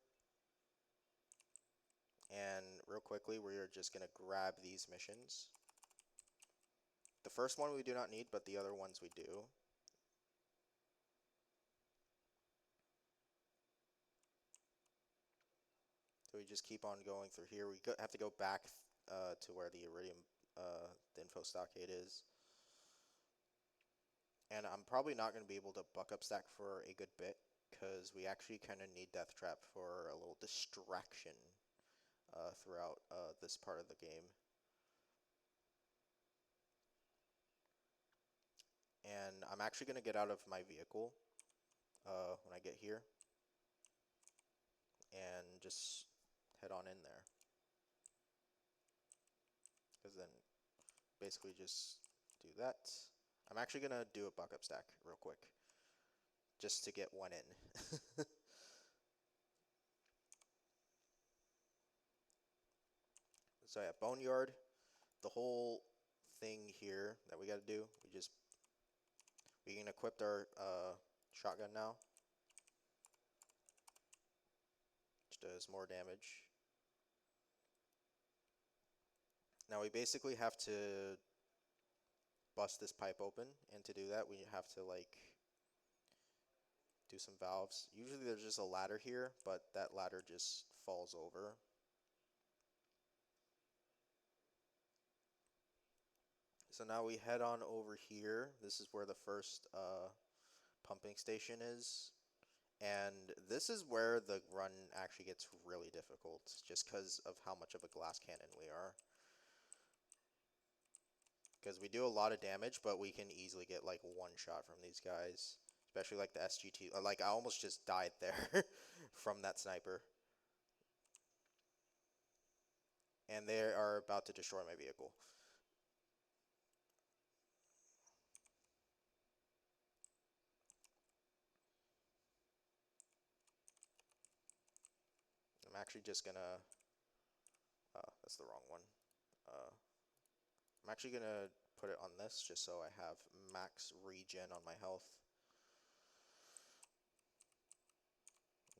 And real quickly, we're just gonna grab these missions. The first one we do not need, but the other ones we do. So we just keep on going through here. We have to go back to where the Iridium, the info stockade is. And I'm probably not going to be able to buck up stack for a good bit, because we actually kind of need Death Trap for a little distraction throughout this part of the game. And I'm actually going to get out of my vehicle when I get here and just head on in there. Because then basically just do that. I'm actually going to do a buck up stack real quick just to get one in. So yeah, Boneyard, the whole thing here that we got to do, we can equip our shotgun now, which does more damage. Now we basically have to bust this pipe open, and to do that we have to like do some valves. Usually there's just a ladder here, but that ladder just falls over. So now we head on over here. This is where the first pumping station is. And this is where the run actually gets really difficult, just because of how much of a glass cannon we are. Because we do a lot of damage, but we can easily get like one shot from these guys. Especially like the SGT. Like I almost just died there from that sniper. And they are about to destroy my vehicle. I'm actually just gonna... that's the wrong one. I'm actually gonna put it on this just so I have max regen on my health.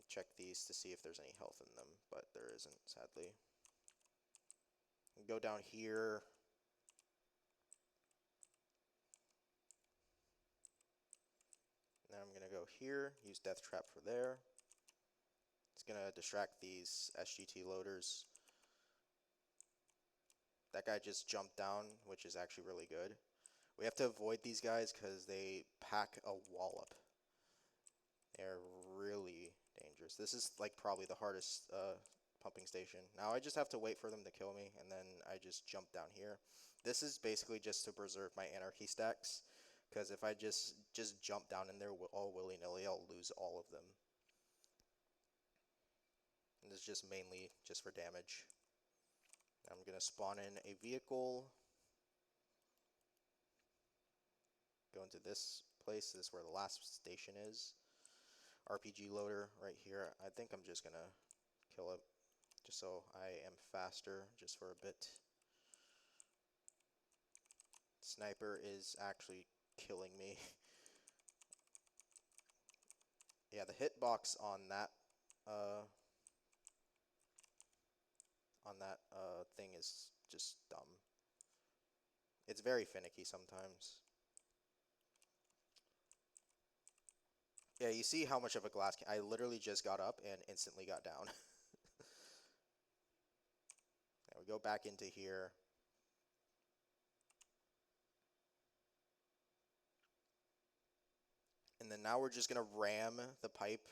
Check these to see if there's any health in them, but there isn't, sadly. Go down here. Now I'm gonna go here, use Death Trap for there. It's gonna distract these SGT loaders. That guy just jumped down, which is actually really good. We have to avoid these guys because they pack a wallop. They're really dangerous. This is like probably the hardest pumping station. Now I just have to wait for them to kill me, and then I just jump down here. This is basically just to preserve my anarchy stacks, because if I just jump down in there all willy-nilly, I'll lose all of them. And this is just mainly just for damage. I'm gonna spawn in a vehicle. Go into this place. This is where the last station is. RPG loader right here. I think I'm just gonna kill it just so I am faster just for a bit. Sniper is actually killing me. Yeah, the hitbox on that thing is just dumb. It's very finicky sometimes. Yeah, you see how much of a glass I literally just got up and instantly got down. Now we go back into here. And then now we're just going to ram the pipe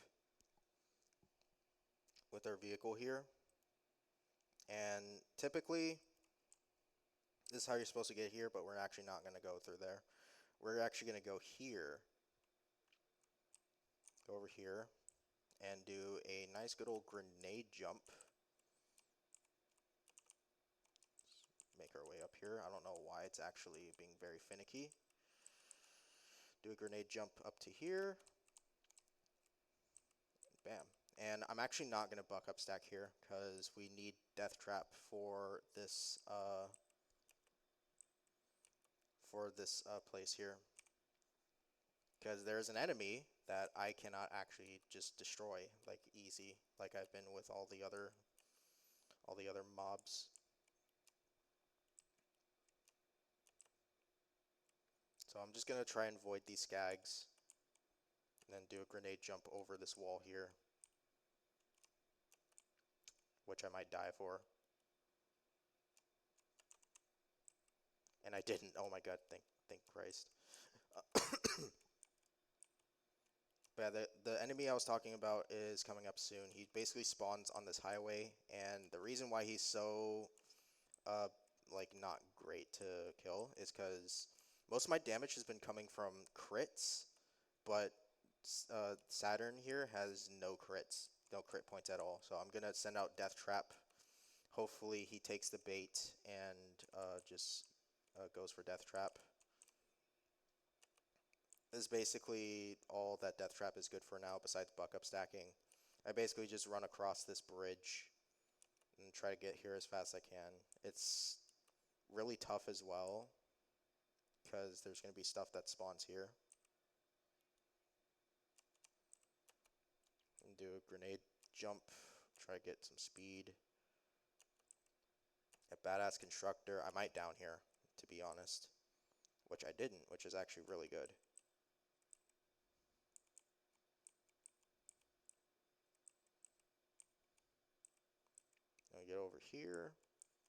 with our vehicle here. And typically, this is how you're supposed to get here, but we're actually not going to go through there. We're actually going to go here. Go over here and do a nice good old grenade jump. Make our way up here. I don't know why it's actually being very finicky. Do a grenade jump up to here. Bam. And I'm actually not going to buck up stack here because we need Death Trap for this place here. Because there's an enemy that I cannot actually just destroy like easy, like I've been with all the other mobs. So I'm just gonna try and avoid these skags, and then do a grenade jump over this wall here, which I might die for. And I didn't. Oh my god! Thank Christ. But yeah, the enemy I was talking about is coming up soon. He basically spawns on this highway, and the reason why he's so like not great to kill is because Most of my damage has been coming from crits, but Saturn here has no crits, no crit points at all. So I'm gonna send out Death Trap. Hopefully he takes the bait and just goes for Death Trap. This is basically all that Death Trap is good for now, besides buck up stacking. I basically just run across this bridge and try to get here as fast as I can. It's really tough as well, because there's going to be stuff that spawns here. And do a grenade jump, try to get some speed. A badass constructor. I might down here, to be honest. Which I didn't, which is actually really good. I'll get over here.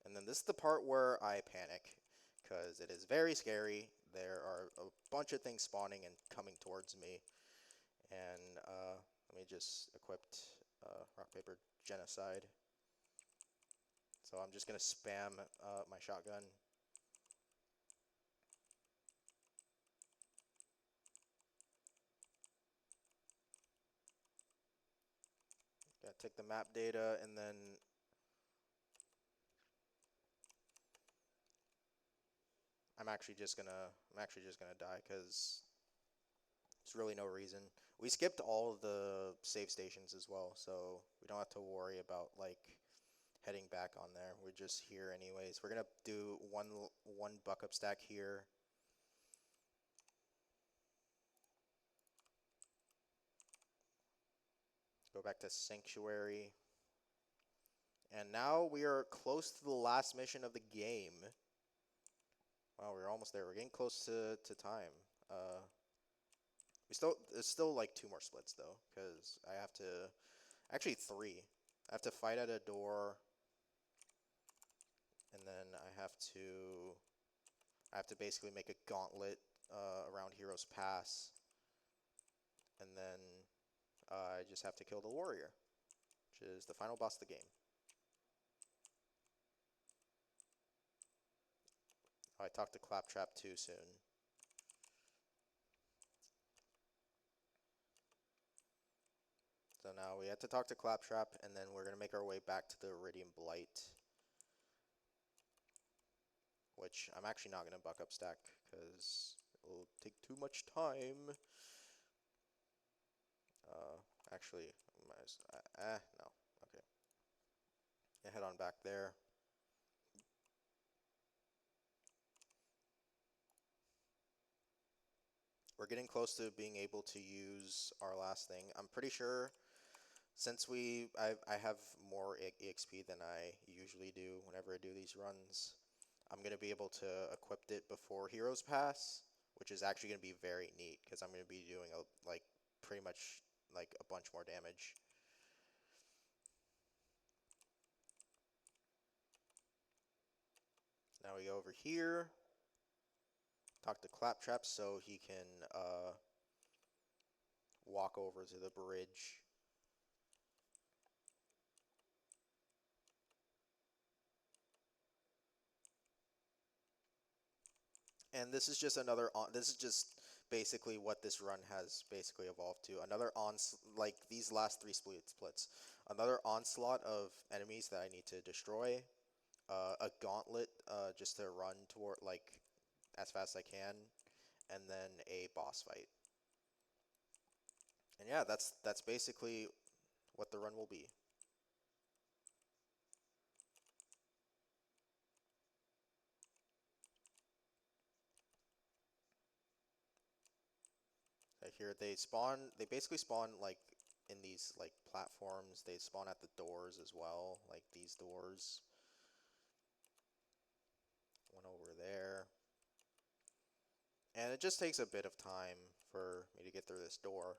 And then this is the part where I panic, because it is very scary. There are a bunch of things spawning and coming towards me. And let me just equip rock, paper, genocide. So I'm just going to spam my shotgun. Gotta take the map data, and then I'm actually just gonna die, because there's really no reason. We skipped all of the save stations as well, so we don't have to worry about like heading back on there. We're just here anyways. We're gonna do one buck up stack here. Go back to Sanctuary. And now we are close to the last mission of the game. Wow, we're almost there. We're getting close to time. There's still like 2 more splits though, because I have to, actually 3. I have to fight at a door, and then I have to basically make a gauntlet around Heroes Pass, and then I just have to kill the warrior, which is the final boss of the game. Oh, I talked to Claptrap too soon. So now we have to talk to Claptrap, and then we're going to make our way back to the Iridium Blight, which I'm actually not going to buck up stack, because it will take too much time. Actually, no. Okay. Yeah, head on back there. We're getting close to being able to use our last thing. I'm pretty sure, since I have more EXP than I usually do whenever I do these runs, I'm going to be able to equip it before Heroes Pass, which is actually going to be very neat, because I'm going to be doing pretty much like a bunch more damage. Now we go over here, talk to Claptrap so he can walk over to the bridge. And this is just this is just basically what this run has basically evolved to. Another like these last 3 splits. Another onslaught of enemies that I need to destroy. A gauntlet just to run toward like as fast as I can, and then a boss fight. And yeah, that's basically what the run will be. Here they basically spawn like in these like platforms. They spawn at the doors as well, like these doors. One over there. And it just takes a bit of time for me to get through this door.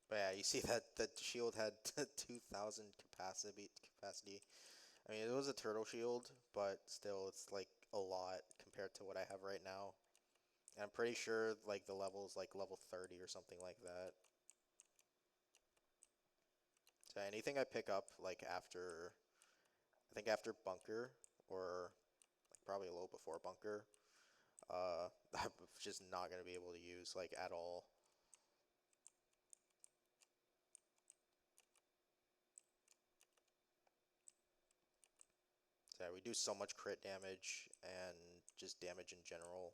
But yeah, you see that the shield had 2,000 capacity. I mean, it was a turtle shield, but still, it's like a lot compared to what I have right now. And I'm pretty sure like the level's like level 30 or something like that. So anything I pick up like after, I think after bunker or like probably a little before bunker, I'm just not gonna be able to use like at all. So yeah, we do so much crit damage and just damage in general.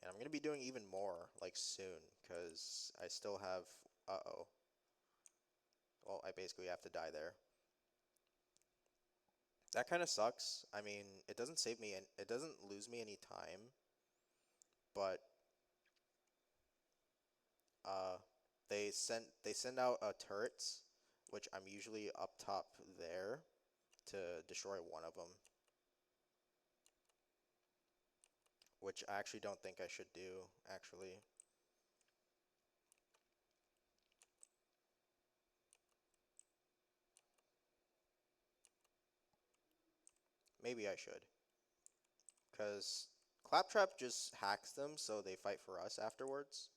And I'm gonna be doing even more like soon because I still have. Uh-oh. Well, I basically have to die there. That kind of sucks. I mean, it doesn't save me and it doesn't lose me any time, but uh, they send out turrets, which I'm usually up top there to destroy one of them, which I actually don't think I should do. Actually, maybe I should, because Claptrap just hacks them so they fight for us afterwards.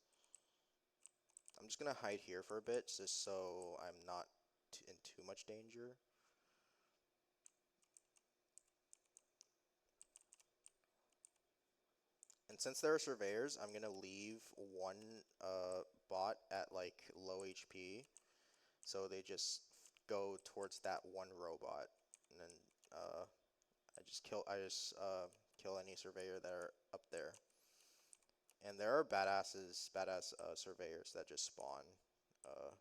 I'm just gonna hide here for a bit, just so I'm not in too much danger. And since there are surveyors, I'm gonna leave one bot at like low HP, so they just go towards that one robot, and then I just kill any surveyor that are up there. And there are badass surveyors that just spawn, uh,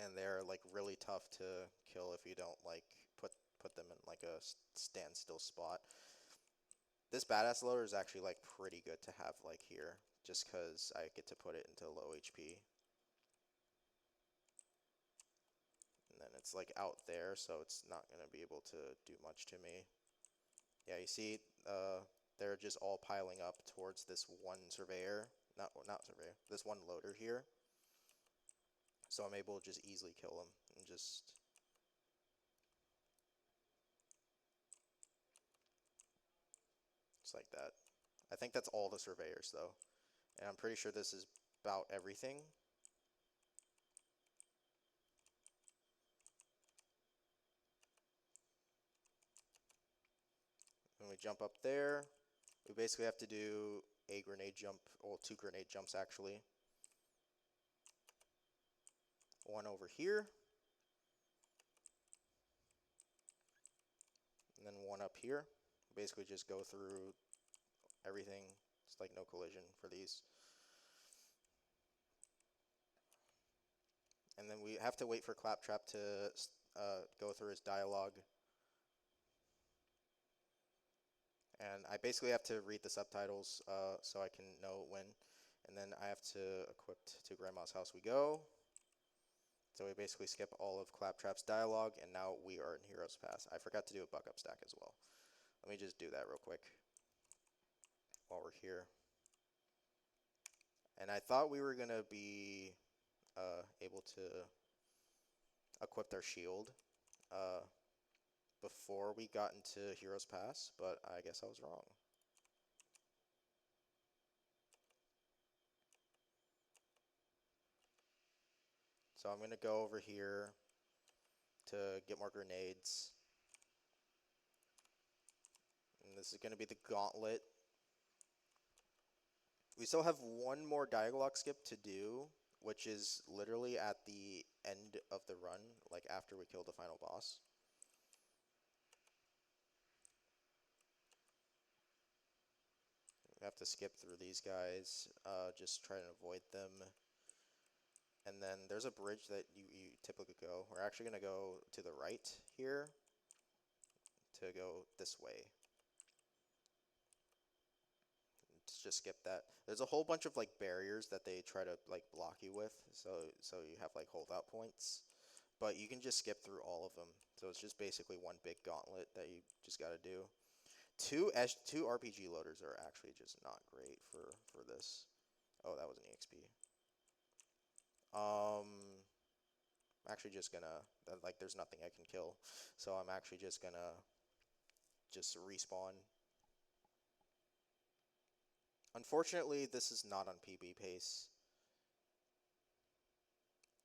and they're like really tough to kill if you don't like put them in like a standstill spot. This badass loader is actually like pretty good to have like here, just because I get to put it into low HP. And then it's like out there, so it's not gonna be able to do much to me. Yeah, you see, they're just all piling up towards this one surveyor, not surveyor, this one loader here. So I'm able to just easily kill them and just. Just like that. I think that's all the surveyors though, and I'm pretty sure this is about everything. When we jump up there, we basically have to do a grenade jump, well, 2 grenade jumps actually. One over here, and then one up here. Basically just go through everything. It's like no collision for these. And then we have to wait for Claptrap to go through his dialogue. And I basically have to read the subtitles so I can know when. And then I have to equip to Grandma's house we go. So we basically skip all of Claptrap's dialogue, and now we are in Heroes Pass. I forgot to do a buck up stack as well. Let me just do that real quick while we're here. And I thought we were going to be able to equip their shield before we got into Heroes Pass, but I guess I was wrong. So I'm going to go over here to get more grenades. And this is going to be the gauntlet. We still have one more dialogue skip to do, which is literally at the end of the run, like after we kill the final boss. We have to skip through these guys, just try to avoid them. And then there's a bridge that you typically go. We're actually going to go to the right here to go this way. Just skip that. There's a whole bunch of like barriers that they try to like block you with, so you have like holdout points. But you can just skip through all of them. So it's just basically one big gauntlet that you just got to do. Two RPG loaders are actually just not great for this. Oh, that was an EXP. I'm actually just gonna like there's nothing I can kill, so I'm actually just gonna just respawn. Unfortunately, this is not on PB pace.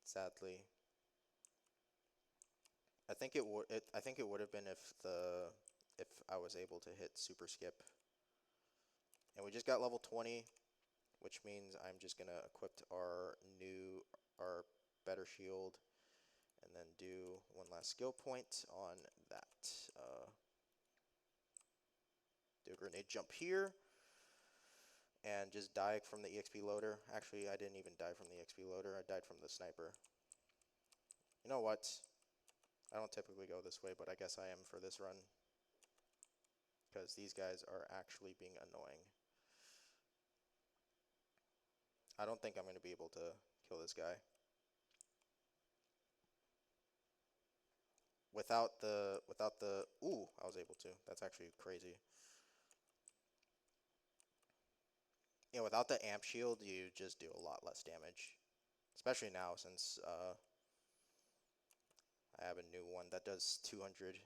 sadly. I think it would. I think it would have been if I was able to hit super skip. And we just got level 20, which means I'm just gonna equip our better shield, and then do one last skill point on that. Do a grenade jump here, and just die from the EXP loader. Actually, I didn't even die from the EXP loader. I died from the sniper. You know what? I don't typically go this way, but I guess I am for this run, because these guys are actually being annoying. I don't think I'm going to be able to kill this guy. Without the, ooh, I was able to. That's actually crazy. You know, without the amp shield, you just do a lot less damage. Especially now, since I have a new one that does 200.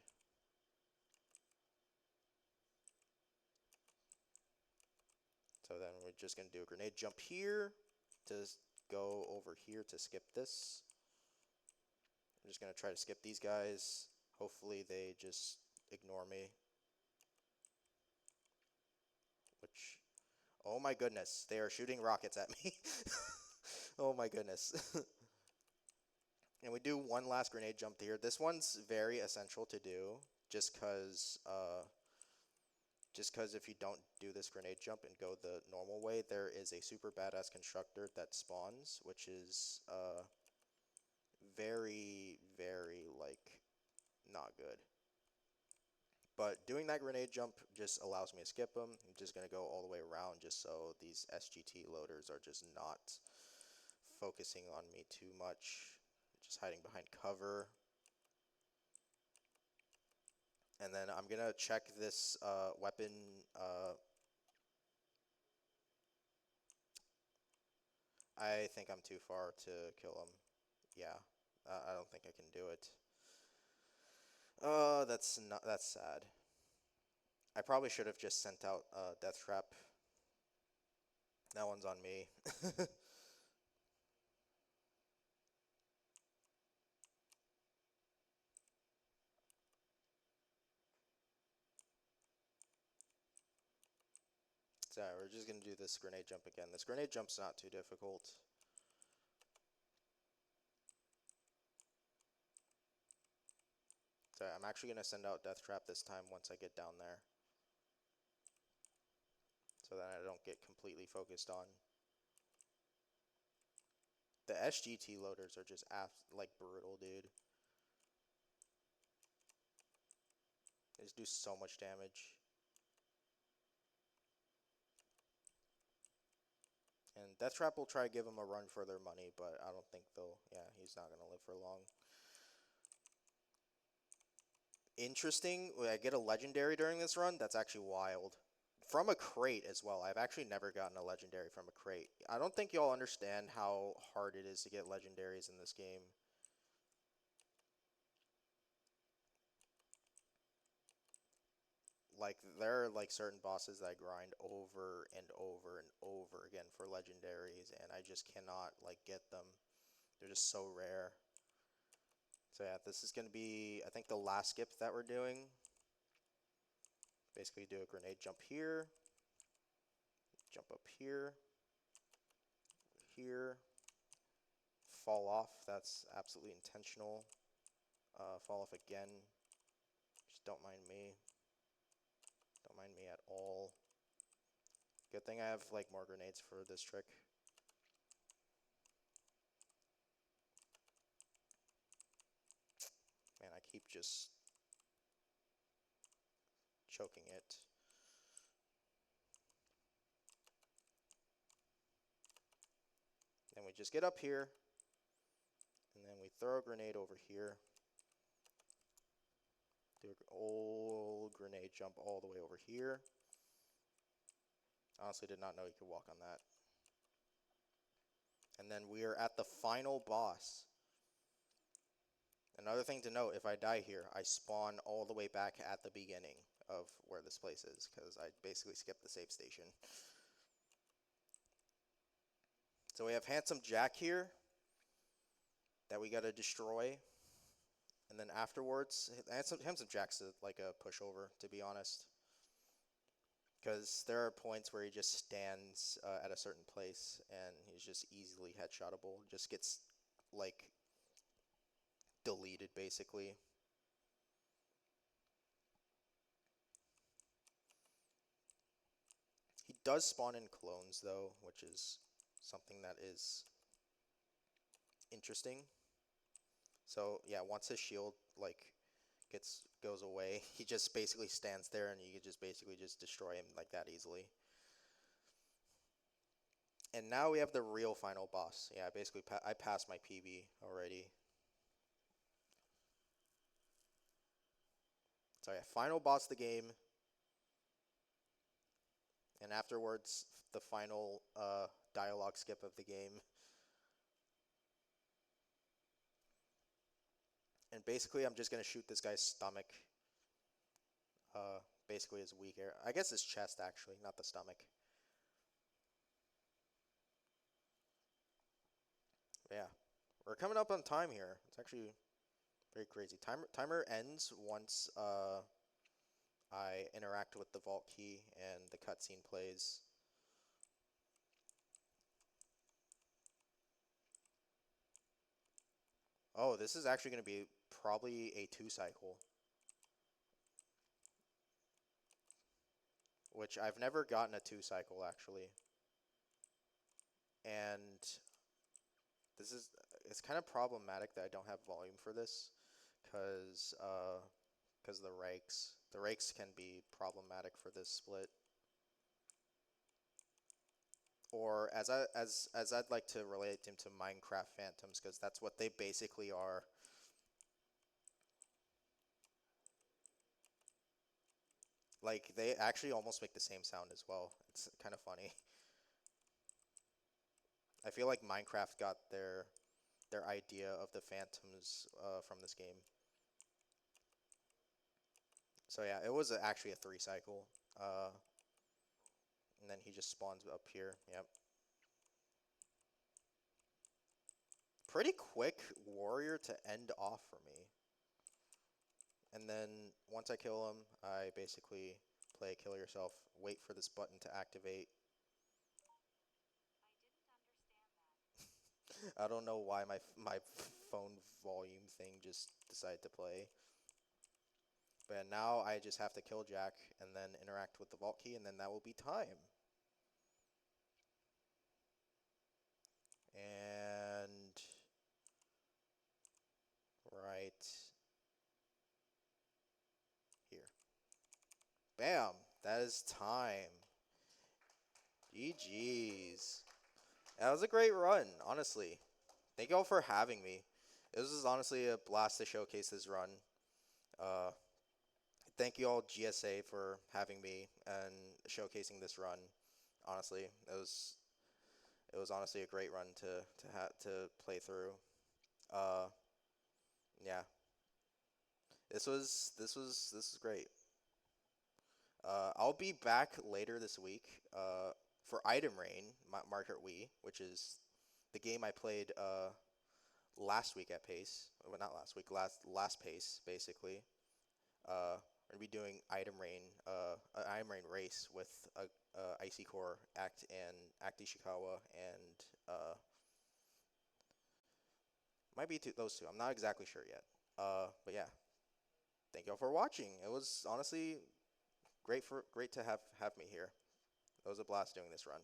So then we're just going to do a grenade jump here to go over here to skip this. I'm just going to try to skip these guys. Hopefully they just ignore me. Which, oh my goodness, they are shooting rockets at me. Oh my goodness. And we do one last grenade jump here. This one's very essential to do, just because if you don't do this grenade jump and go the normal way, there is a super badass constructor that spawns, which is very, very, like, not good. But doing that grenade jump just allows me to skip them. I'm just going to go all the way around just so these SGT loaders are just not focusing on me too much. Just hiding behind cover. And then I'm going to check this weapon. I think I'm too far to kill him. Yeah, I don't think I can do it. That's sad. I probably should have just sent out Death Trap. That one's on me. So we're just gonna do this grenade jump again. This grenade jump's not too difficult. So I'm actually gonna send out Death Trap this time once I get down there, so that I don't get completely focused on. The SGT loaders are just like brutal, dude. They just do so much damage. And Death Trap will try to give him a run for their money, but I don't think they'll. Yeah, he's not gonna live for long. Interesting. I get a legendary during this run. That's actually wild. From a crate as well. I've actually never gotten a legendary from a crate. I don't think y'all understand how hard it is to get legendaries in this game. Like, there are like certain bosses that I grind over and over and over again for legendaries, and I just cannot like get them. They're just so rare. So yeah, this is gonna be, I think, the last skip that we're doing. Basically do a grenade jump here, jump up here, here, fall off. That's absolutely intentional. Fall off again. Just don't mind me. Don't mind me at all. Good thing I have like more grenades for this trick. Man, I keep just choking it. Then we just get up here, and then we throw a grenade over here. Do an old grenade jump all the way over here. Honestly, did not know you could walk on that. And then we are at the final boss. Another thing to note, if I die here, I spawn all the way back at the beginning of where this place is, because I basically skipped the save station. So we have Handsome Jack here. that we gotta destroy. And then afterwards, and some jacks to like a pushover, to be honest. Because there are points where he just stands at a certain place and he's just easily headshotable. Just gets like deleted basically. He does spawn in clones though, which is something that is interesting. So yeah, once his shield like goes away, he just basically stands there and you can just basically just destroy him like that easily. And now we have the real final boss. Yeah, basically I passed my PB already. So yeah, final boss of the game, and afterwards the final dialogue skip of the game. And basically I'm just gonna shoot this guy's stomach. Basically his weak area. I guess his chest actually, not the stomach. But yeah, we're coming up on time here. It's actually very crazy. Timer ends once I interact with the vault key and the cutscene plays. Oh, this is actually going to be probably a 2 cycle, which I've never gotten a 2 cycle actually. And it's kind of problematic that I don't have volume for this, because the rakes. The rakes can be problematic for this split. Or as I'd like to relate them to Minecraft Phantoms, because that's what they basically are. Like they actually almost make the same sound as well. It's kind of funny. I feel like Minecraft got their idea of the Phantoms from this game. So yeah, it was actually a 3 cycle. And then he just spawns up here. Yep. Pretty quick warrior to end off for me. And then once I kill him, I basically play kill yourself, wait for this button to activate. I don't know why my phone volume thing just decided to play. But now I just have to kill Jack and then interact with the vault key, and then that will be time. And right here. Bam! That is time. GG's. That was a great run, honestly. Thank you all for having me. This was honestly a blast to showcase this run. Uh, Thank you all GSA for having me and showcasing this run. Honestly, it was honestly a great run to play through. Uh, yeah, this was great. I'll be back later this week for Item Rain Market Wii, which is the game I played last week at Pace. Well, not last week, last Pace basically. We're gonna be doing an Item Rain race with Icy Core, Act and Act Ishikawa, and might be those two. I'm not exactly sure yet. But yeah, thank y'all for watching. It was honestly great to have me here. It was a blast doing this run.